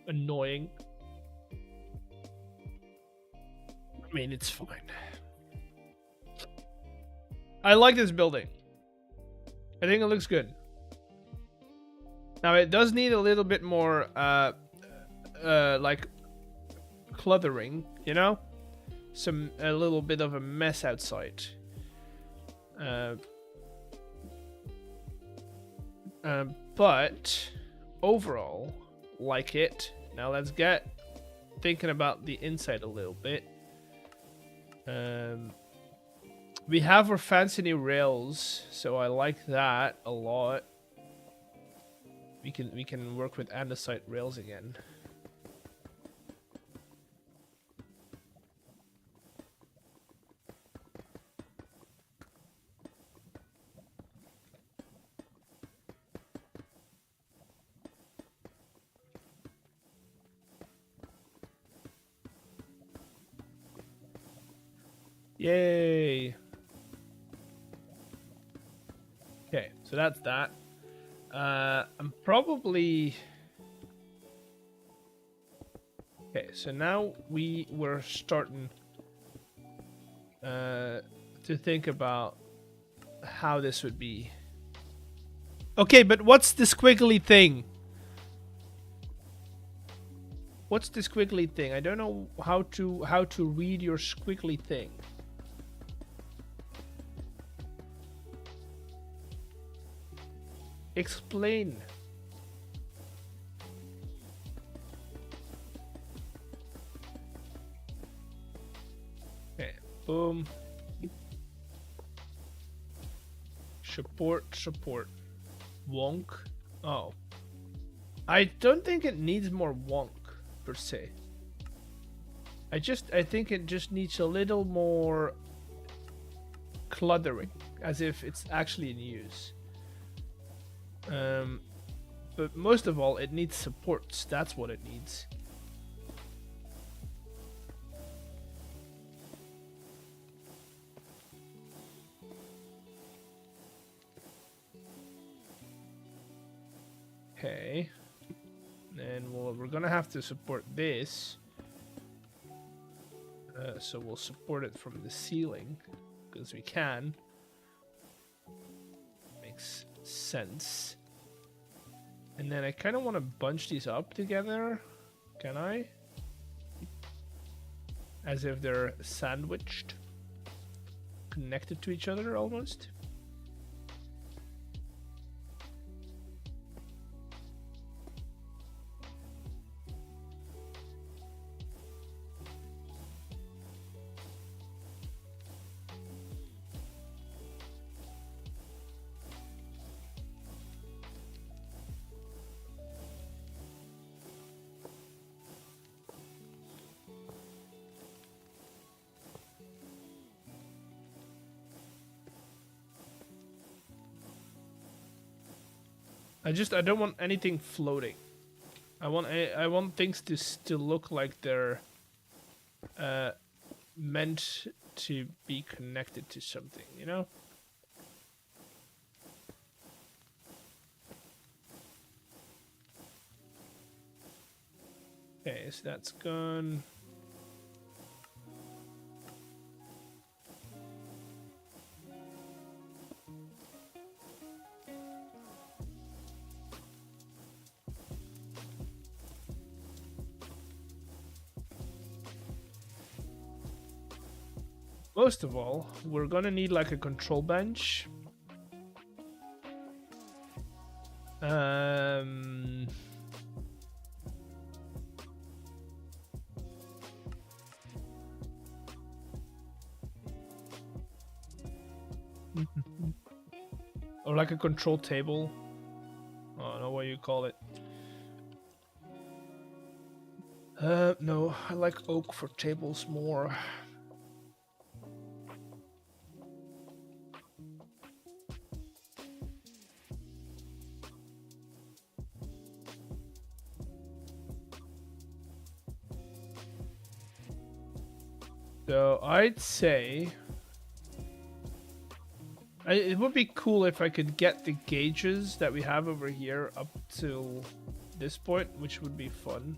Annoying. I mean, it's fine. I like this building. I think it looks good. Now, it does need a little bit more, like cluttering, you know, a little bit of a mess outside. But overall, like it. Now let's get thinking about the inside a little bit. We have our fancy new rails, so I like that a lot. We can work with andesite rails again. Yay! Okay, so that's that. I'm probably... Okay, so now we were starting to think about how this would be. Okay, but what's the squiggly thing? What's the squiggly thing? I don't know how to read your squiggly thing. Explain. Okay, boom. Support. Wonk. Oh. I don't think it needs more wonk, per se. I think it just needs a little more cluttering, as if it's actually in use. But most of all, it needs supports. That's what it needs. Okay. And we're gonna have to support this. So we'll support it from the ceiling, because we can. Makes sense. And then I kind of want to bunch these up together. Can I? As if they're sandwiched. Connected to each other almost. I don't want anything floating. I want things to look like they're meant to be connected to something, you know? Okay, so that's gone. Most of all, we're gonna need like a control bench. Or like a control table. I don't know what you call it. No, I like oak for tables more. So I'd say it would be cool if I could get the gauges that we have over here up till this point, which would be fun.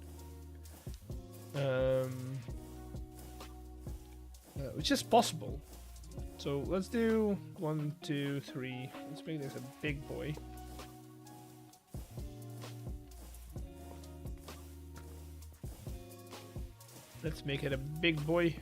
Which is possible. So let's do 1, 2, 3. Let's make this a big boy. Let's make it a big boy.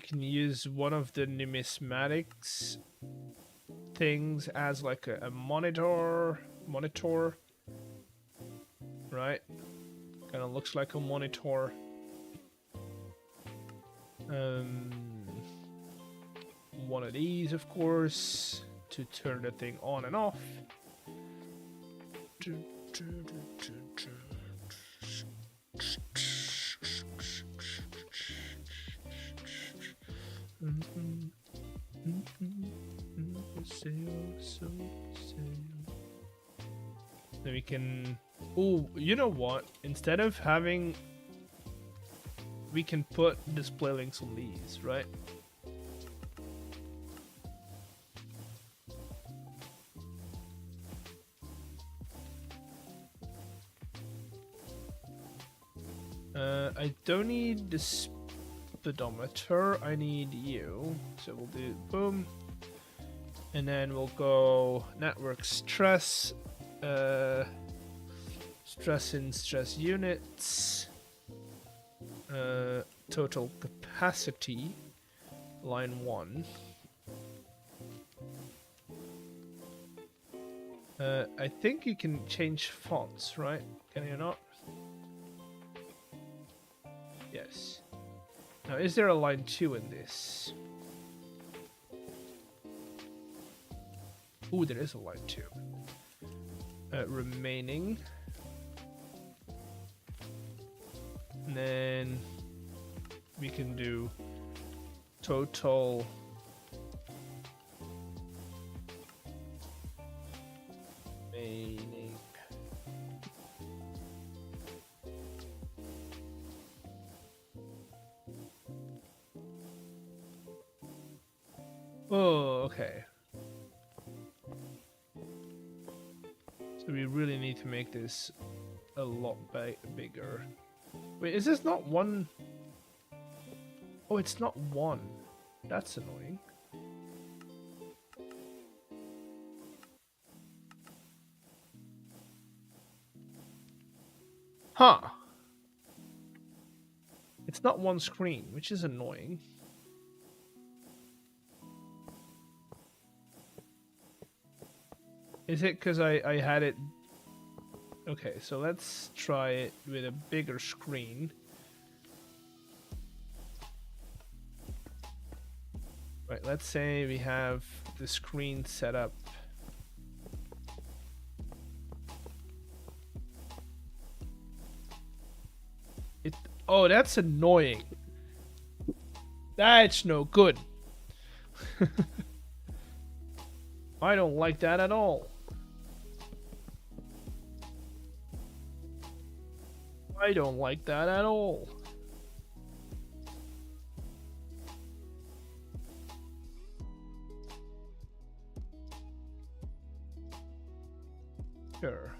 can use one of the numismatics things as like a monitor, right? Kind of looks like a monitor. One of these, of course, to turn the thing on and off. Then we can... Oh, you know what? Instead of having... We can put display links on these, right? I don't need the speedometer, I need you. So we'll do boom. And then we'll go network stress, stress in stress units, total capacity, line 1. I think you can change fonts, right? Can you not? Yes. Now, is there a line 2 in this? Ooh, there is a line 2. Remaining. And then we can do total remaining. Oh, okay. So we really need to make this a lot bigger. Wait, is this not one? Oh, it's not one. That's annoying. Huh. It's not one screen, which is annoying. Is it because I had it... Okay, so let's try it with a bigger screen. Right, let's say we have the screen set up. Oh, that's annoying. That's no good. I don't like that at all. I don't like that at all. Sure.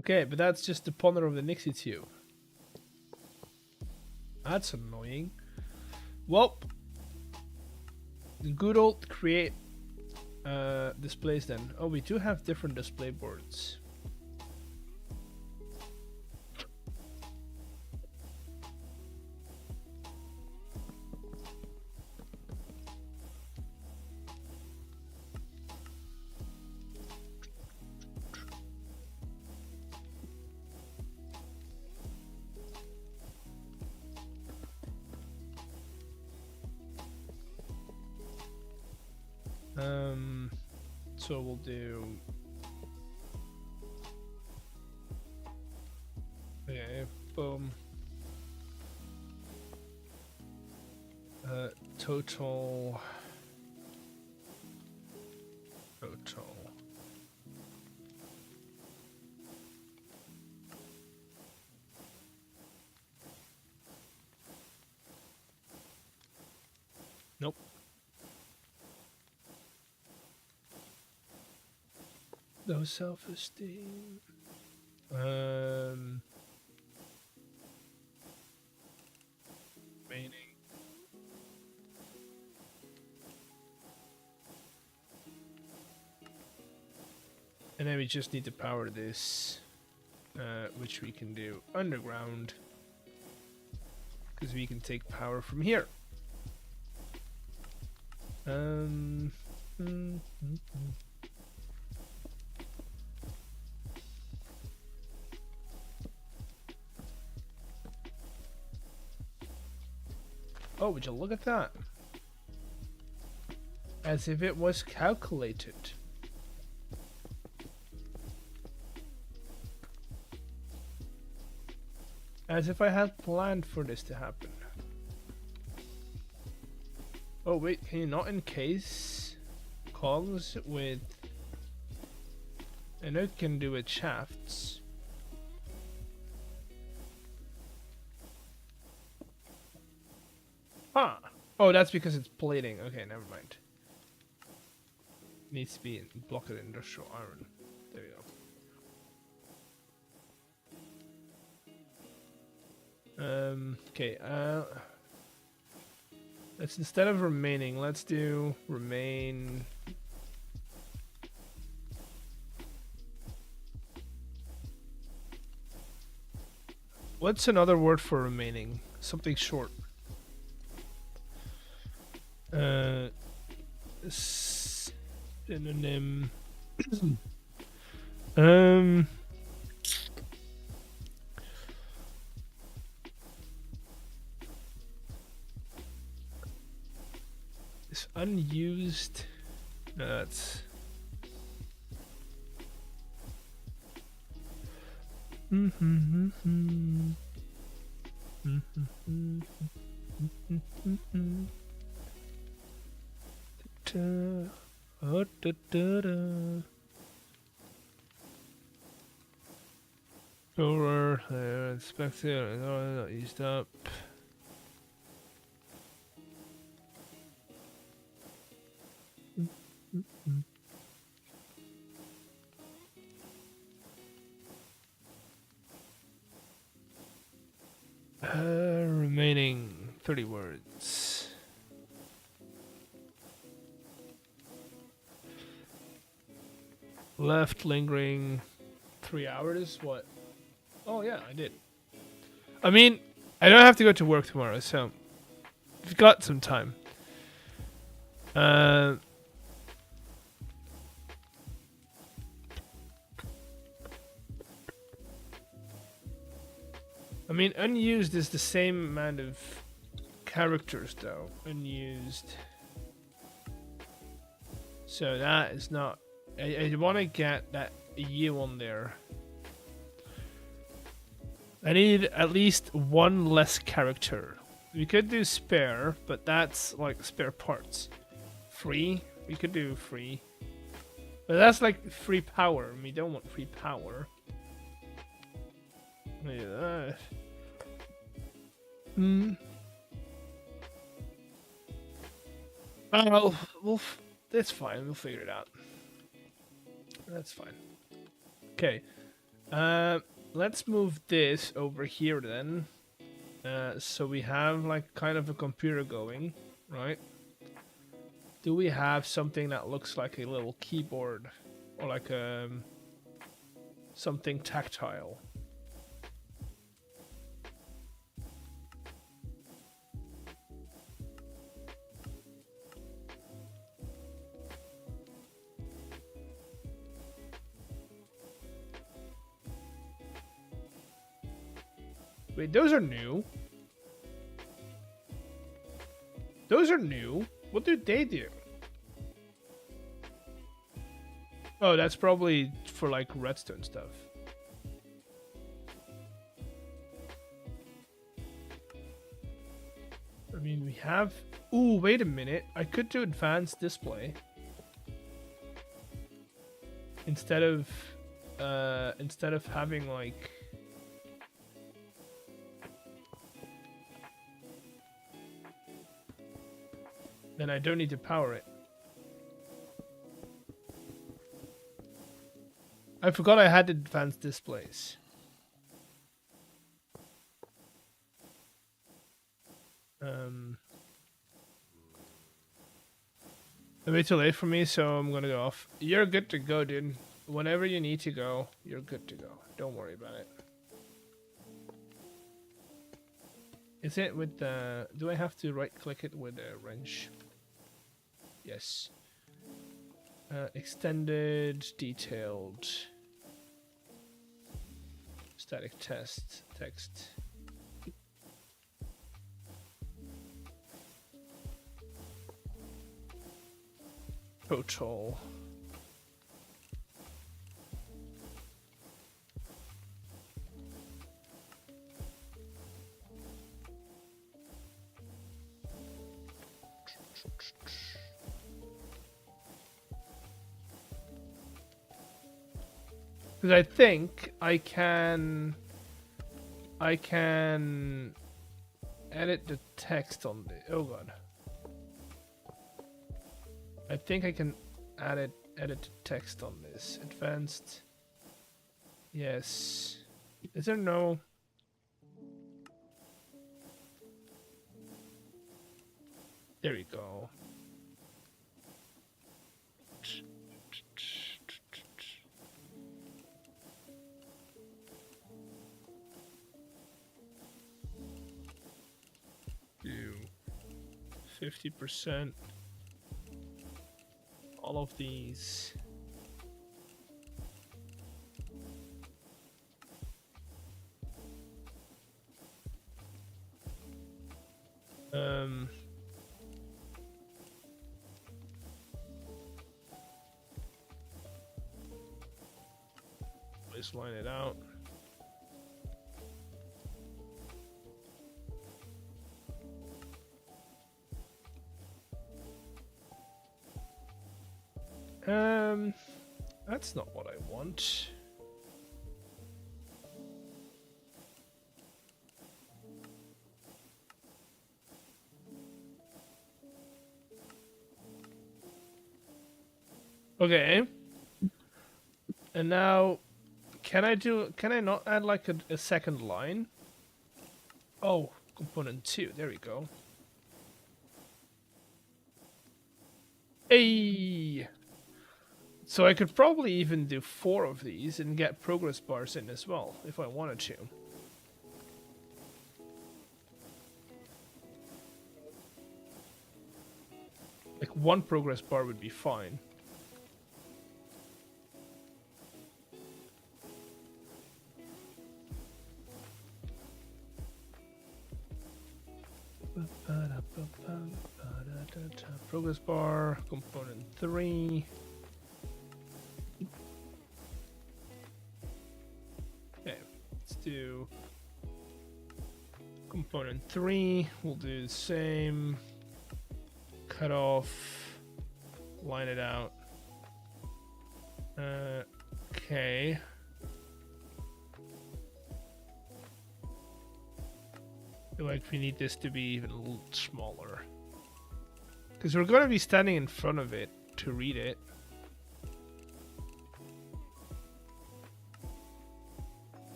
Okay, but that's just the ponder of the Nixie tube. That's annoying. Well, good old create displays then. Oh, we do have different display boards. So we'll do... Okay, boom. Total... Nope. No self-esteem. Remaining. And then we just need to power this, which we can do underground, because we can take power from here. Oh, would you look at that? As if it was calculated. As if I had planned for this to happen. Oh wait, can you not encase cogs with... I know it can do it shafts. Huh. Oh, that's because it's plating. Okay, never mind. Needs to be blocked industrial iron. There we go. Okay, let's, instead of remaining, let's do remain. What's another word for remaining? Something short. Synonym. It's unused. No, that's. Over there, inspected, not used up. Remaining 30 words. Left lingering 3 hours. What? Oh yeah, I did. I mean, I don't have to go to work tomorrow, so we've got some time. I mean, unused is the same amount of characters, though. Unused. So that is not... I want to get that U on there. I need at least one less character. We could do spare, but that's like spare parts. Free? We could do free. But that's like free power, and we don't want free power. Yeah. Oh, well, that's fine. We'll figure it out. That's fine. Okay. Let's move this over here then. So we have like kind of a computer going, right? Do we have something that looks like a little keyboard or like something tactile? Wait, those are new. Those are new. What do they do? Oh, that's probably for like redstone stuff. I mean, we have... Ooh, wait a minute. I could do advanced display. Instead of having like... Then I don't need to power it. I forgot I had advanced displays. A bit too late for me, so I'm gonna go off. You're good to go, dude. Whenever you need to go, you're good to go. Don't worry about it. Is it with the... Do I have to right-click it with a wrench? Yes. Extended, detailed, static text. Total. Because I think I can edit the text on the... Oh god. I think I can edit the text on this. Advanced. Yes. Is there no... There we go. Do 50%. All of these. Let's line it out. That's not what I want. Okay. And now, can I not add like a second line? Oh, component 2, there we go. Hey! So I could probably even do 4 of these and get progress bars in as well, if I wanted to. Like 1 progress bar would be fine. Progress bar, component 3. Okay, let's do component 3. We'll do the same. Cut off, line it out. Okay. I feel like we need this to be even a little smaller. Because we're going to be standing in front of it to read it.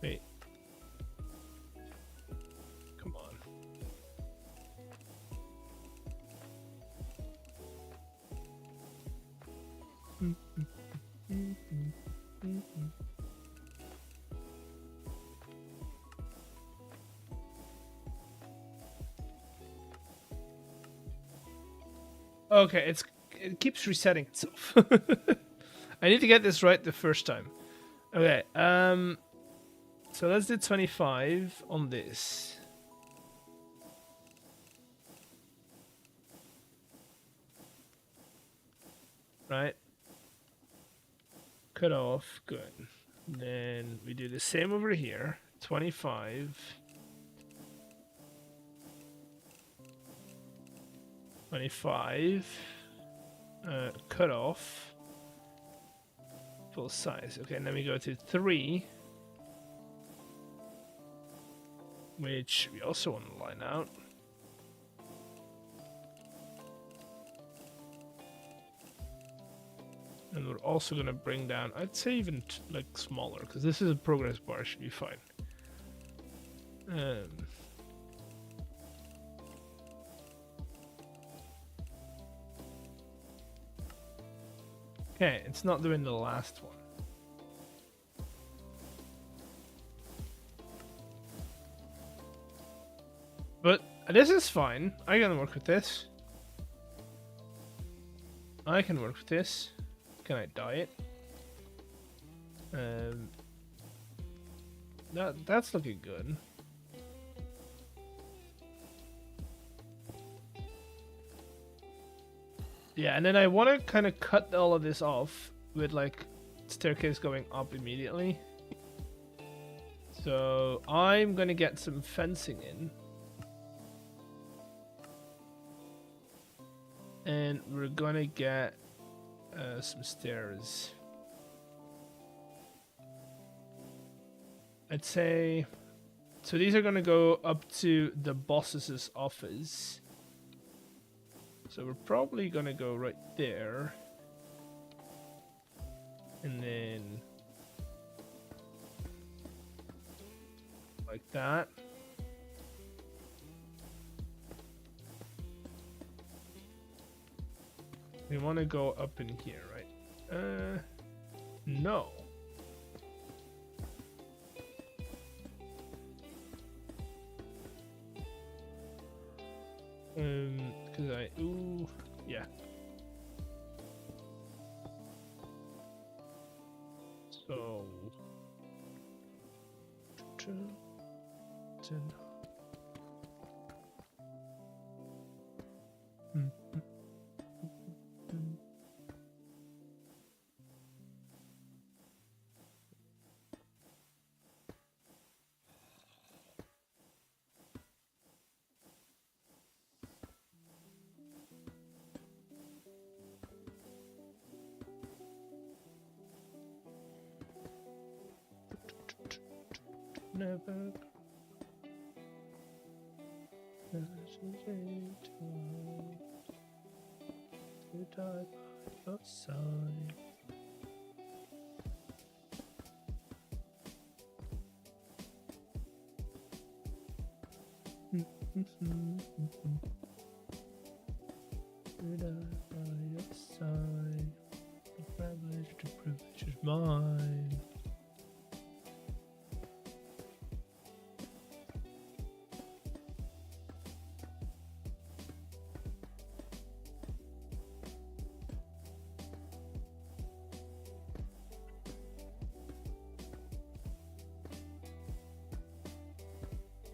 Wait. Come on. Okay, it keeps resetting itself. I need to get this right the first time. Okay, so let's do 25 on this. Right. Cut off, good. Then we do the same over here. 25. 25. Cut off. full size. Okay, and then we go to 3. Which we also want to line out. And we're also going to bring down, I'd say even like smaller, because this is a progress bar, should be fine. Okay, it's not doing the last one. But this is fine. I can work with this. I can work with this. Can I dye it? That's looking good. Yeah, and then I want to kind of cut all of this off with like staircase going up immediately. So I'm gonna get some fencing in. And we're gonna get some stairs. I'd say, so these are gonna go up to the boss's office. So we're probably gonna go right there. And then like that. We want to go up in here, right? No. Because ooh, yeah. So, 10. Never hesitate to die by your side. To die by your side. The privilege is mine.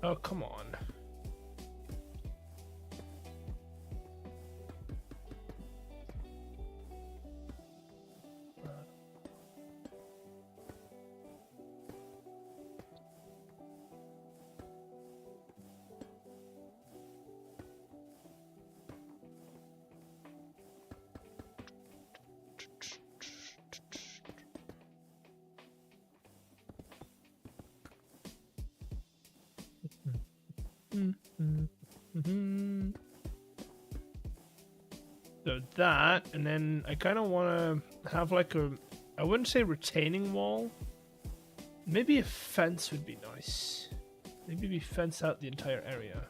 Oh, come on. So that, and then I kind of want to have like a, I wouldn't say retaining wall. Maybe a fence would be nice. Maybe we fence out the entire area.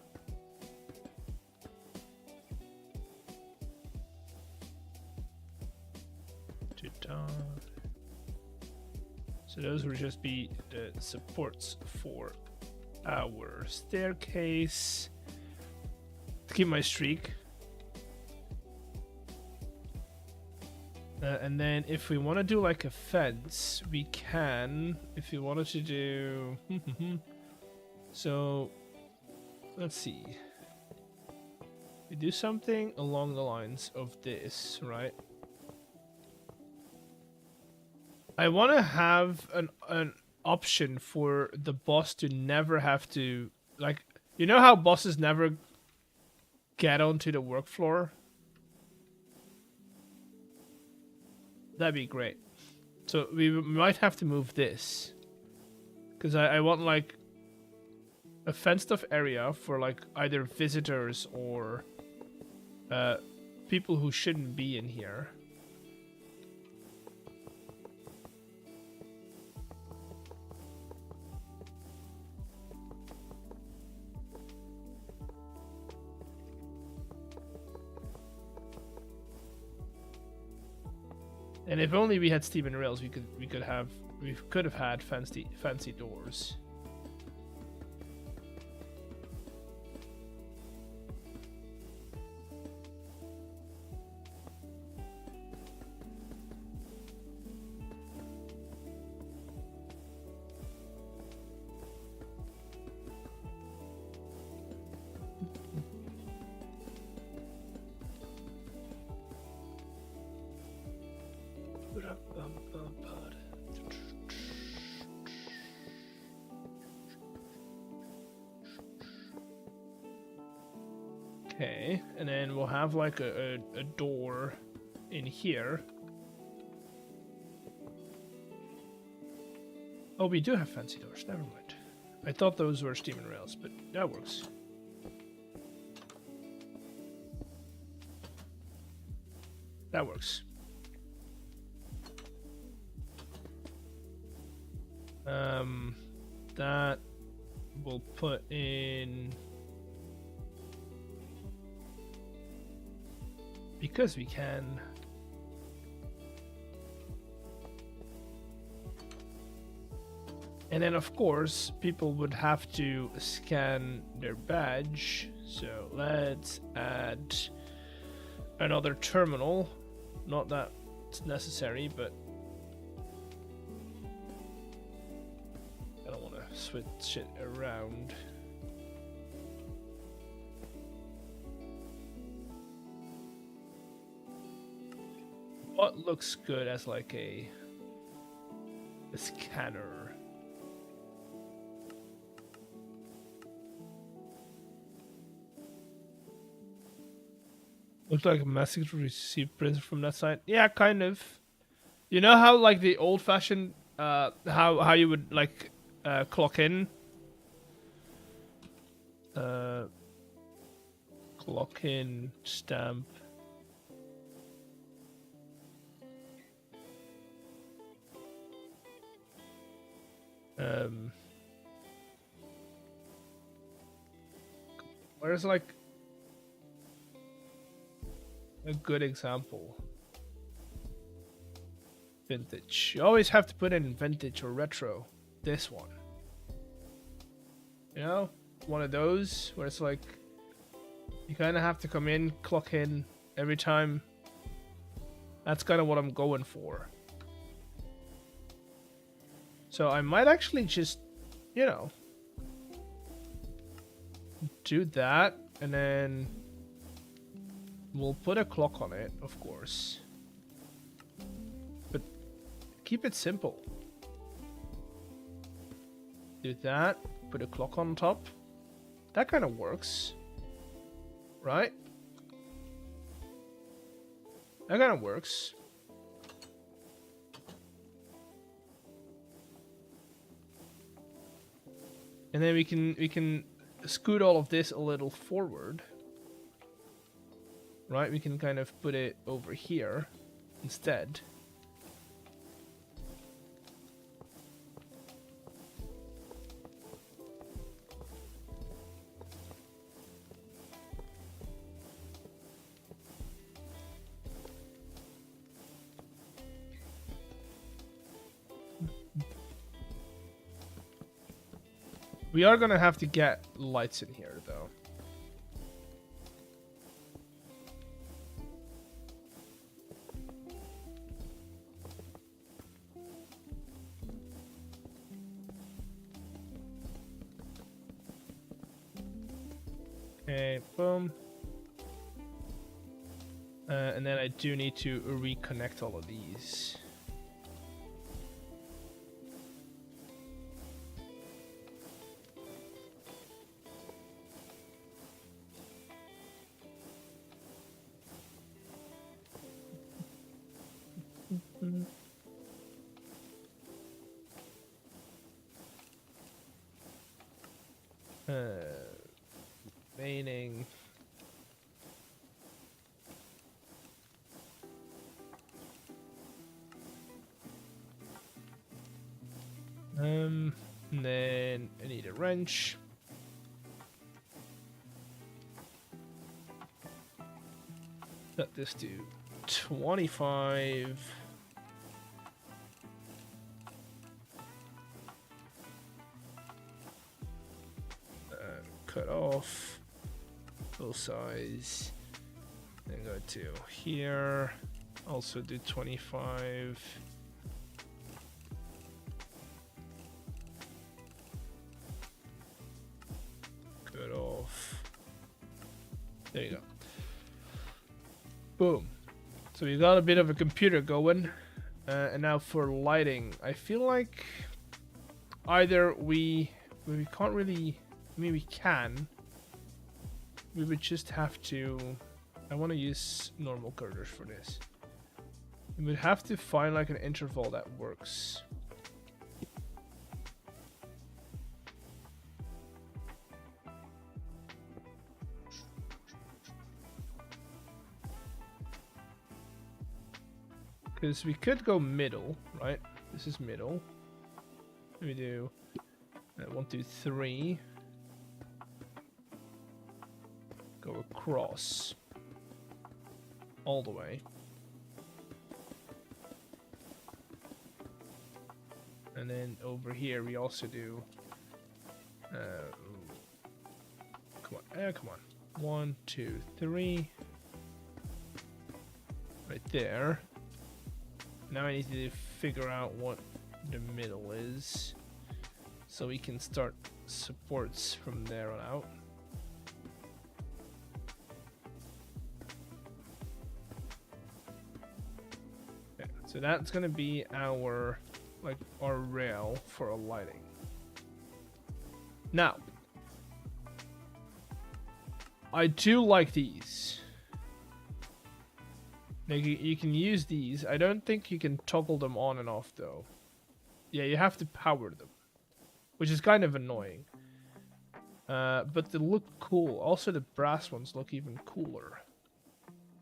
So those would just be the supports for our staircase to keep my streak. And then if we want to do like a fence, we can. If we wanted to do... So, let's see. We do something along the lines of this, right? I want to have an option for the boss to never have to... Like, you know how bosses never get onto the work floor? That'd be great. So we might have to move this. Because I want like a fenced off area for like either visitors or people who shouldn't be in here. And if only we had steam and rails, we could have had fancy doors. Okay, and then we'll have like a door in here. Oh, we do have fancy doors, never mind. I thought those were steam and rails, but that works. That works. That we'll put in because we can. And then of course people would have to scan their badge, so let's add another terminal. Not that it's necessary, but I don't want to switch it around. What looks good as like a scanner? Looks like a message received printed from that side. Yeah, kind of. You know how like the old-fashioned how you would like clock in? Clock in stamp. Where's like a good example? Vintage. You always have to put in vintage or retro. This one. You know? One of those where it's like you kind of have to come in, clock in every time. That's kind of what I'm going for. So I might actually just, you know, do that, and then we'll put a clock on it, of course. But keep it simple. Do that, put a clock on top. That kind of works. Right? That kind of works. And then we can scoot all of this a little forward. Right? We can kind of put it over here instead. We are gonna have to get lights in here, though. Okay, boom. And then I do need to reconnect all of these. lighting. And then I need a wrench. Set this to 25. Cut off full size. Then go to here. Also do 25. Cut off. There you go. Boom. So we got a bit of a computer going. And now for lighting, I feel like either we can't really. I mean, we can. We would just have to. I want to use normal cursors for this. We would have to find like an interval that works. Because we could go middle, right? This is middle. We do 1, 2, 3. Go across all the way. And then over here we also do come on, come on. 1, 2, 3. Right there. Now I need to figure out what the middle is so we can start supports from there on out. So that's gonna be our rail for our lighting. Now, I do like these. Now you can use these. I don't think you can toggle them on and off though. Yeah, you have to power them, which is kind of annoying. But they look cool. Also, the brass ones look even cooler.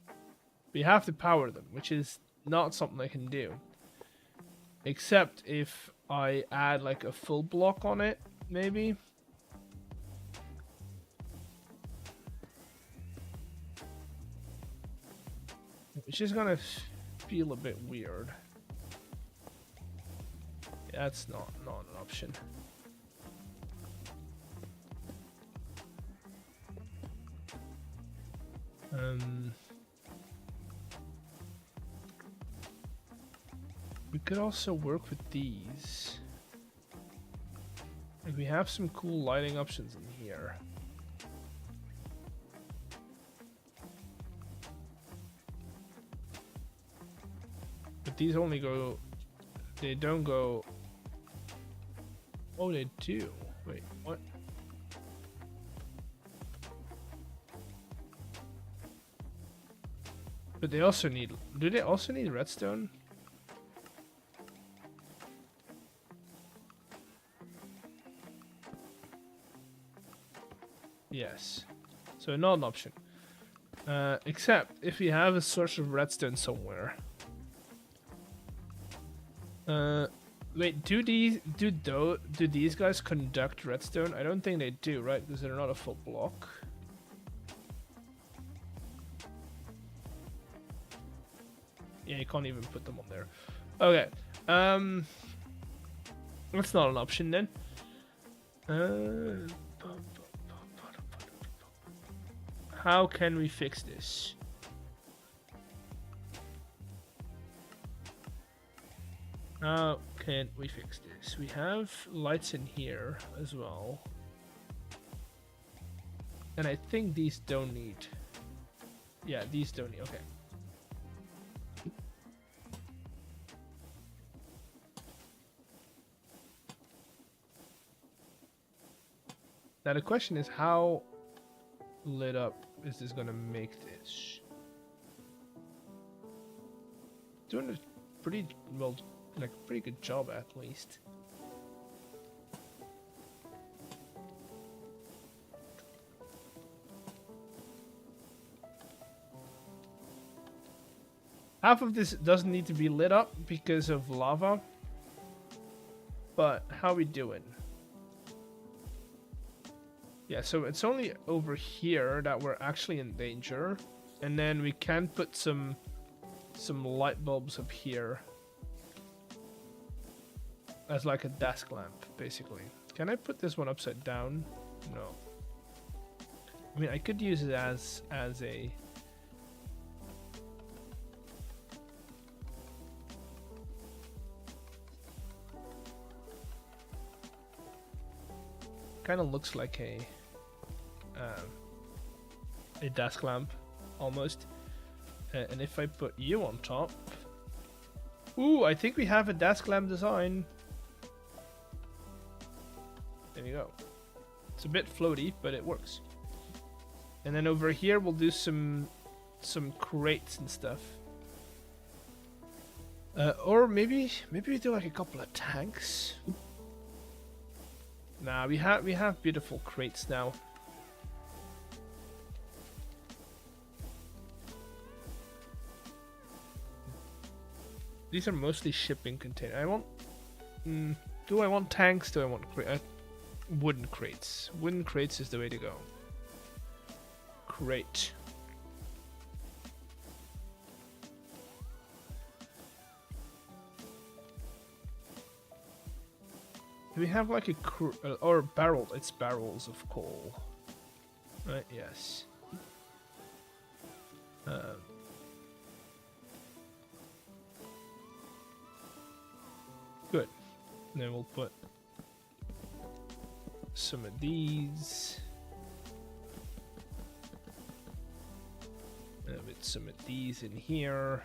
But you have to power them, which is not something I can do. Except if I add like a full block on it, maybe. It's just gonna feel a bit weird. Yeah, that's not an option. We could also work with these. Like we have some cool lighting options in here. But these only go, they don't go, oh they do, wait, what? But they also need, do they also need redstone? Yes, so not an option. Except if we have a source of redstone somewhere. Wait, do these guys conduct redstone? I don't think they do, right? Because they're not a full block. Yeah, you can't even put them on there. Okay, that's not an option then. How can we fix this? How can we fix this? We have lights in here as well. And I think these don't need... Yeah, these don't need... Okay. Now the question is, how lit up is this gonna make this? Doing a pretty well, like pretty good job at least. Half of this doesn't need to be lit up because of lava. But how we doing? Yeah, so it's only over here that we're actually in danger. And then we can put some light bulbs up here. As like a desk lamp, basically. Can I put this one upside down? No. I mean, I could use it as a... Kind of looks like a desk lamp, almost. And if I put you on top... Ooh, I think we have a desk lamp design. There you go. It's a bit floaty, but it works. And then over here we'll do some crates and stuff. Or maybe we do like a couple of tanks. Nah, we have beautiful crates now. These are mostly shipping containers. I want. Do I want tanks? Do I want wooden crates? Wooden crates is the way to go. Crate. Do we have like a or barrel? It's barrels of coal, right? Yes. Good. And then we'll put some of these. With some of these in here.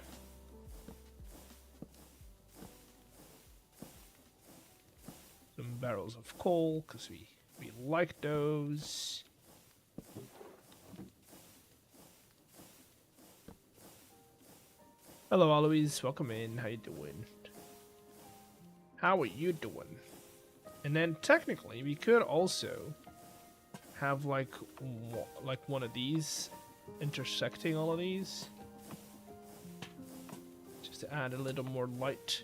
Some barrels of coal, because we like those. Hello, Alois. Welcome in. How you doing? How are you doing? And then technically, we could also have like one of these intersecting all of these, just to add a little more light.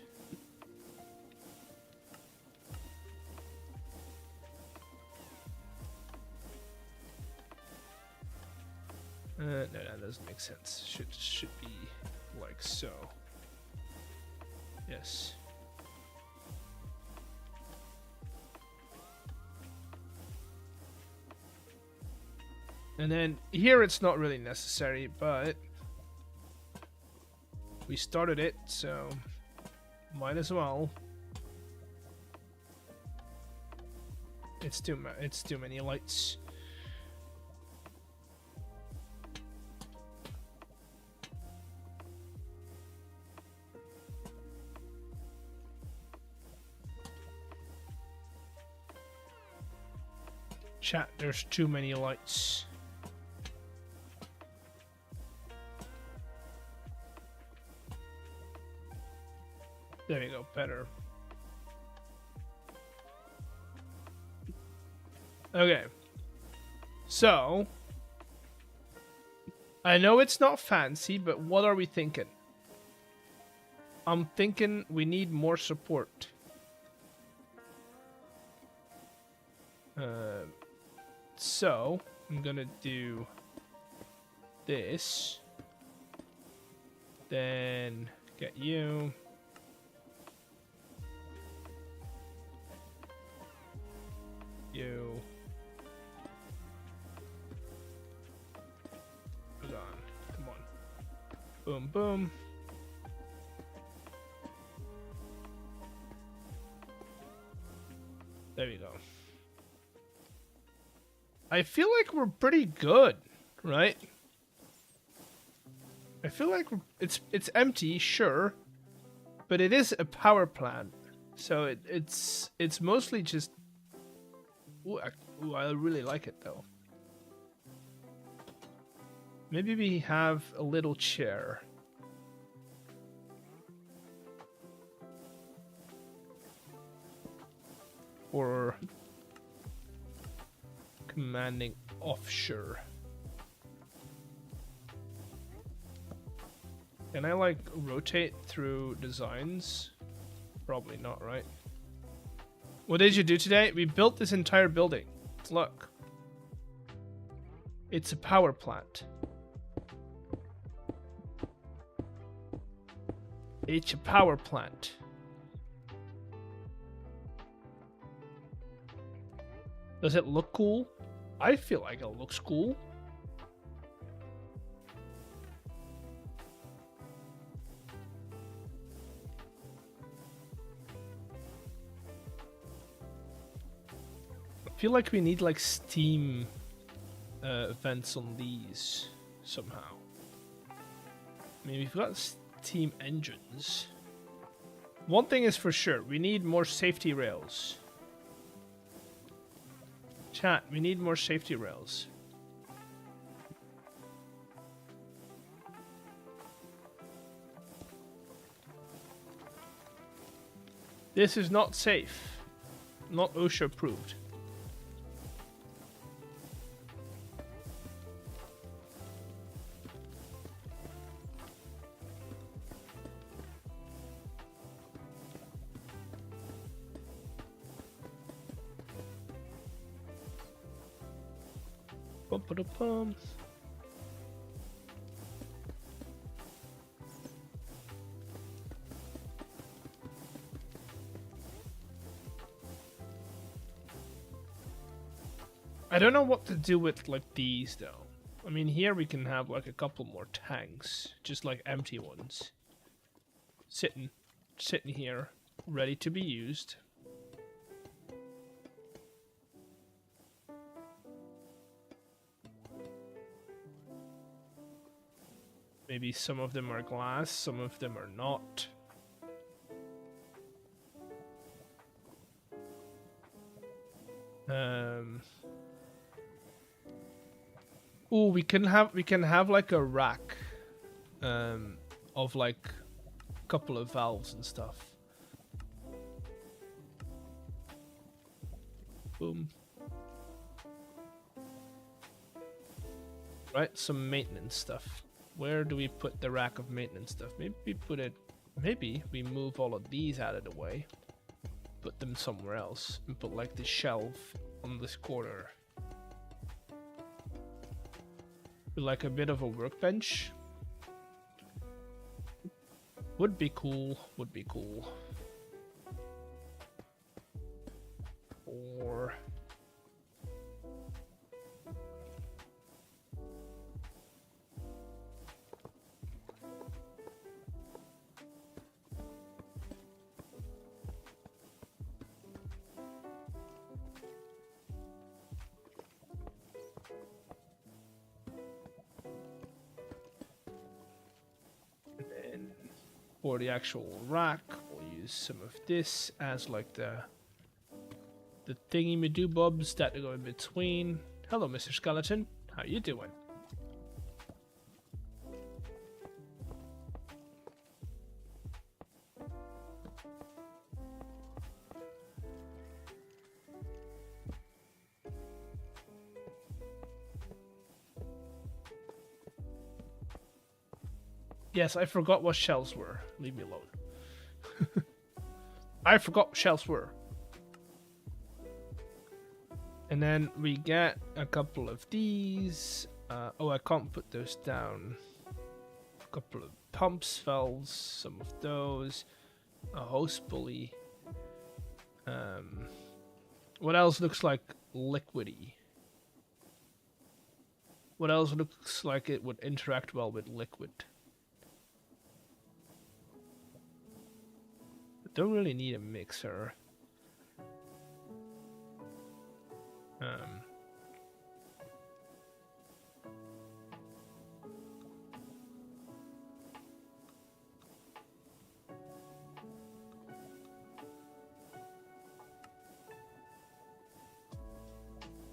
No, that doesn't make sense. Should be like so. Yes. And then here it's not really necessary, but we started it, so might as well. It's too many lights. Chat, there's too many lights. There you go, better. Okay. So, I know it's not fancy, but what are we thinking? I'm thinking we need more support. So, I'm gonna do this. Then get you. You. Hold on. Come on. Boom, boom. There we go. I feel like we're pretty good, right? I feel like it's empty, sure, but it is a power plant, so it's mostly just. Ooh, I really like it though. Maybe we have a little chair. Or commanding offshore. Can I like rotate through designs? Probably not, right? What did you do today? We built this entire building. Look. It's a power plant. It's a power plant. Does it look cool? I feel like it looks cool. I feel like we need like steam vents on these somehow. I mean, we've got steam engines. One thing is for sure, we need more safety rails. Chat, we need more safety rails. This is not safe. Not OSHA approved. Bum. I don't know what to do with like these though. I mean, here we can have like a couple more tanks, just like empty ones, sitting here, ready to be used. Maybe some of them are glass, some of them are not. Oh, we can have like a rack of like a couple of valves and stuff. Boom. Right, some maintenance stuff. Where do we put the rack of maintenance stuff? Maybe we move all of these out of the way, put them somewhere else, and put like the shelf on this corner. With like a bit of a workbench. Would be cool, would be cool. Or... for the actual rack, we'll use some of this as like the thingy-me-do-bobs that go in between. Hello, Mr. Skeleton. How you doing? Yes, I forgot what shells were. Leave me alone. I forgot what shells were. And then we get a couple of these. Oh, I can't put those down. A couple of pumps, valves, some of those. A hose pulley. What else looks like liquidy? What else looks like it would interact well with liquid? Don't really need a mixer.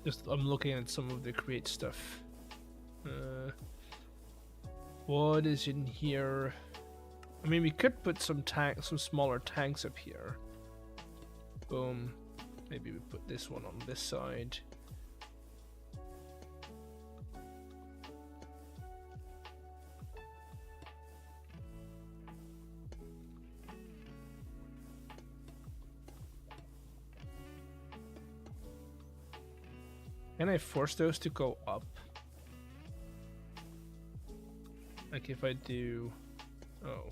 Just I'm looking at some of the create stuff. What is in here? I mean, we could put some smaller tanks up here. Boom. Maybe we put this one on this side. Can I force those to go up? Like if I do... Oh.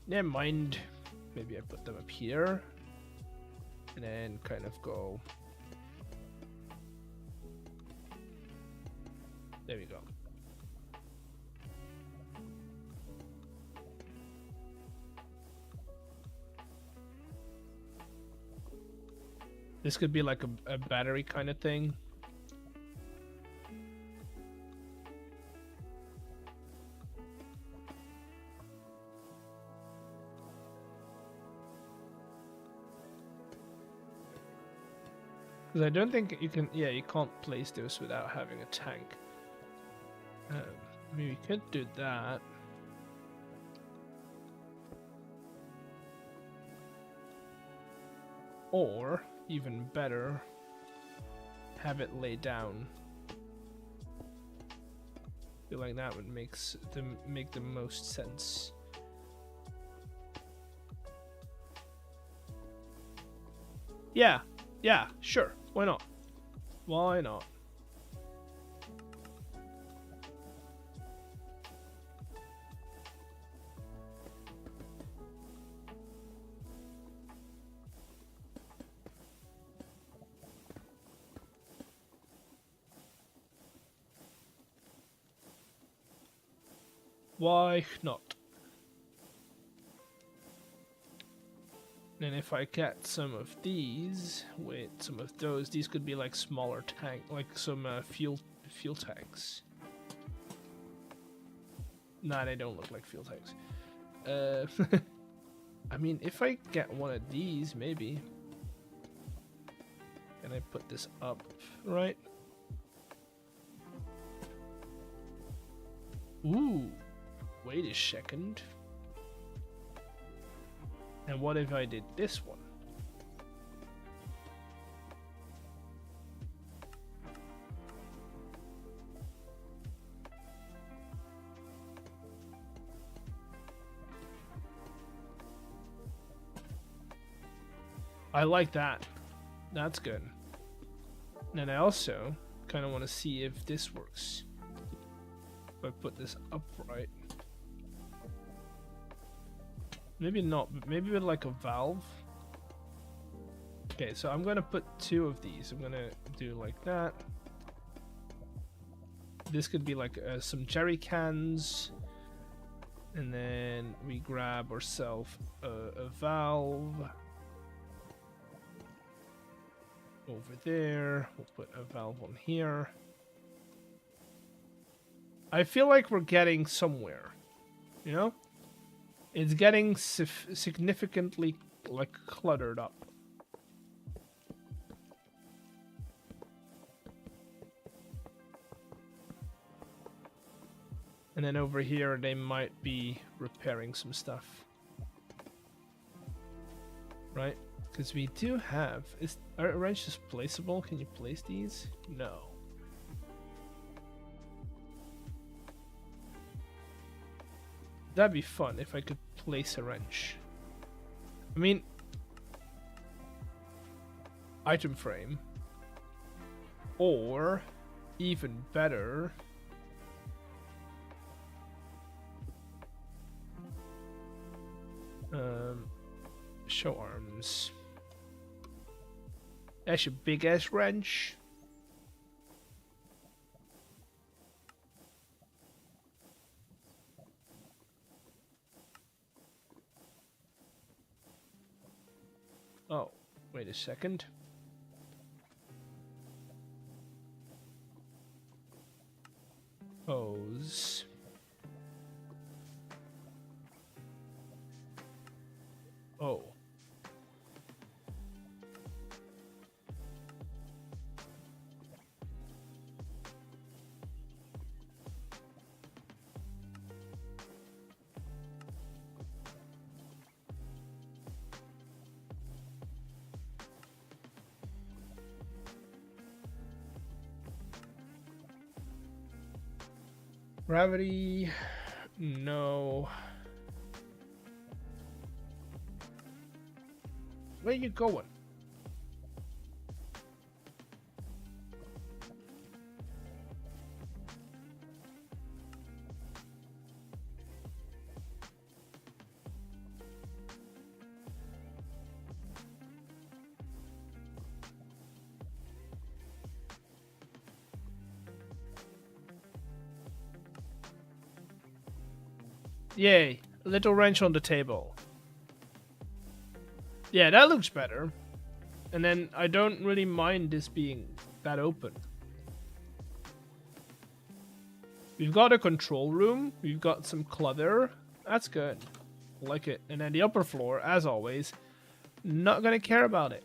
Never mind. Maybe I put them up here. And then kind of go... There we go. This could be like a battery kind of thing. Because I don't think you can, yeah, you can't place those without having a tank. I mean, we could do that. Or, even better, have it lay down. I feel like that would make the most sense. Yeah, sure. Why not? Why not? Why not? And if I get some of these, wait, some of those, these could be like smaller tank, like some fuel tanks. Nah, they don't look like fuel tanks. I mean, if I get one of these, maybe. Can I put this up, right? Ooh, wait a second. And what if I did this one? I like that. That's good. And I also kind of want to see if this works. If I put this upright. Maybe not, but maybe with like a valve. Okay, so I'm gonna put two of these. I'm gonna do like that. This could be like some jerry cans. And then we grab ourselves a valve. Over there. We'll put a valve on here. I feel like we're getting somewhere. You know? It's getting significantly, like, cluttered up. And then over here, they might be repairing some stuff. Right? Because we do have... Are wrenches placeable? Can you place these? No. That'd be fun if I could place a wrench. I mean, item frame, or even better, show arms. That's a big ass wrench. Oh, wait a second. Hose. Oh. Gravity, no. Where you going? Yay. A little wrench on the table. Yeah, that looks better. And then I don't really mind this being that open. We've got a control room. We've got some clutter. That's good. Like it. And then the upper floor, as always, not gonna care about it.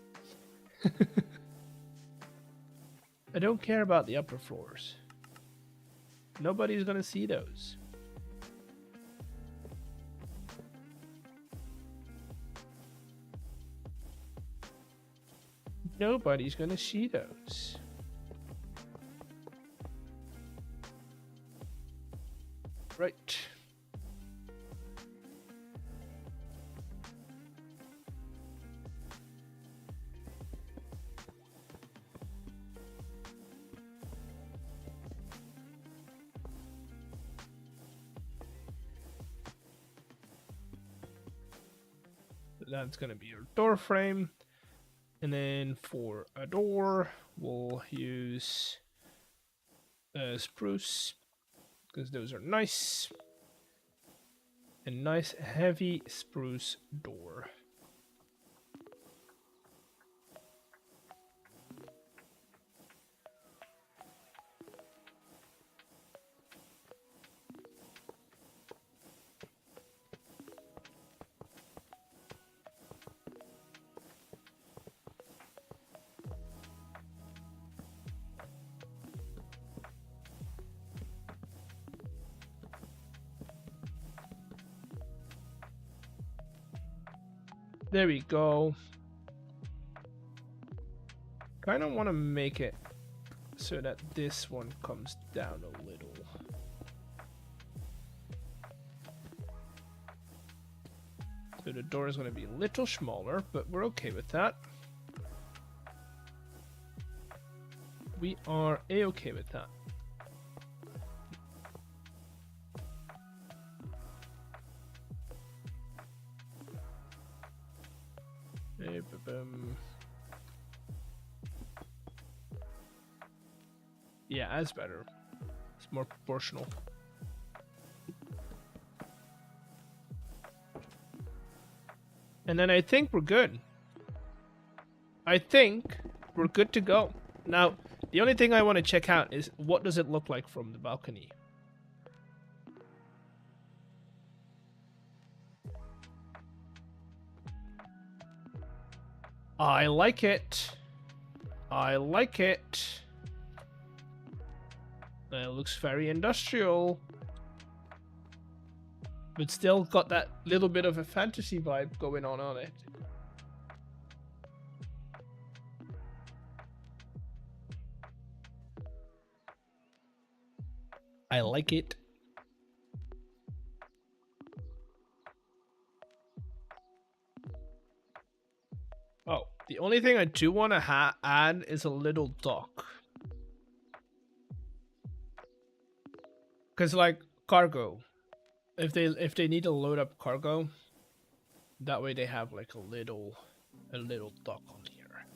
I don't care about the upper floors. Nobody's gonna see those. Nobody's gonna see those. Right. That's gonna be your door frame. And then for a door, we'll use spruce, because those are nice. A nice heavy spruce door. There we go. Kind of want to make it so that this one comes down a little. So the door is going to be a little smaller, but we're okay with that. We are a-okay with that. Yeah, that's better. It's more proportional. And then I think we're good. I think we're good to go. Now, the only thing I want to check out is what does it look like from the balcony? I like it. I like it. It looks very industrial. But still got that little bit of a fantasy vibe going on it. I like it. Oh, the only thing I do want to add is a little dock. Because like cargo, if they need to load up cargo, that way they have like a little dock on here.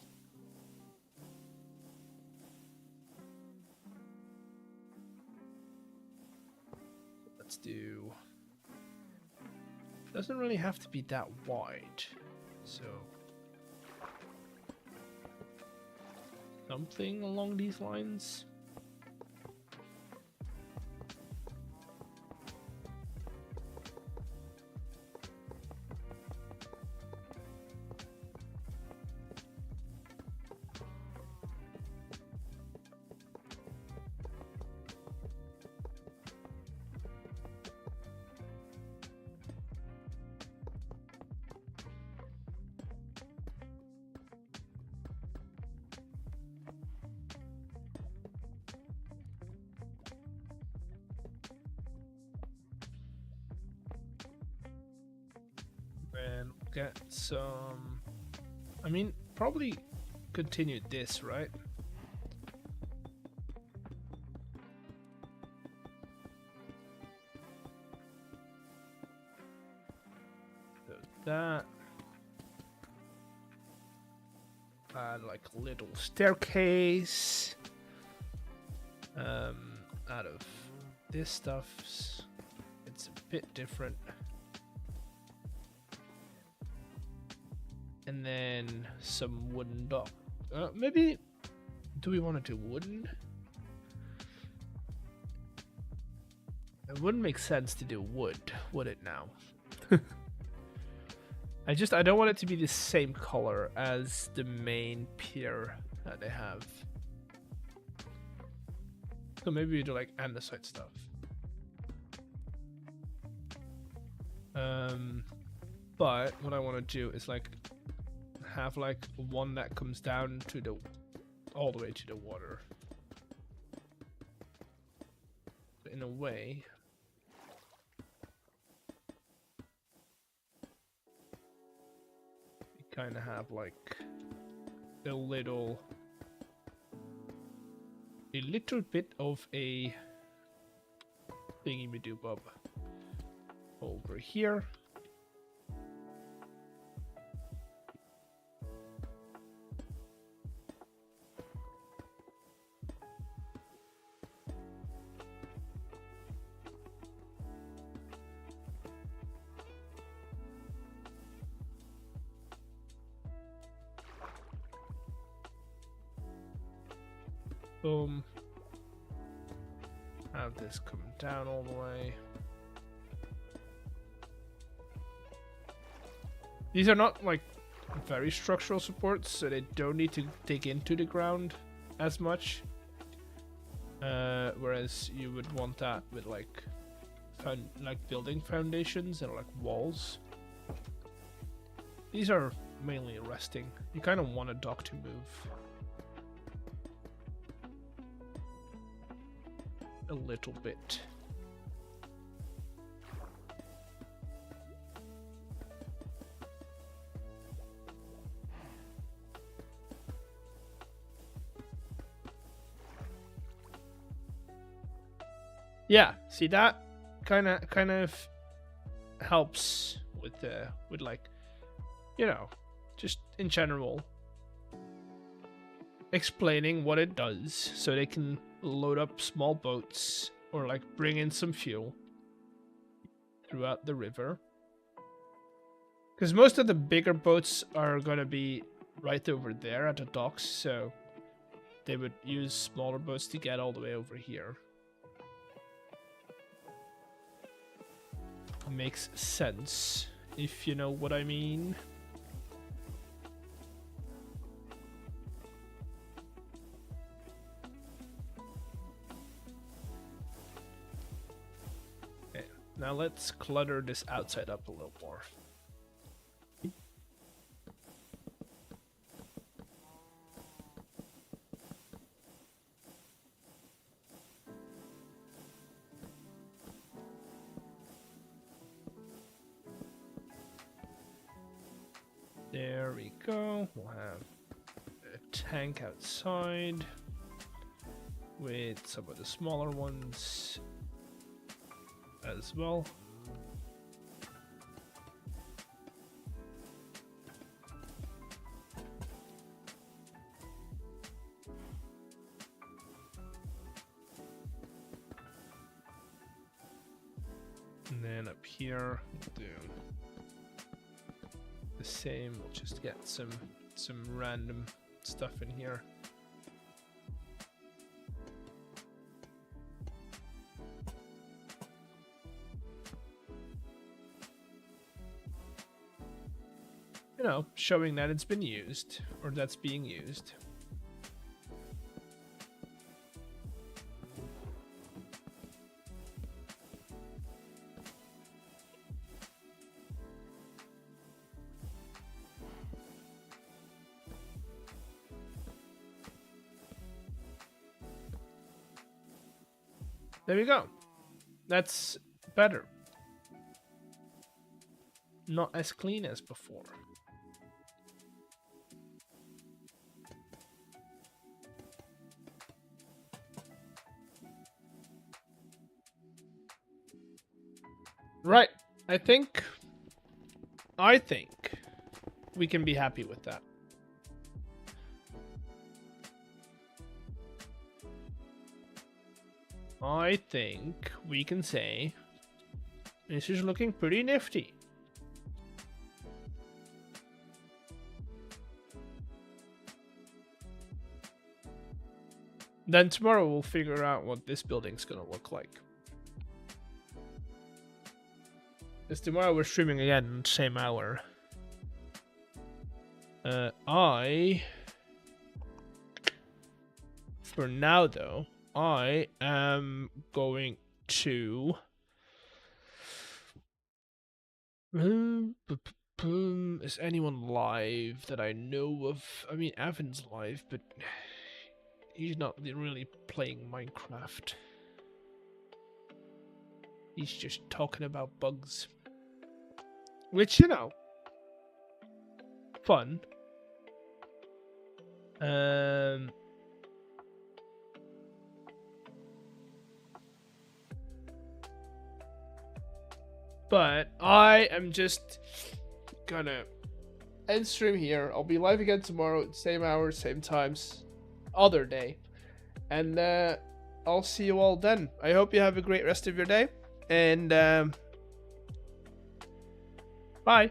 Let's do. Doesn't really have to be that wide, so something along these lines. And get some. I mean, probably continue this, right? So that. Add like a little staircase. Out of this stuff. it's a bit different. And then some wooden dock. Maybe, do we want to do wooden? It wouldn't make sense to do wood, would it now? I don't want it to be the same color as the main pier that they have. So maybe we do like andesite stuff. But what I want to do is like have like one that comes down to the all the way to the water. In a way, you kind of have like a little bit of a thingy-me-do-bob over here. Boom. Have this come down all the way. These are not like very structural supports, so they don't need to dig into the ground as much. Whereas you would want that with like building foundations and like walls. These are mainly resting. You kind of want a dock to move a little bit. Yeah, see that kind of helps with like, you know, just in general explaining what it does so they can load up small boats or like bring in some fuel throughout the river. Because most of the bigger boats are going to be right over there at the docks, so they would use smaller boats to get all the way over here. Makes sense, if you know what I mean. Okay, now let's clutter this outside up a little more. There we go. We'll have a tank outside with some of the smaller ones as well. And then up here, we'll do the same. We'll just get some random stuff in here. You know, showing that it's been used, or that's being used. There we go. That's better. Not as clean as before. Right. I think we can be happy with that. I think we can say This is looking pretty nifty. Then tomorrow we'll figure out what this building's gonna look like. Because tomorrow we're streaming again, same hour. For now though, I am going to... Is anyone live that I know of? I mean, Evan's live, but he's not really playing Minecraft. He's just talking about bugs. Which, you know, fun. But I am just gonna end stream here. I'll be live again tomorrow, same hours, same times, other day. And I'll see you all then. I hope you have a great rest of your day. And bye.